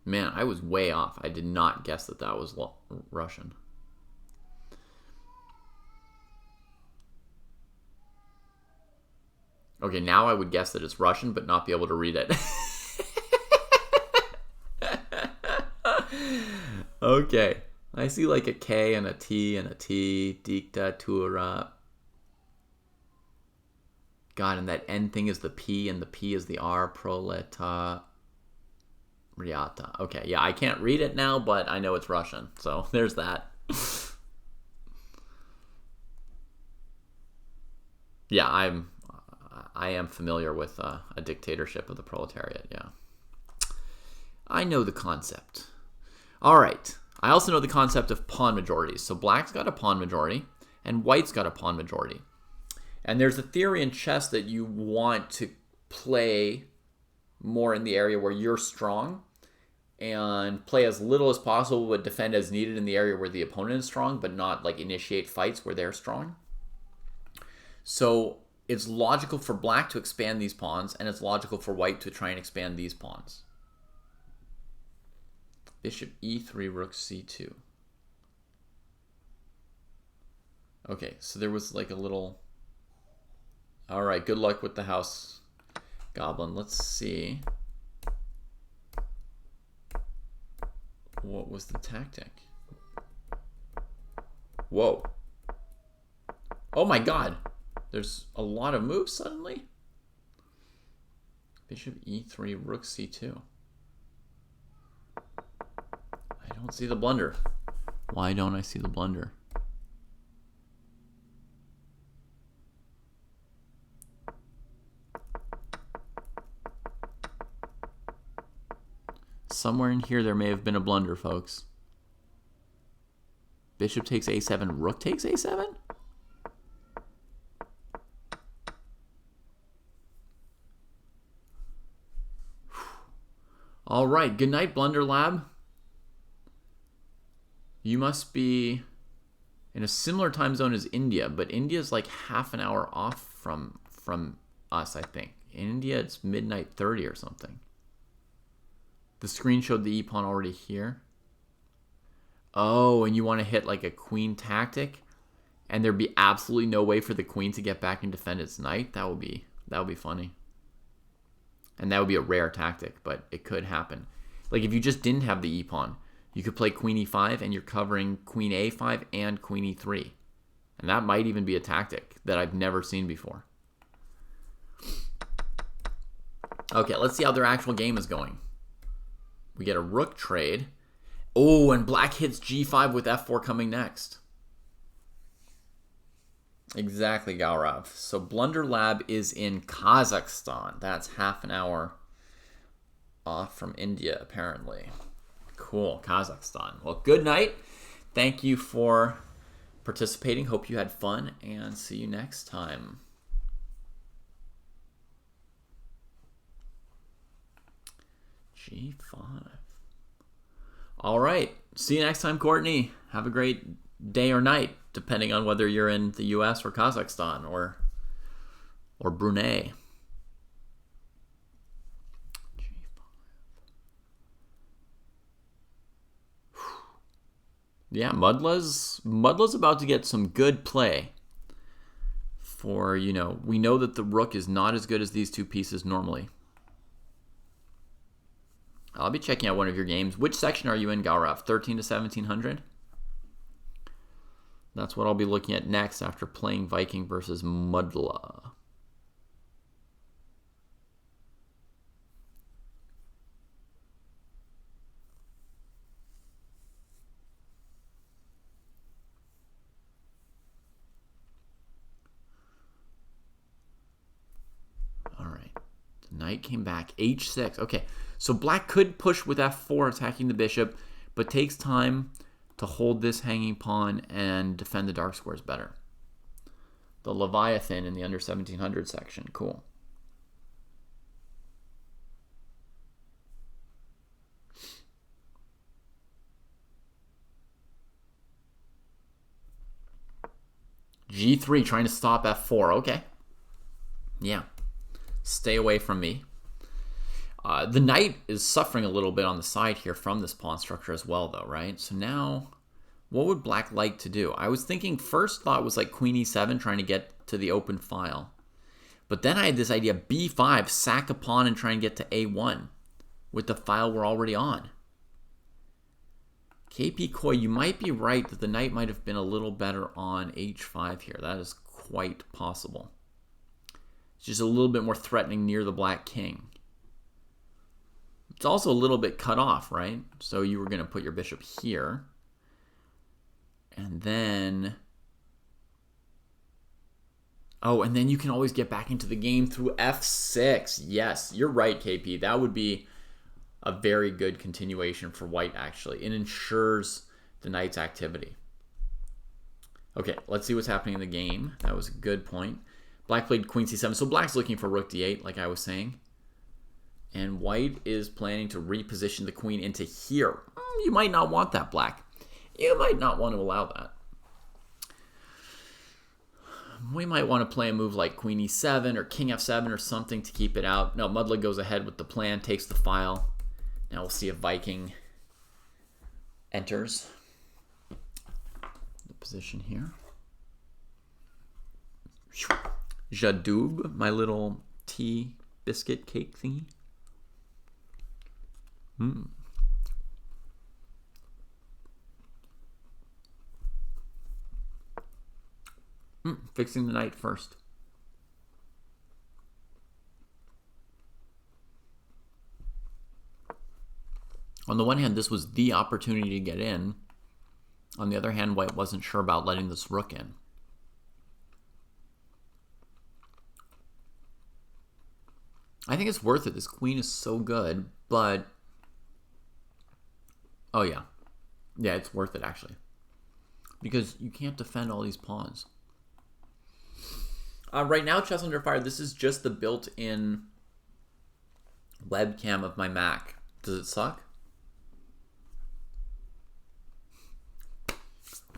Man, I was way off. I did not guess that that was Russian. Okay, now I would guess that it's Russian, but not be able to read it. Okay. I see like a K and a T and a T. Dictatura. God, and that N thing is the P, and the P is the R. Proleta. Riata. Okay, yeah, I can't read it now, but I know it's Russian. So there's that. Yeah, I am familiar with a dictatorship of the proletariat, yeah. I know the concept. All right. I also know the concept of pawn majorities. So black's got a pawn majority, and white's got a pawn majority. And there's a theory in chess that you want to play more in the area where you're strong and play as little as possible, but defend as needed in the area where the opponent is strong, but not like initiate fights where they're strong. So it's logical for black to expand these pawns, and it's logical for white to try and expand these pawns. Bishop e3, rook c2. Okay, so there was like a little... All right, good luck with the house, Goblin. Let's see. What was the tactic? Whoa. Oh my god. There's a lot of moves suddenly. Bishop e3, rook c2. I don't see the blunder. Why don't I see the blunder? Somewhere in here there may have been a blunder, folks. Bishop takes a7, rook takes a7? All right, good night, Blunder Lab. You must be in a similar time zone as India, but India's like half an hour off from us, I think. In India, it's midnight 30 or something. The screen showed the e-pawn already here. Oh, and you want to hit like a queen tactic, and there'd be absolutely no way for the queen to get back and defend its knight? That would be funny. And that would be a rare tactic, but it could happen. Like if you just didn't have the e-pawn, you could play queen e5 and you're covering queen a5 and queen e3. And that might even be a tactic that I've never seen before. Okay, let's see how their actual game is going. We get a rook trade. Oh, and black hits g5 with f4 coming next. Exactly, Gaurav. So Blunder Lab is in Kazakhstan. That's half an hour off from India, apparently. Cool, Kazakhstan. Well, good night. Thank you for participating. Hope you had fun, and see you next time. G5. All right. See you next time, Courtney. Have a great day or night, depending on whether you're in the US or Kazakhstan or Brunei. Yeah, Mudla's about to get some good play. For, we know that the rook is not as good as these two pieces normally. I'll be checking out one of your games. Which section are you in, Gaurav? 13 to 1700? That's what I'll be looking at next after playing Viking versus Mudla. All right. The knight came back. H6. Okay. So black could push with f4, attacking the bishop, but takes time to hold this hanging pawn and defend the dark squares better. The Leviathan in the under 1700 section. Cool. G3, trying to stop f4. Okay. Yeah. Stay away from me. The knight is suffering a little bit on the side here from this pawn structure as well, though, right? So now, what would black like to do? I was thinking, first thought was like queen e7, trying to get to the open file. But then I had this idea, b5, sack a pawn and try and get to a1 with the file we're already on. KP Koi, you might be right that the knight might have been a little better on h5 here. That is quite possible. It's just a little bit more threatening near the black king. It's also a little bit cut off, right? So you were going to put your bishop here. And then... Oh, and then you can always get back into the game through f6. Yes, you're right, KP. That would be a very good continuation for white, actually. It ensures the knight's activity. Okay, let's see what's happening in the game. That was a good point. Black played queen c7. So black's looking for rook d8, like I was saying. And white is planning to reposition the queen into here. You might not want that, black. You might not want to allow that. We might want to play a move like queen e7 or king f7 or something to keep it out. No, Mudla goes ahead with the plan, takes the file. Now we'll see if Viking enters the position here. Jadoob, my little tea biscuit cake thingy. Fixing the knight first. On the one hand, this was the opportunity to get in. On the other hand, white wasn't sure about letting this rook in. I think it's worth it. This queen is so good, but... Oh, yeah. Yeah, it's worth it, actually. Because you can't defend all these pawns. Right now, Chess Under Fire, this is just the built-in webcam of my Mac. Does it suck?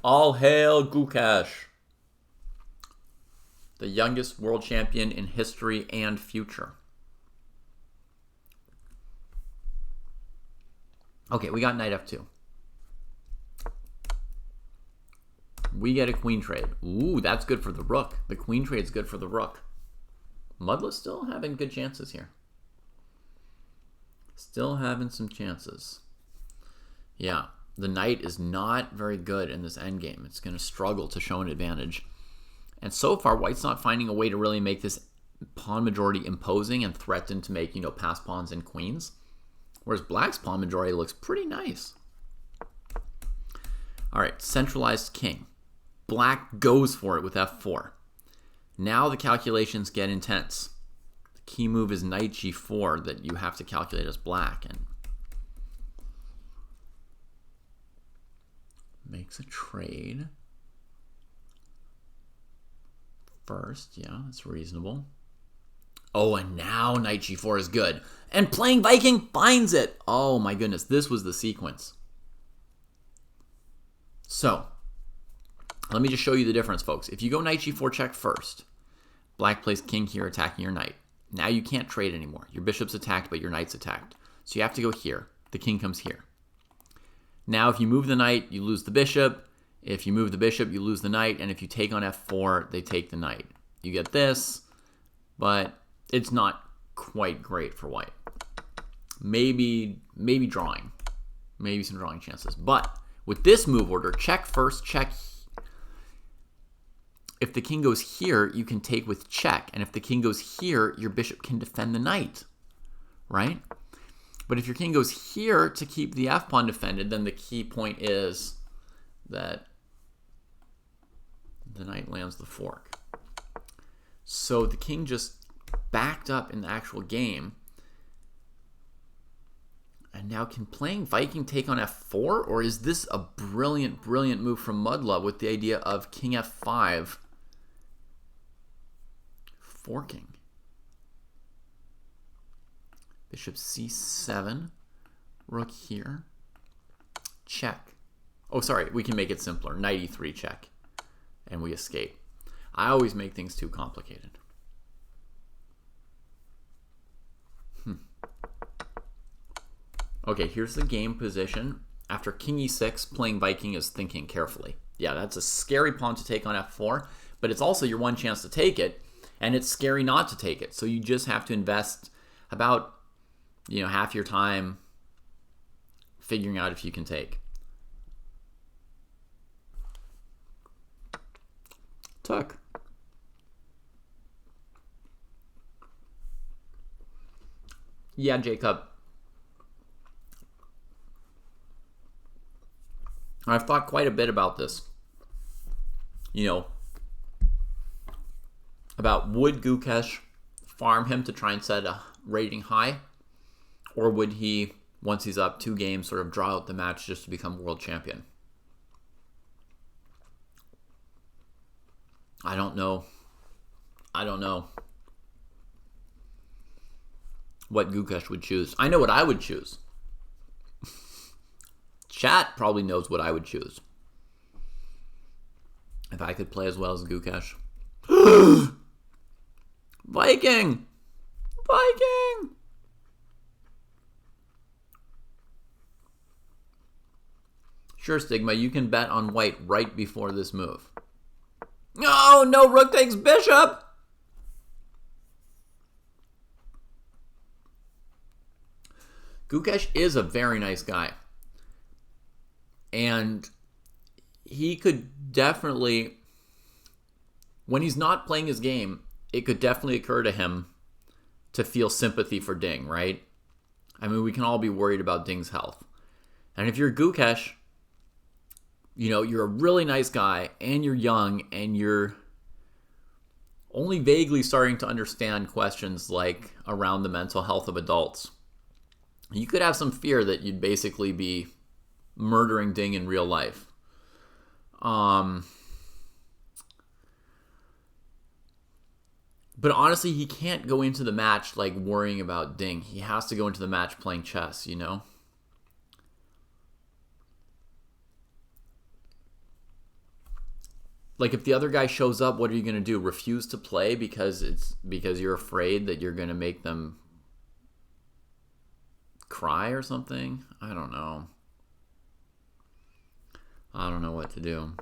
All hail Gukash, the youngest world champion in history and future. Okay, we got knight f2. We get a queen trade. Ooh, that's good for the rook. The queen trade is good for the rook. Mudla's still having good chances here. Still having some chances. Yeah, the knight is not very good in this endgame. It's going to struggle to show an advantage. And so far, white's not finding a way to really make this pawn majority imposing and threaten to make, pass pawns and queens. Whereas black's pawn majority looks pretty nice. All right, centralized king. Black goes for it with f4. Now the calculations get intense. The key move is knight g4 that you have to calculate as black. And makes a trade. First, yeah, that's reasonable. Oh, and now knight g4 is good. And playing Viking finds it. Oh my goodness, this was the sequence. So, let me just show you the difference, folks. If you go knight g4 check first, black plays king here attacking your knight. Now you can't trade anymore. Your bishop's attacked, but your knight's attacked. So you have to go here. The king comes here. Now if you move the knight, you lose the bishop. If you move the bishop, you lose the knight. And if you take on f4, they take the knight. You get this, but it's not quite great for white. Maybe drawing. Maybe some drawing chances. But with this move order, check first, check. If the king goes here, you can take with check. And if the king goes here, your bishop can defend the knight, right? But if your king goes here to keep the f-pawn defended, then the key point is that the knight lands the fork. So the king just backed up in the actual game. And now can playing Viking take on f4? Or is this a brilliant, brilliant move from Mudla with the idea of king f5 forking? Bishop c7, rook here, check. Oh, sorry, we can make it simpler. Knight e3 check, and we escape. I always make things too complicated. Okay, here's the game position. After king e6, playing Viking is thinking carefully. Yeah, that's a scary pawn to take on f4, but it's also your one chance to take it, and it's scary not to take it. So you just have to invest about half your time figuring out if you can take. Tuck. Yeah, Jacob. I've thought quite a bit about this. About would Gukesh farm him to try and set a rating high? Or would he, once he's up 2 games, sort of draw out the match just to become world champion? I don't know. what Gukesh would choose. I know what I would choose. Chat probably knows what I would choose. If I could play as well as Gukesh. Viking! Viking! Sure, Stigma, you can bet on white right before this move. Oh, no, rook takes bishop! Gukesh is a very nice guy. And he could definitely, when he's not playing his game, it could definitely occur to him to feel sympathy for Ding, right? I mean, we can all be worried about Ding's health. And if you're Gukesh, you know, you're a really nice guy, and you're young, and you're only vaguely starting to understand questions like around the mental health of adults. You could have some fear that you'd basically be murdering Ding in real life. But honestly, he can't go into the match like worrying about Ding. He has to go into the match playing chess, you know? Like, if the other guy shows up, what are you going to do? Refuse to play because you're afraid that you're going to make them cry or something? I don't know. I don't know what to do.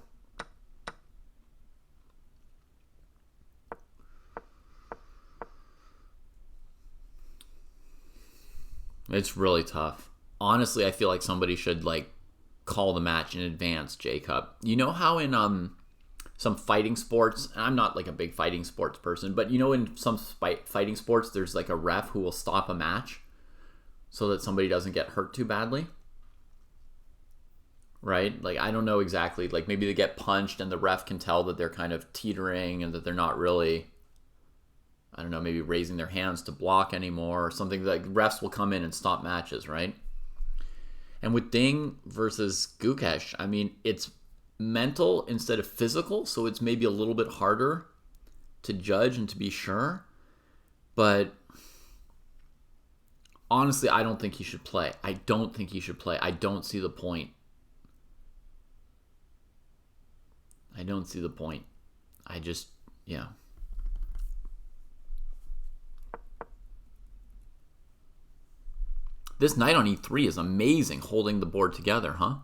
It's really tough. Honestly, I feel like somebody should like call the match in advance, Jacob. You know how in some fighting sports, and I'm not like a big fighting sports person, but you know in some fighting sports there's like a ref who will stop a match so that somebody doesn't get hurt too badly? Right? Like, I don't know exactly. Like, maybe they get punched and the ref can tell that they're kind of teetering and that they're not really, I don't know, maybe raising their hands to block anymore or something. Like, refs will come in and stop matches, right? And with Ding versus Gukesh, I mean, it's mental instead of physical, so it's maybe a little bit harder to judge and to be sure. But honestly, I don't think he should play. I don't think he should play. I don't see the point. I don't see the point. I just, yeah. This knight on e3 is amazing, holding the board together, huh?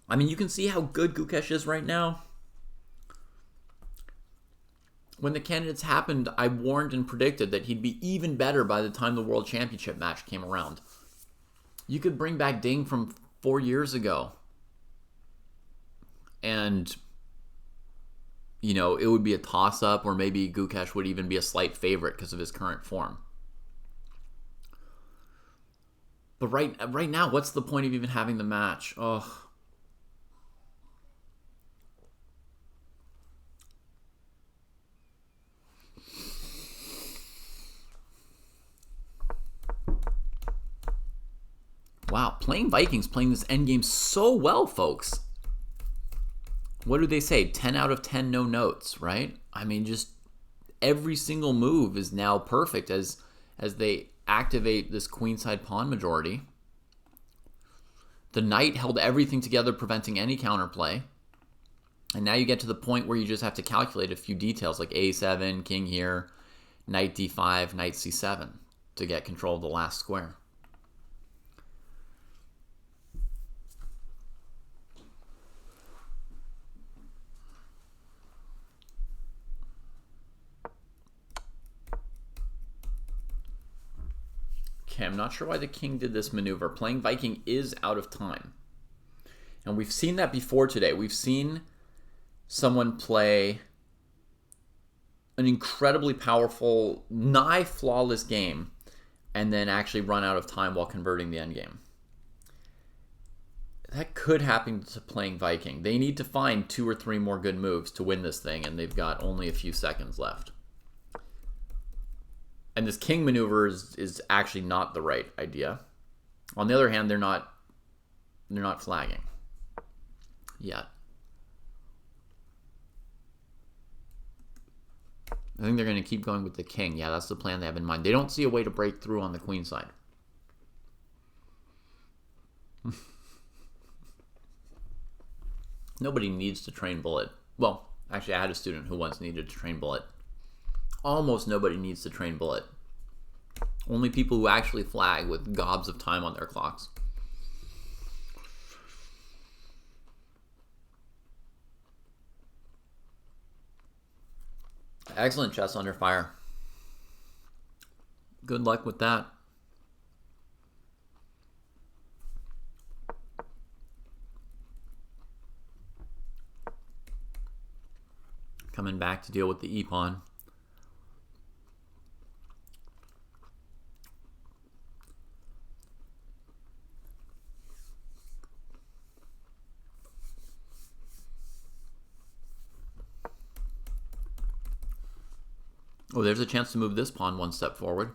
I mean, you can see how good Gukesh is right now. When the candidates happened, I warned and predicted that he'd be even better by the time the World Championship match came around. You could bring back Ding from 4 years ago. And, you know, it would be a toss-up, or maybe Gukesh would even be a slight favorite because of his current form. But right now, what's the point of even having the match? Ugh. Wow, playing Vikings, playing this endgame so well, folks. What do they say? 10 out of 10 no notes, right? I mean, just every single move is now perfect as they activate this queenside pawn majority. The knight held everything together, preventing any counterplay. And now you get to the point where you just have to calculate a few details like a7, king here, knight d5, knight c7 to get control of the last square. Okay, I'm not sure why the king did this maneuver. Playing Viking is out of time. And we've seen that before today. We've seen someone play an incredibly powerful, nigh flawless game and then actually run out of time while converting the endgame. That could happen to playing Viking. They need to find 2 or 3 more good moves to win this thing, and they've got only a few seconds left. And this king maneuver is actually not the right idea. On the other hand, they're not flagging yet. I think they're going to keep going with the king. Yeah, that's the plan they have in mind. They don't see a way to break through on the queen side. Nobody needs to train bullet. Well, actually, I had a student who once needed to train bullet. Almost nobody needs to train bullet. Only people who actually flag with gobs of time on their clocks. Excellent chess under fire. Good luck with that. Coming back to deal with the e-pawn. Oh, there's a chance to move this pawn 1 step forward.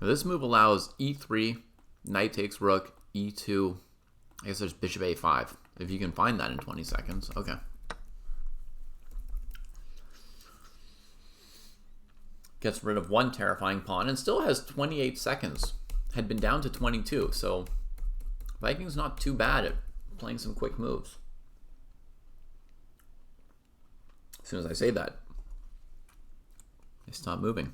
This move allows e3, knight takes rook, e2. I guess there's bishop a5. If you can find that in 20 seconds. Okay. Gets rid of 1 terrifying pawn and still has 28 seconds. Had been down to 22, so Viking's not too bad at playing some quick moves. As soon as I say that, they stop moving.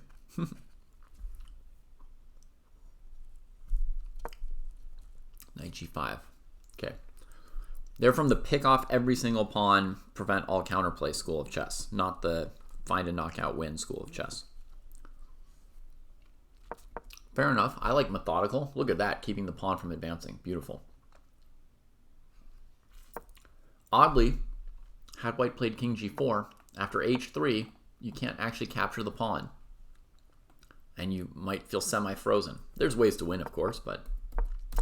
Knight g5. Okay. They're from the pick off every single pawn, prevent all counterplay school of chess, not the find a knockout win school of chess. Fair enough. I like methodical. Look at that, keeping the pawn from advancing. Beautiful. Oddly, had white played king g4, after h3, you can't actually capture the pawn. And you might feel semi-frozen. There's ways to win, of course, but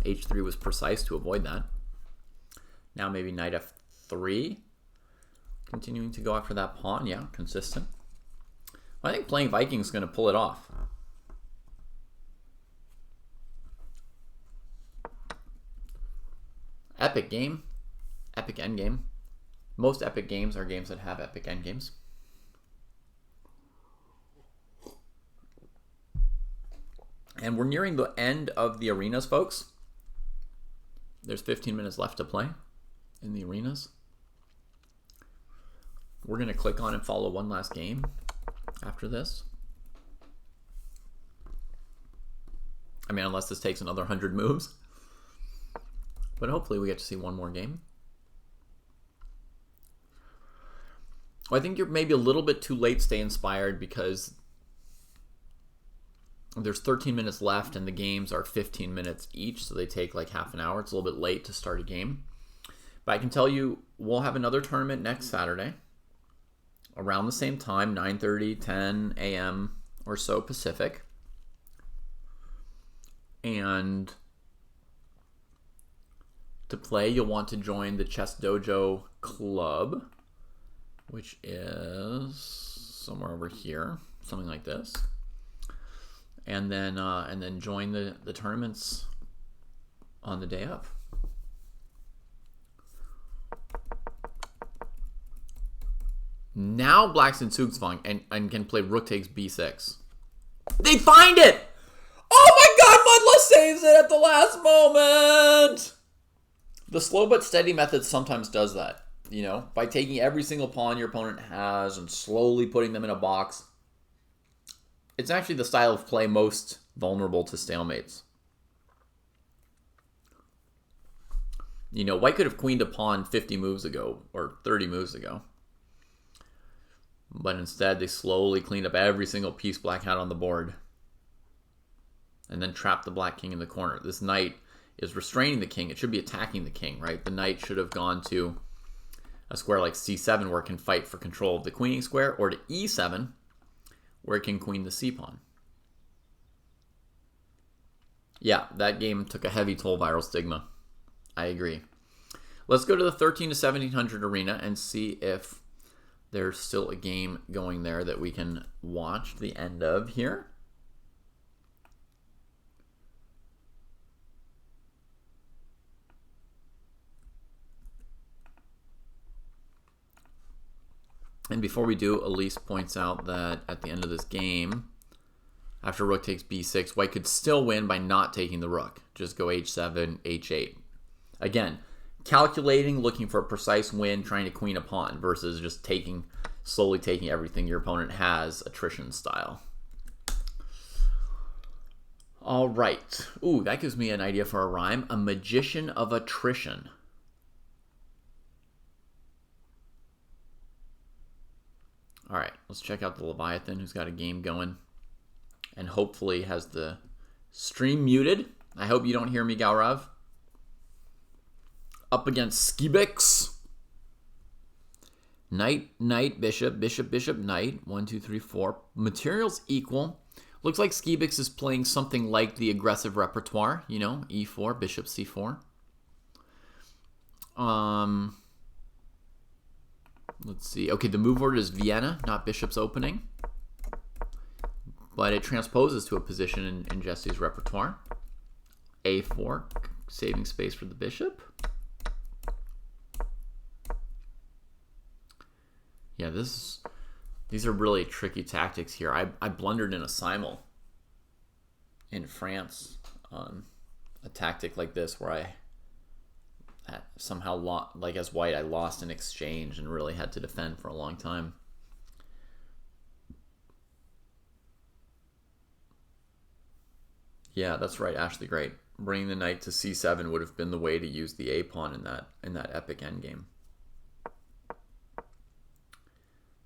h3 was precise to avoid that. Now maybe knight f3. Continuing to go after that pawn. Yeah, consistent. I think playing Viking is going to pull it off. Epic game. Epic endgame. Most epic games are games that have epic endgames. And we're nearing the end of the arenas, folks. There's 15 minutes left to play in the arenas. We're going to click on and follow one last game after this. I mean, unless this takes another 100 moves. But hopefully we get to see one more game. I think you're maybe a little bit too late to stay inspired because there's 13 minutes left and the games are 15 minutes each, so they take like half an hour. It's a little bit late to start a game. But I can tell you we'll have another tournament next Saturday around the same time, 9:30, 10 a.m. or so Pacific. And to play, you'll want to join the Chess Dojo Club, which is somewhere over here, something like this. And then join the tournaments on the day of. Now Black's in Zugzwang and can play rook takes b6. They find it! Oh my god, Mudla saves it at the last moment! The slow but steady method sometimes does that, you know, by taking every single pawn your opponent has and slowly putting them in a box. It's actually the style of play most vulnerable to stalemates. You know, white could have queened a pawn 50 moves ago or 30 moves ago. But instead, they slowly cleaned up every single piece black had on the board. And then trapped the black king in the corner. This knight is restraining the king. It should be attacking the king, right? The knight should have gone to a square like c7 where it can fight for control of the queening square, or to e7 where it can queen the c-pawn. Yeah, that game took a heavy toll, Viral Stigma. I agree. Let's go to the 13 to 1700 arena and see if there's still a game going there that we can watch the end of here. And before we do, Elise points out that at the end of this game, after rook takes b6, white could still win by not taking the rook. Just go h7, h8. Again, calculating, looking for a precise win, trying to queen a pawn versus just slowly taking everything your opponent has, attrition style. All right. Ooh, that gives me an idea for a rhyme. A magician of attrition. All right, let's check out the Leviathan, who's got a game going and hopefully has the stream muted. I hope you don't hear me, Gaurav. Up against Skibix. Knight, knight, bishop, bishop, bishop, knight. 1, 2, 3, 4. Materials equal. Looks like Skibix is playing something like the aggressive repertoire, you know, e4, bishop, c4. Let's see. Okay, the move order is Vienna, not bishop's opening. But it transposes to a position in Jesse's repertoire. a4, saving space for the bishop. Yeah, these are really tricky tactics here. I blundered in a simul in France on a tactic like this where I somehow, like as white, I lost an exchange and really had to defend for a long time. Yeah, that's right, Ashley. Great. Bringing the knight to c7 would have been the way to use the a pawn in that epic endgame.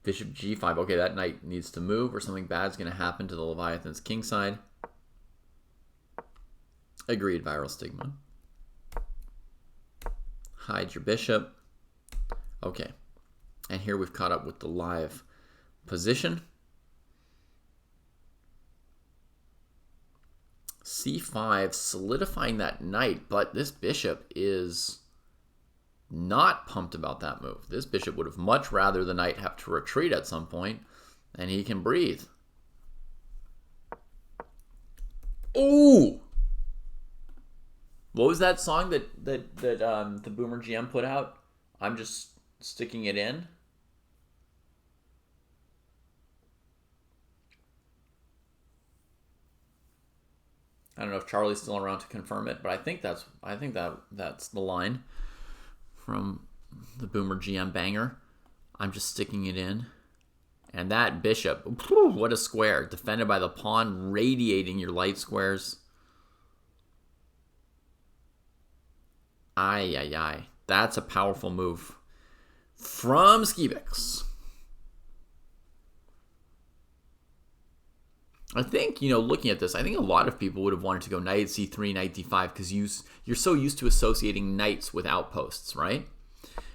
Bishop g5. Okay, that knight needs to move or something bad's going to happen to the Leviathan's kingside. Agreed, Viral Stigma. Hide your bishop. Okay. And here we've caught up with the live position. c5, solidifying that knight, but this bishop is not pumped about that move. This bishop would have much rather the knight have to retreat at some point, and he can breathe. Ooh! What was that song that the Boomer GM put out? I'm just sticking it in. I don't know if Charlie's still around to confirm it, but I think that's the line from the Boomer GM banger. I'm just sticking it in. And that bishop, what a square. Defended by the pawn, radiating your light squares. Ay, ay, ay. That's a powerful move from Skibix. I think, looking at this, I think a lot of people would have wanted to go knight c3, knight d5, because you're so used to associating knights with outposts, right?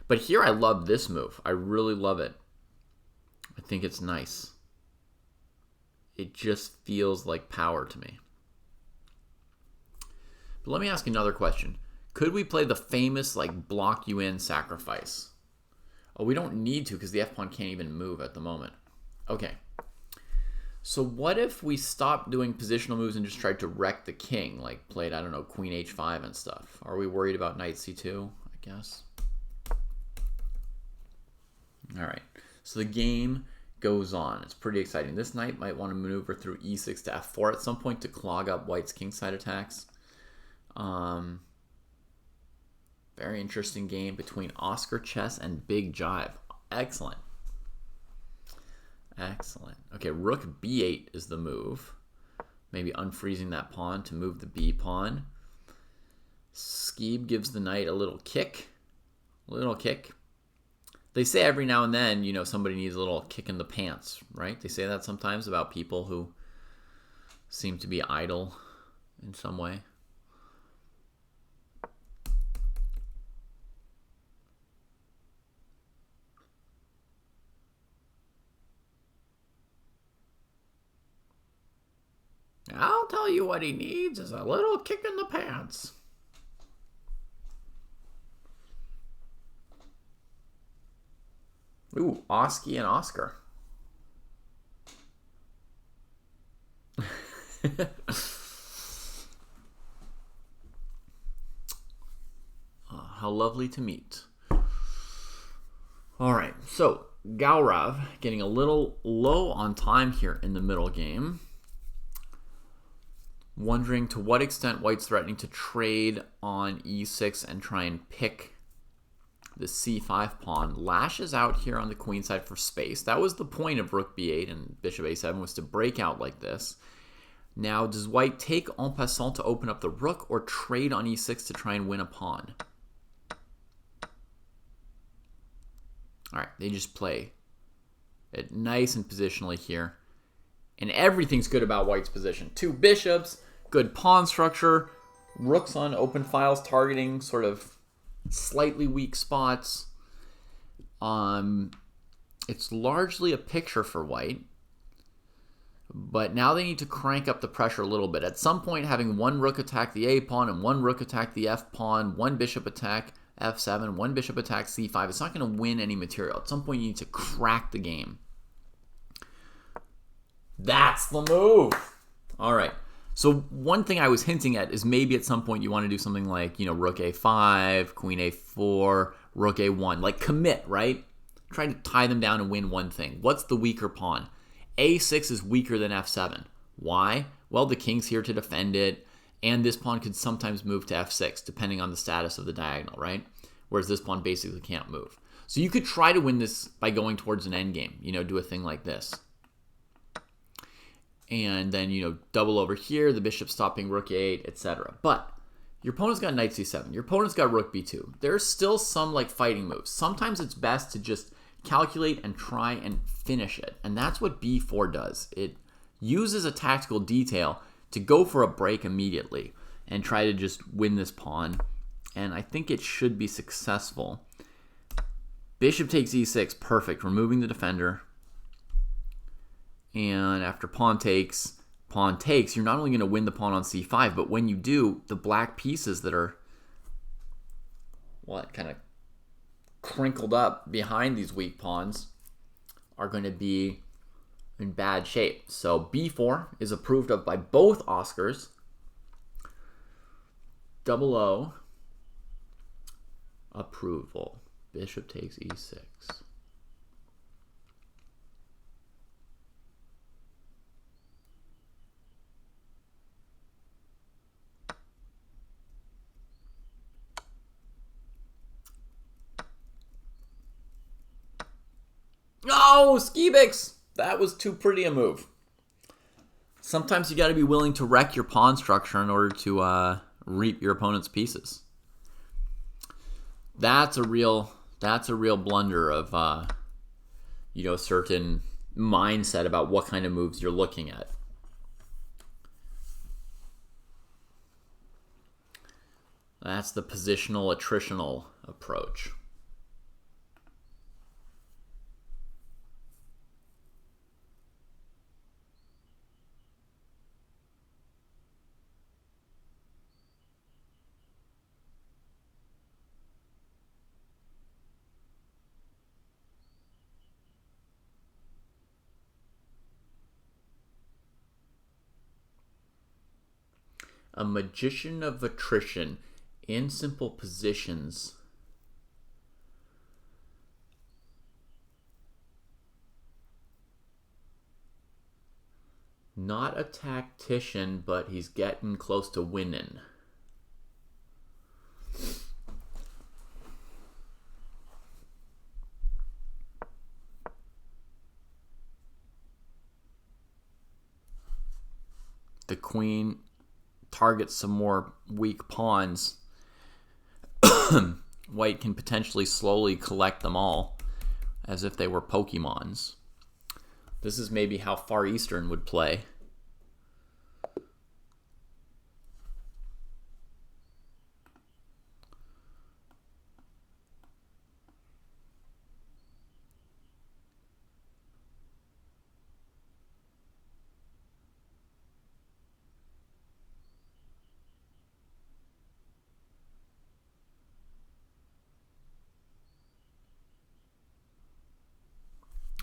But here I love this move. I really love it. I think it's nice. It just feels like power to me. But let me ask another question. Could we play the famous, block you in sacrifice? Oh, we don't need to because the f-pawn can't even move at the moment. Okay. So what if we stopped doing positional moves and just tried to wreck the king, like played, I don't know, queen h5 and stuff? Are we worried about knight c2, I guess? All right. So the game goes on. It's pretty exciting. This knight might want to maneuver through e6 to f4 at some point to clog up white's kingside attacks. Very interesting game between Oscar Chess and Big Jive. Excellent. Excellent. Okay, rook b8 is the move. Maybe unfreezing that pawn to move the b pawn. Skeeb gives the knight a little kick. They say every now and then, somebody needs a little kick in the pants, right? They say that sometimes about people who seem to be idle in some way. I'll tell you what he needs is a little kick in the pants. Ooh, Oski and Oscar. How lovely to meet. All right, so Gaurav getting a little low on time here in the middle game. Wondering to what extent White's threatening to trade on e6 and try and pick the c5 pawn. Lashes out here on the queen side for space. That was the point of rook b8 and bishop a7, was to break out like this. Now, does White take en passant to open up the rook or trade on e6 to try and win a pawn? All right, they just play it nice and positionally here. And everything's good about White's position. 2 bishops, good pawn structure, rooks on open files targeting sort of slightly weak spots. It's largely a picture for White. But now they need to crank up the pressure a little bit. At some point, having one rook attack the a pawn and one rook attack the f pawn, one bishop attack f7, one bishop attack c5, it's not going to win any material. At some point, you need to crack the game. That's the move. All right. So one thing I was hinting at is maybe at some point you want to do something like, rook a5, queen a4, rook a1. Like commit, right? Try to tie them down and win one thing. What's the weaker pawn? a6 is weaker than f7. Why? Well, the king's here to defend it, and this pawn could sometimes move to f6, depending on the status of the diagonal, right? Whereas this pawn basically can't move. So you could try to win this by going towards an endgame, do a thing like this. And then, double over here, the bishop stopping rook a8, etc. But your opponent's got knight c7. Your opponent's got rook b2. There's still some fighting moves. Sometimes it's best to just calculate and try and finish it. And that's what b4 does. It uses a tactical detail to go for a break immediately and try to just win this pawn. And I think it should be successful. Bishop takes e6, perfect, removing the defender. And after pawn takes, you're not only going to win the pawn on c5, but when you do, the black pieces that are kind of crinkled up behind these weak pawns are going to be in bad shape. So b4 is approved of by both Oscars. 00 approval. Bishop takes e6. Oh, Skibix! That was too pretty a move. Sometimes you got to be willing to wreck your pawn structure in order to reap your opponent's pieces. That's a real blunder of a certain mindset about what kind of moves you're looking at. That's the positional attritional approach. A magician of attrition in simple positions. Not a tactician, but he's getting close to winning. The queen targets some more weak pawns. White can potentially slowly collect them all as if they were Pokemons. This is maybe how Far Eastern would play.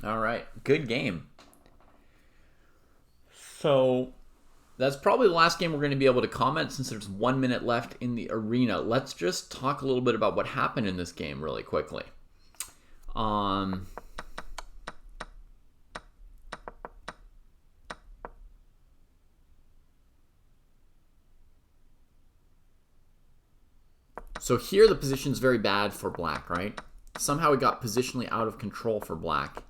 All right. Good game. So that's probably the last game we're going to be able to comment since there's 1 minute left in the arena. Let's just talk a little bit about what happened in this game really quickly. So here the position's very bad for black, right? Somehow it got positionally out of control for black.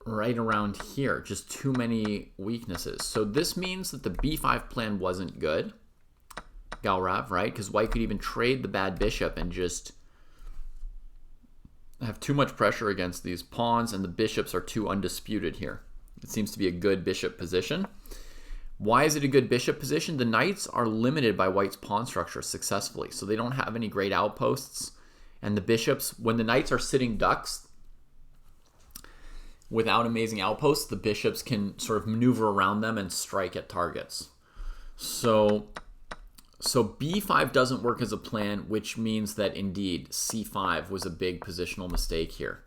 Right around here, just too many weaknesses. So this means that the b5 plan wasn't good, Galrav, right? Because white could even trade the bad bishop and just have too much pressure against these pawns, and the bishops are too undisputed here. It seems to be a good bishop position. Why is it a good bishop position? The knights are limited by white's pawn structure successfully, so they don't have any great outposts. And the bishops, when the knights are sitting ducks without amazing outposts, the bishops can sort of maneuver around them and strike at targets. So b5 doesn't work as a plan, which means that indeed c5 was a big positional mistake here.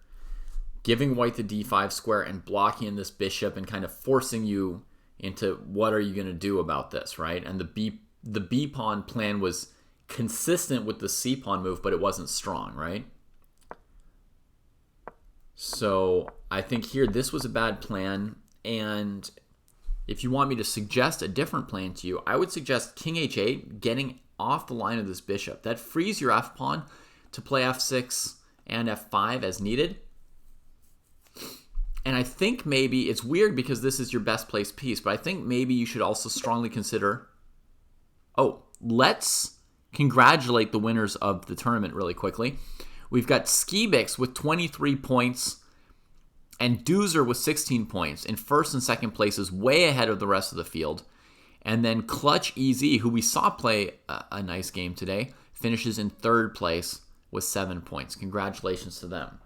Giving white the d5 square and blocking in this bishop and kind of forcing you into what are you going to do about this, right? And the b pawn plan was consistent with the c pawn move, but it wasn't strong, right? So I think here this was a bad plan, and if you want me to suggest a different plan to you, I would suggest king h8, getting off the line of this bishop. That frees your f pawn to play f6 and f5 as needed. And I think maybe, it's weird because this is your best placed piece, but I think maybe you should also strongly consider... Oh, let's congratulate the winners of the tournament really quickly. We've got Skibix with 23 points and Doozer with 16 points in first and second places, way ahead of the rest of the field. And then Clutch EZ, who we saw play a nice game today, finishes in third place with 7 points. Congratulations to them.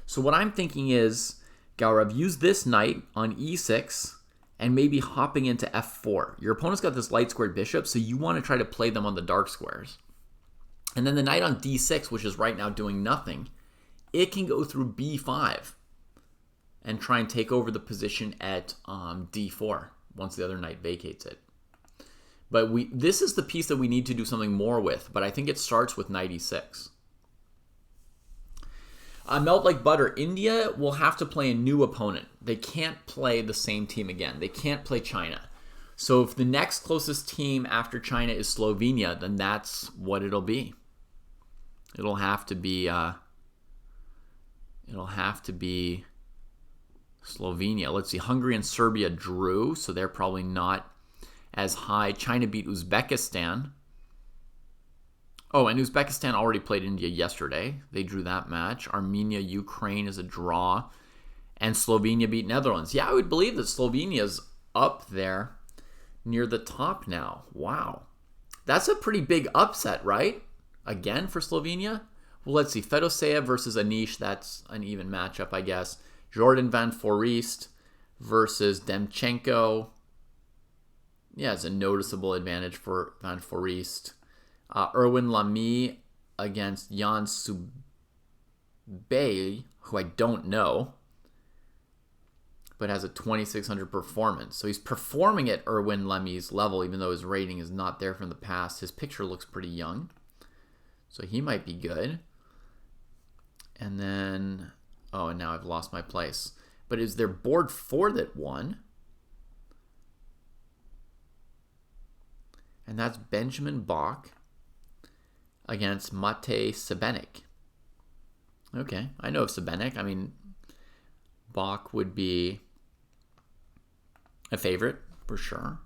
So what I'm thinking is, Gaurav, use this knight on e6 and maybe hopping into f4. Your opponent's got this light squared bishop, so you want to try to play them on the dark squares. And then the knight on d6, which is right now doing nothing, it can go through b5 and try and take over the position at d4 once the other knight vacates it. But this is the piece that we need to do something more with, but I think it starts with knight e6. Melt like butter. India will have to play a new opponent. They can't play the same team again. They can't play China. So if the next closest team after China is Slovenia, then that's what it'll be. It'll have to be Slovenia. Let's see. Hungary and Serbia drew, so they're probably not as high. China beat Uzbekistan. Oh, and Uzbekistan already played India yesterday. They drew that match. Armenia, Ukraine is a draw. And Slovenia beat Netherlands. Yeah, I would believe that Slovenia's up there near the top now. Wow. That's a pretty big upset, right? Again for Slovenia? Well, let's see. Fedoseev versus Anish. That's an even matchup, I guess. Jordan Van Foreest versus Demchenko. Yeah, it's a noticeable advantage for Van Foreest. Erwin Lamy against Jan Subay, who I don't know, but has a 2600 performance. So he's performing at Erwin Lamy's level, even though his rating is not there from the past. His picture looks pretty young, so he might be good. And then, oh, and now I've lost my place. But is there board 4 that won? And that's Benjamin Bach against Matej Sebenik. Okay, I know of Sebenik. I mean, Bach would be a favorite for sure.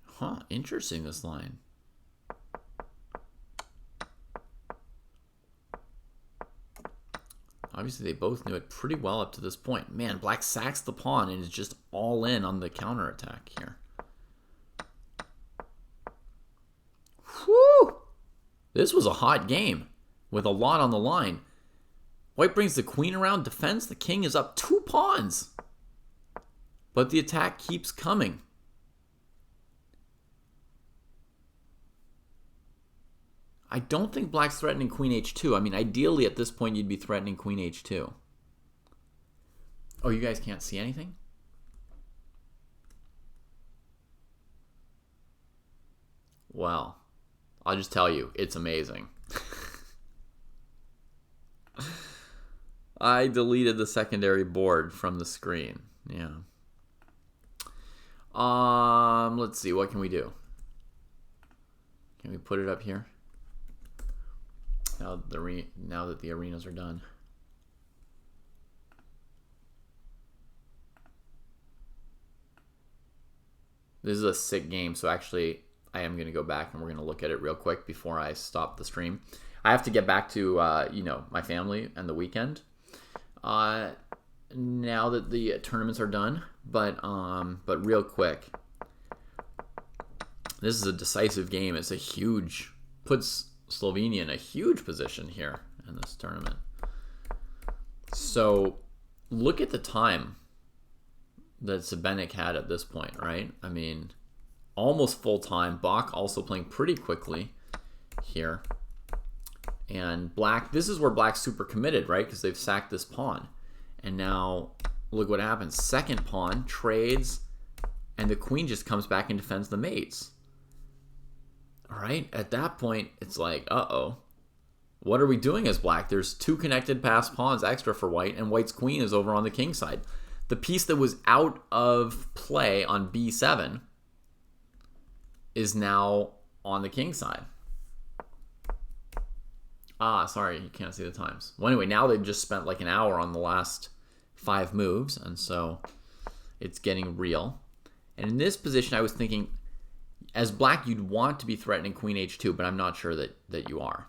Huh, interesting, this line. Obviously, they both knew it pretty well up to this point. Man, black sacks the pawn and is just all in on the counterattack here. Whew! This was a hot game with a lot on the line. White brings the queen around, defends. The king is up 2 pawns. But the attack keeps coming. I don't think black's threatening queen h2. I mean, ideally at this point you'd be threatening queen h2. Oh, you guys can't see anything? Well, I'll just tell you, it's amazing. I deleted the secondary board from the screen. Yeah. Let's see, what can we do? Can we put it up here? Now that the arenas are done. This is a sick game, so actually I am going to go back and we're going to look at it real quick before I stop the stream. I have to get back to you know, my family and the weekend now that the tournaments are done, but real quick, this is a decisive game. It's a huge, puts Slovenia in a huge position here in this tournament. So look at the time that Sebenik had at this point, right? I mean, almost full time. Bach also playing pretty quickly here. And black, this is where black's super committed, right? Because they've sacked this pawn. And now look what happens. Second pawn trades, and the queen just comes back and defends the mates. All right, at that point, it's like, uh-oh. What are we doing as black? There's two connected passed pawns extra for white, and white's queen is over on the king side. The piece that was out of play on b7 is now on the king side. Ah, sorry, you can't see the times. Well, anyway, now they've just spent like an hour on the last 5 moves, and so it's getting real. And in this position, I was thinking, as black, you'd want to be threatening queen h2, but I'm not sure that you are.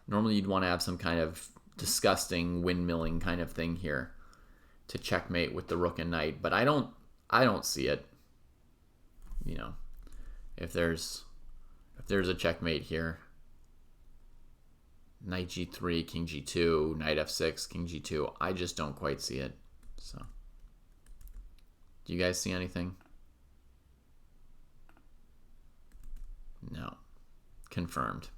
Normally, you'd want to have some kind of disgusting windmilling kind of thing here to checkmate with the rook and knight, but I don't see it. You know, if there's a checkmate here, knight g3, king g2, knight f6, king g2, I just don't quite see it. So, do you guys see anything? No. Confirmed.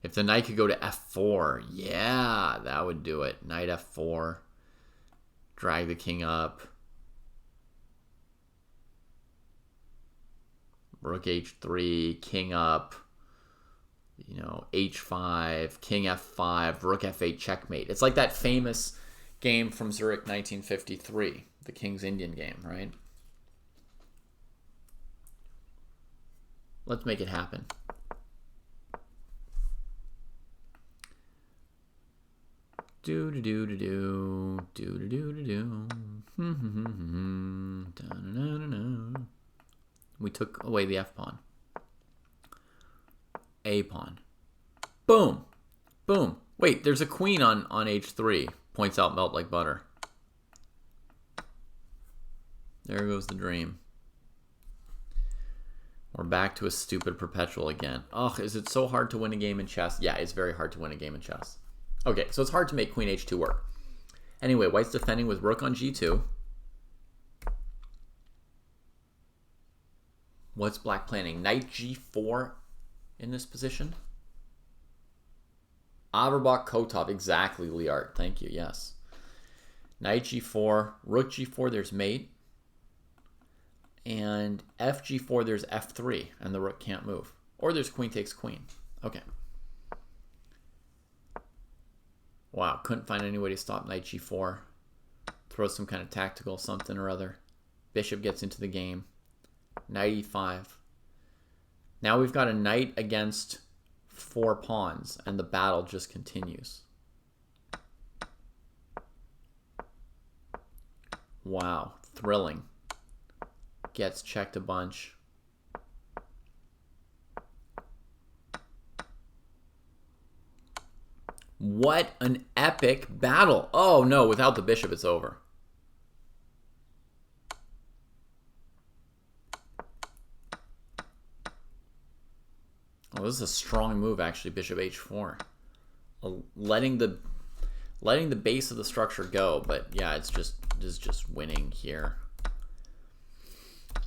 If the knight could go to f4, yeah, that would do it. Knight f4, drag the king up. Rook h3, king up. You know, h5, king f5, rook f8, checkmate. It's like that famous game from Zurich 1953, the King's Indian game, right? Let's make it happen. Do do do do do do do do do do. We took away the f pawn. A pawn. Boom. Boom. Wait, there's a queen on h3. Points out melt like butter. There goes the dream. We're back to a stupid perpetual again. Ugh, is it so hard to win a game in chess? Yeah, it's very hard to win a game in chess. Okay, so it's hard to make queen h2 work. Anyway, white's defending with rook on g2. What's black planning? Knight g4 in this position? Averbach Kotov, exactly, Liart. Thank you, yes. Knight g4, rook g4, there's mate. And f g4, there's f3, and the rook can't move. Or there's queen takes queen. Okay. Wow, couldn't find any way to stop knight g4. Throw some kind of tactical something or other. Bishop gets into the game. Knight e5. Now we've got a knight against 4 pawns, and the battle just continues. Wow, thrilling. Gets checked a bunch. What an epic battle. Oh no, without the bishop it's over. Oh, this is a strong move actually, bishop h4. Letting the base of the structure go, but yeah, this is just winning here.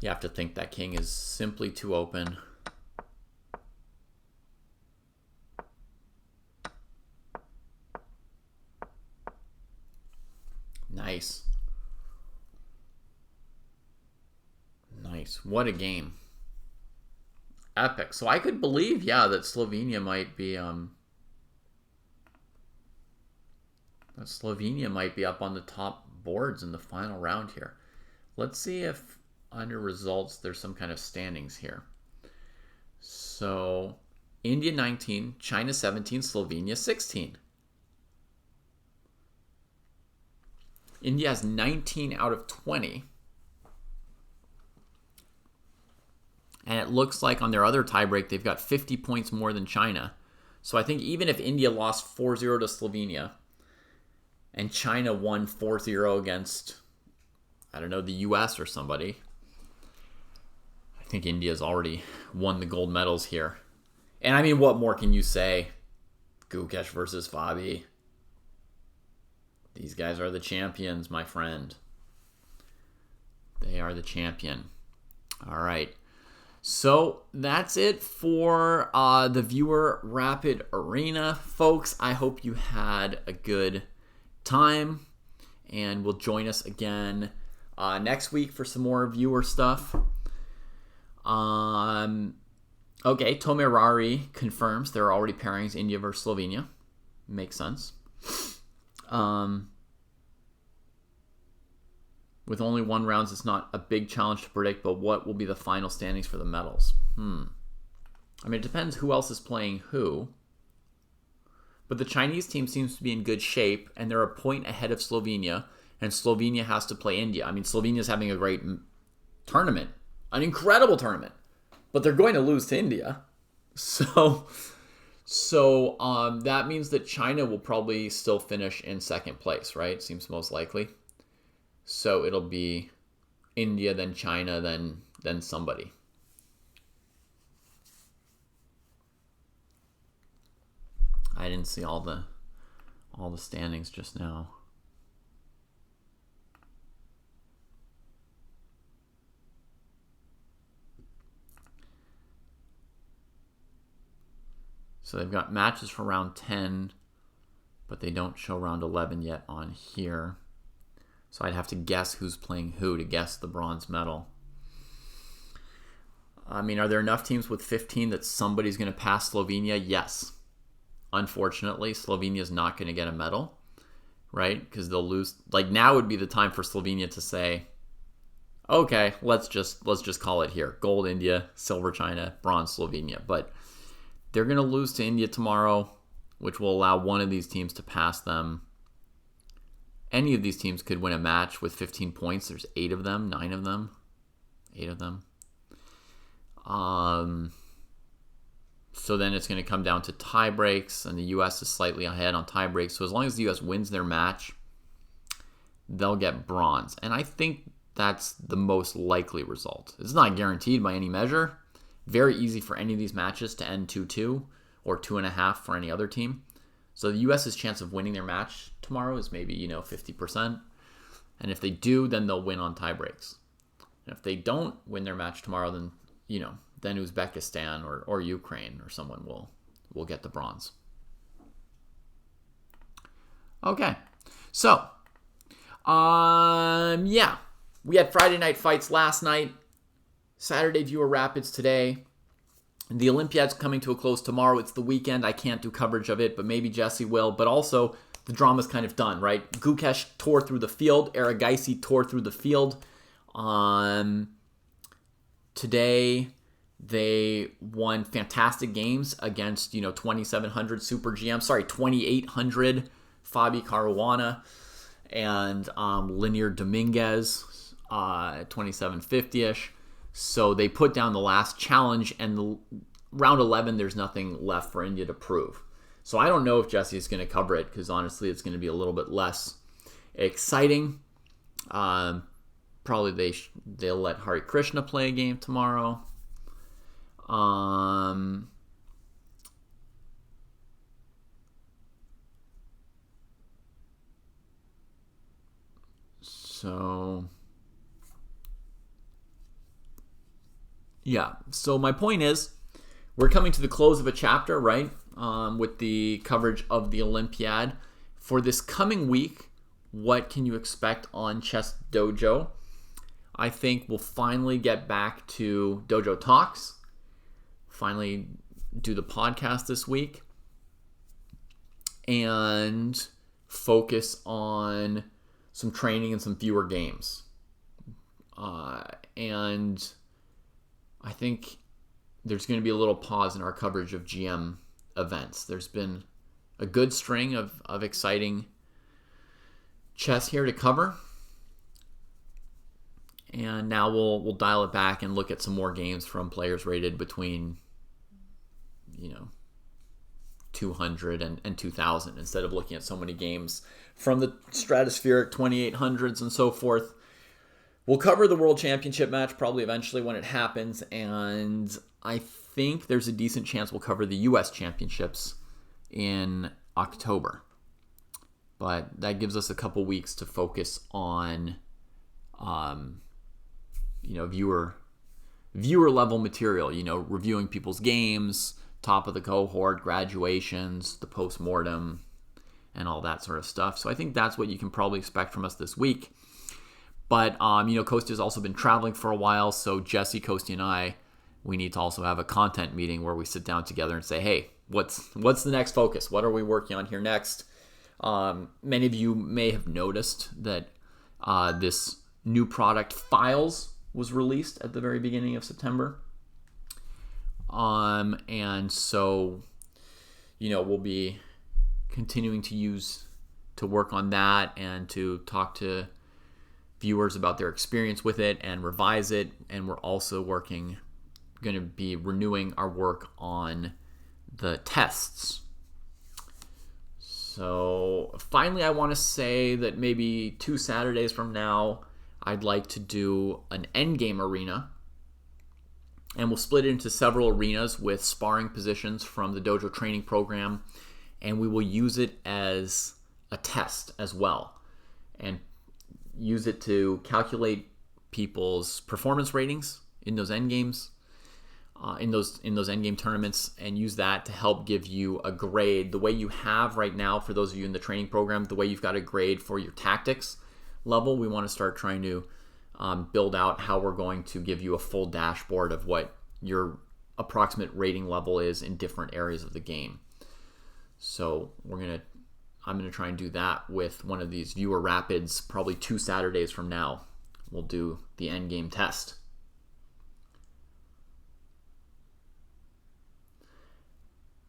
You have to think that king is simply too open. Jeez, what a game. Epic. So I could believe, that Slovenia might be up on the top boards in the final round here. Let's see if under results there's some kind of standings here. So India 19, China 17, Slovenia 16. India has 19 out of 20. And it looks like on their other tiebreak, they've got 50 points more than China. So I think even if India lost 4-0 to Slovenia and China won 4-0 against, I don't know, the US or somebody, I think India's already won the gold medals here. And I mean, what more can you say? Gukesh versus Fabi. These guys are the champions, my friend. They are the champion. All right. So that's it for the Viewer Rapid Arena. Folks, I hope you had a good time and will join us again next week for some more viewer stuff. Okay, Tomirari confirms there are already pairings India versus Slovenia. Makes sense. With only one rounds, it's not a big challenge to predict, but what will be the final standings for the medals? I mean, it depends who else is playing who. But the Chinese team seems to be in good shape, and they're a point ahead of Slovenia, and Slovenia has to play India. I mean, Slovenia's having a great tournament, an incredible tournament, but they're going to lose to India. So that means that China will probably still finish in second place, right? Seems most likely. So it'll be India, then China, then somebody. I didn't see all the standings just now. So they've got matches for round 10, but they don't show round 11 yet on here. So I'd have to guess who's playing who to guess the bronze medal. I mean, are there enough teams with 15 that somebody's going to pass Slovenia? Yes. Unfortunately, Slovenia's not going to get a medal, right? Because they'll lose. Like, now would be the time for Slovenia to say, okay, let's just call it here. Gold India, silver China, bronze Slovenia. But they're going to lose to India tomorrow, which will allow one of these teams to pass them. Any of these teams could win a match with 15 points. There's 8 of them, 9 of them, 8 of them. So then it's going to come down to tie breaks, and the U.S. is slightly ahead on tie breaks. So as long as the U.S. wins their match, they'll get bronze. And I think that's the most likely result. It's not guaranteed by any measure. Very easy for any of these matches to end 2-2 or 2.5 for any other team. So the U.S.'s chance of winning their match tomorrow is maybe, 50%. And if they do, then they'll win on tie breaks. And if they don't win their match tomorrow, then, then Uzbekistan or Ukraine or someone will get the bronze. Okay. So, we had Friday night fights last night. Saturday Viewer Rapids today. The Olympiad's coming to a close tomorrow. It's the weekend. I can't do coverage of it, but maybe Jesse will. But also, the drama's kind of done, right? Gukesh tore through the field. Aragaisi tore through the field. Today, they won fantastic games against, 2,700 Super GM. 2,800 Fabi Caruana and Linear Dominguez, 2,750-ish. So they put down the last challenge, and the round 11, there's nothing left for India to prove. So I don't know if Jesse is going to cover it, because honestly, it's going to be a little bit less exciting. Probably they'll let Hari Krishna play a game tomorrow. So my point is, we're coming to the close of a chapter, right? With the coverage of the Olympiad. For this coming week, what can you expect on Chess Dojo? I think we'll finally get back to Dojo Talks. Finally do the podcast this week. And focus on some training and some fewer games. And I think there's going to be a little pause in our coverage of GM events. There's been a good string of exciting chess here to cover. And now we'll dial it back and look at some more games from players rated between, 200 and 2000 instead of looking at so many games from the stratospheric 2800s and so forth. We'll cover the World Championship match probably eventually when it happens, and I think there's a decent chance we'll cover the U.S. Championships in October. But that gives us a couple weeks to focus on viewer level material, reviewing people's games, top of the cohort, graduations, the post-mortem, and all that sort of stuff. So I think that's what you can probably expect from us this week. But, Kostya's also been traveling for a while, so Jesse, Kostya, and I, we need to also have a content meeting where we sit down together and say, hey, what's the next focus? What are we working on here next? Many of you may have noticed that this new product, Files, was released at the very beginning of September. And so, we'll be continuing to work on that and to talk to viewers about their experience with it and revise it. And we're also going to be renewing our work on the tests. So finally, I want to say that maybe 2 Saturdays from now, I'd like to do an endgame arena. And we'll split it into several arenas with sparring positions from the Dojo training program. And we will use it as a test as well. And use it to calculate people's performance ratings in those endgames, in those endgame tournaments, and use that to help give you a grade. The way you have right now, for those of you in the training program, the way you've got a grade for your tactics level, we want to start trying to build out how we're going to give you a full dashboard of what your approximate rating level is in different areas of the game. So I'm going to try and do that with one of these viewer rapids probably 2 Saturdays from now. We'll do the endgame test.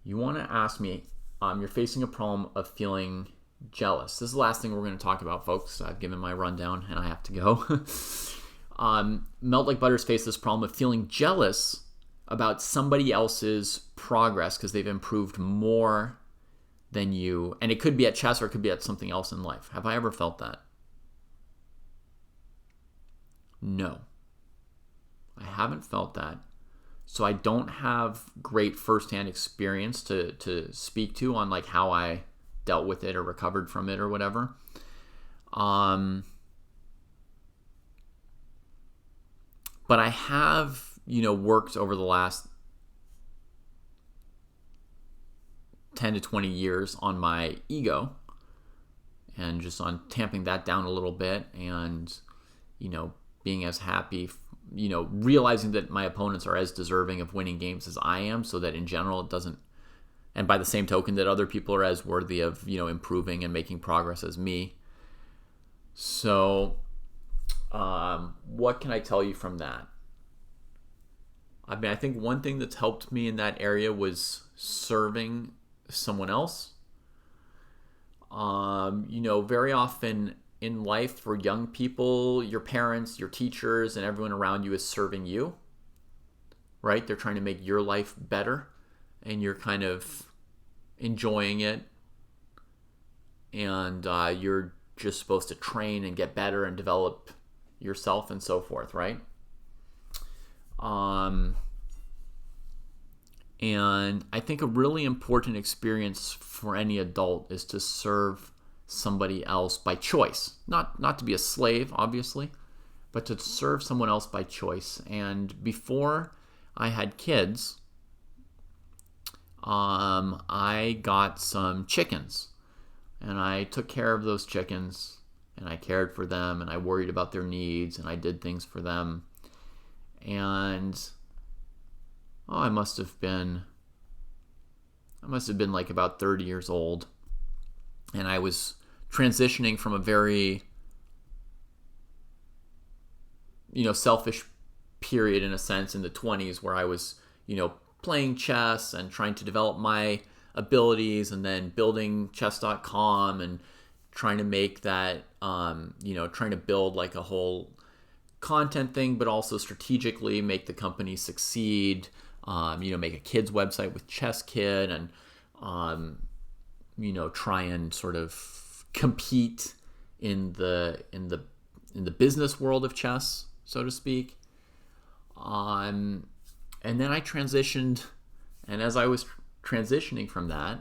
You want to ask me, you're facing a problem of feeling jealous. This is the last thing we're going to talk about, folks. I've given my rundown and I have to go. Melt Like Butter's faced this problem of feeling jealous about somebody else's progress because they've improved more than you. And it could be at chess or it could be at something else in life. Have I ever felt that? No. I haven't felt that. So I don't have great firsthand experience to speak to on like how I dealt with it or recovered from it or whatever. But I have, worked over the last 10 to 20 years on my ego and just on tamping that down a little bit and, being as happy, realizing that my opponents are as deserving of winning games as I am, so that in general it doesn't, and by the same token that other people are as worthy of, improving and making progress as me. So, what can I tell you from that? I think one thing that's helped me in that area was serving someone else. Very often in life for young people, your parents, your teachers, and everyone around you is serving you, right? They're trying to make your life better, and you're kind of enjoying it, and you're just supposed to train and get better and develop yourself and so forth, right? And I think a really important experience for any adult is to serve somebody else by choice. Not to be a slave, obviously, but to serve someone else by choice. And before I had kids, I got some chickens. And I took care of those chickens and I cared for them, and I worried about their needs, and I did things for them. And I must have been like about 30 years old, and I was transitioning from a very selfish period, in a sense, in the 20s, where I was playing chess and trying to develop my abilities, and then building chess.com and trying to make that trying to build like a whole content thing, but also strategically make the company succeed, make a kids website with Chess Kid, and try and sort of compete in the business world of chess, so to speak. And then I transitioned, and as I was transitioning from that,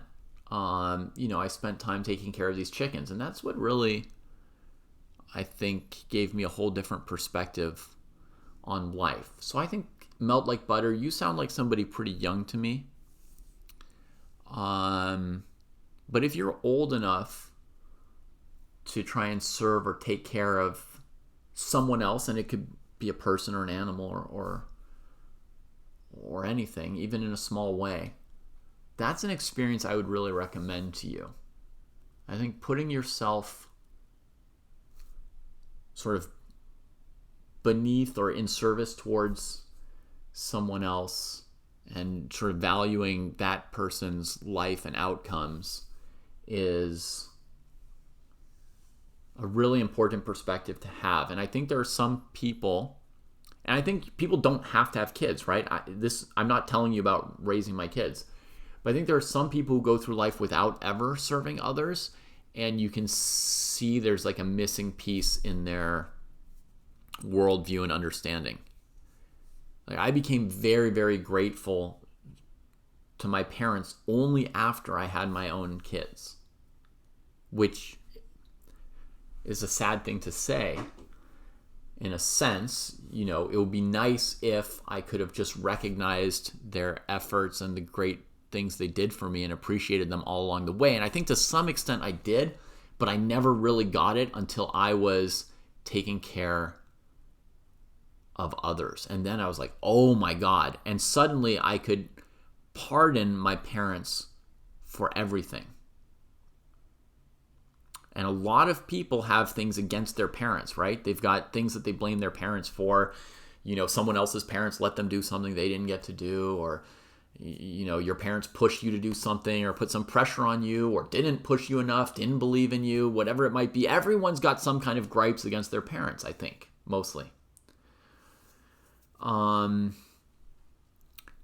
I spent time taking care of these chickens, and that's what really, I think, gave me a whole different perspective on life. So I think, Melt Like Butter, you sound like somebody pretty young to me. But if you're old enough to try and serve or take care of someone else, and it could be a person or an animal or anything, even in a small way, that's an experience I would really recommend to you. I think putting yourself sort of beneath or in service towards someone else and sort of valuing that person's life and outcomes is a really important perspective to have. And I think there are some people, and I think people don't have to have kids, right? I'm not telling you about raising my kids, but I think there are some people who go through life without ever serving others, and you can see there's like a missing piece in their worldview and understanding. Like, I became very, very grateful to my parents only after I had my own kids, which is a sad thing to say. In a sense, it would be nice if I could have just recognized their efforts and the great things they did for me and appreciated them all along the way. And I think to some extent I did, but I never really got it until I was taking care of others. And then I was like, oh my God. And suddenly I could pardon my parents for everything. And a lot of people have things against their parents, right? They've got things that they blame their parents for. Someone else's parents let them do something they didn't get to do, or your parents pushed you to do something, or put some pressure on you, or didn't push you enough, didn't believe in you, whatever it might be. Everyone's got some kind of gripes against their parents, I think, mostly.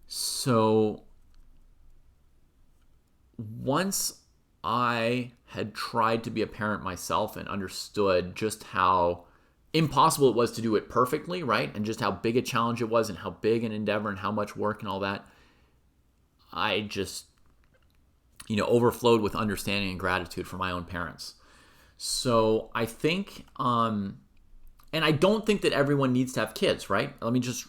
So once I had tried to be a parent myself and understood just how impossible it was to do it perfectly, right? And just how big a challenge it was, and how big an endeavor, and how much work and all that, I just, overflowed with understanding and gratitude for my own parents. So I think, and I don't think that everyone needs to have kids, right? Let me just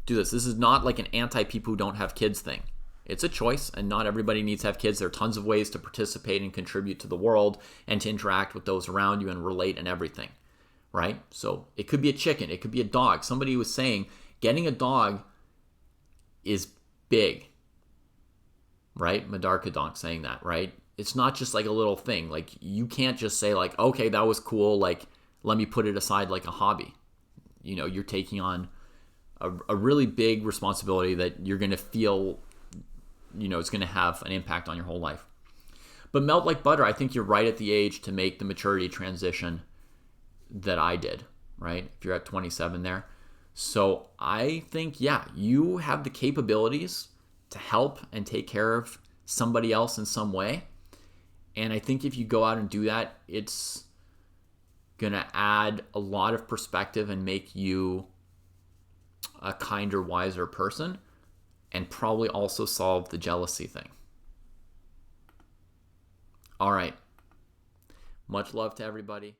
do this. This is not like an anti-people who don't have kids thing. It's a choice, and not everybody needs to have kids. There are tons of ways to participate and contribute to the world and to interact with those around you and relate and everything, right? So it could be a chicken. It could be a dog. Somebody was saying getting a dog is big, right? Madarka Donk saying that, right? It's not just like a little thing. Like, you can't just say like, okay, that was cool. Like, let me put it aside like a hobby. You're taking on a really big responsibility that you're going to feel it's going to have an impact on your whole life. But Melt Like Butter, I think you're right at the age to make the maturity transition that I did, right? If you're at 27 there. So I think, yeah, you have the capabilities to help and take care of somebody else in some way. And I think if you go out and do that, it's going to add a lot of perspective and make you a kinder, wiser person. And probably also solve the jealousy thing. All right. Much love to everybody.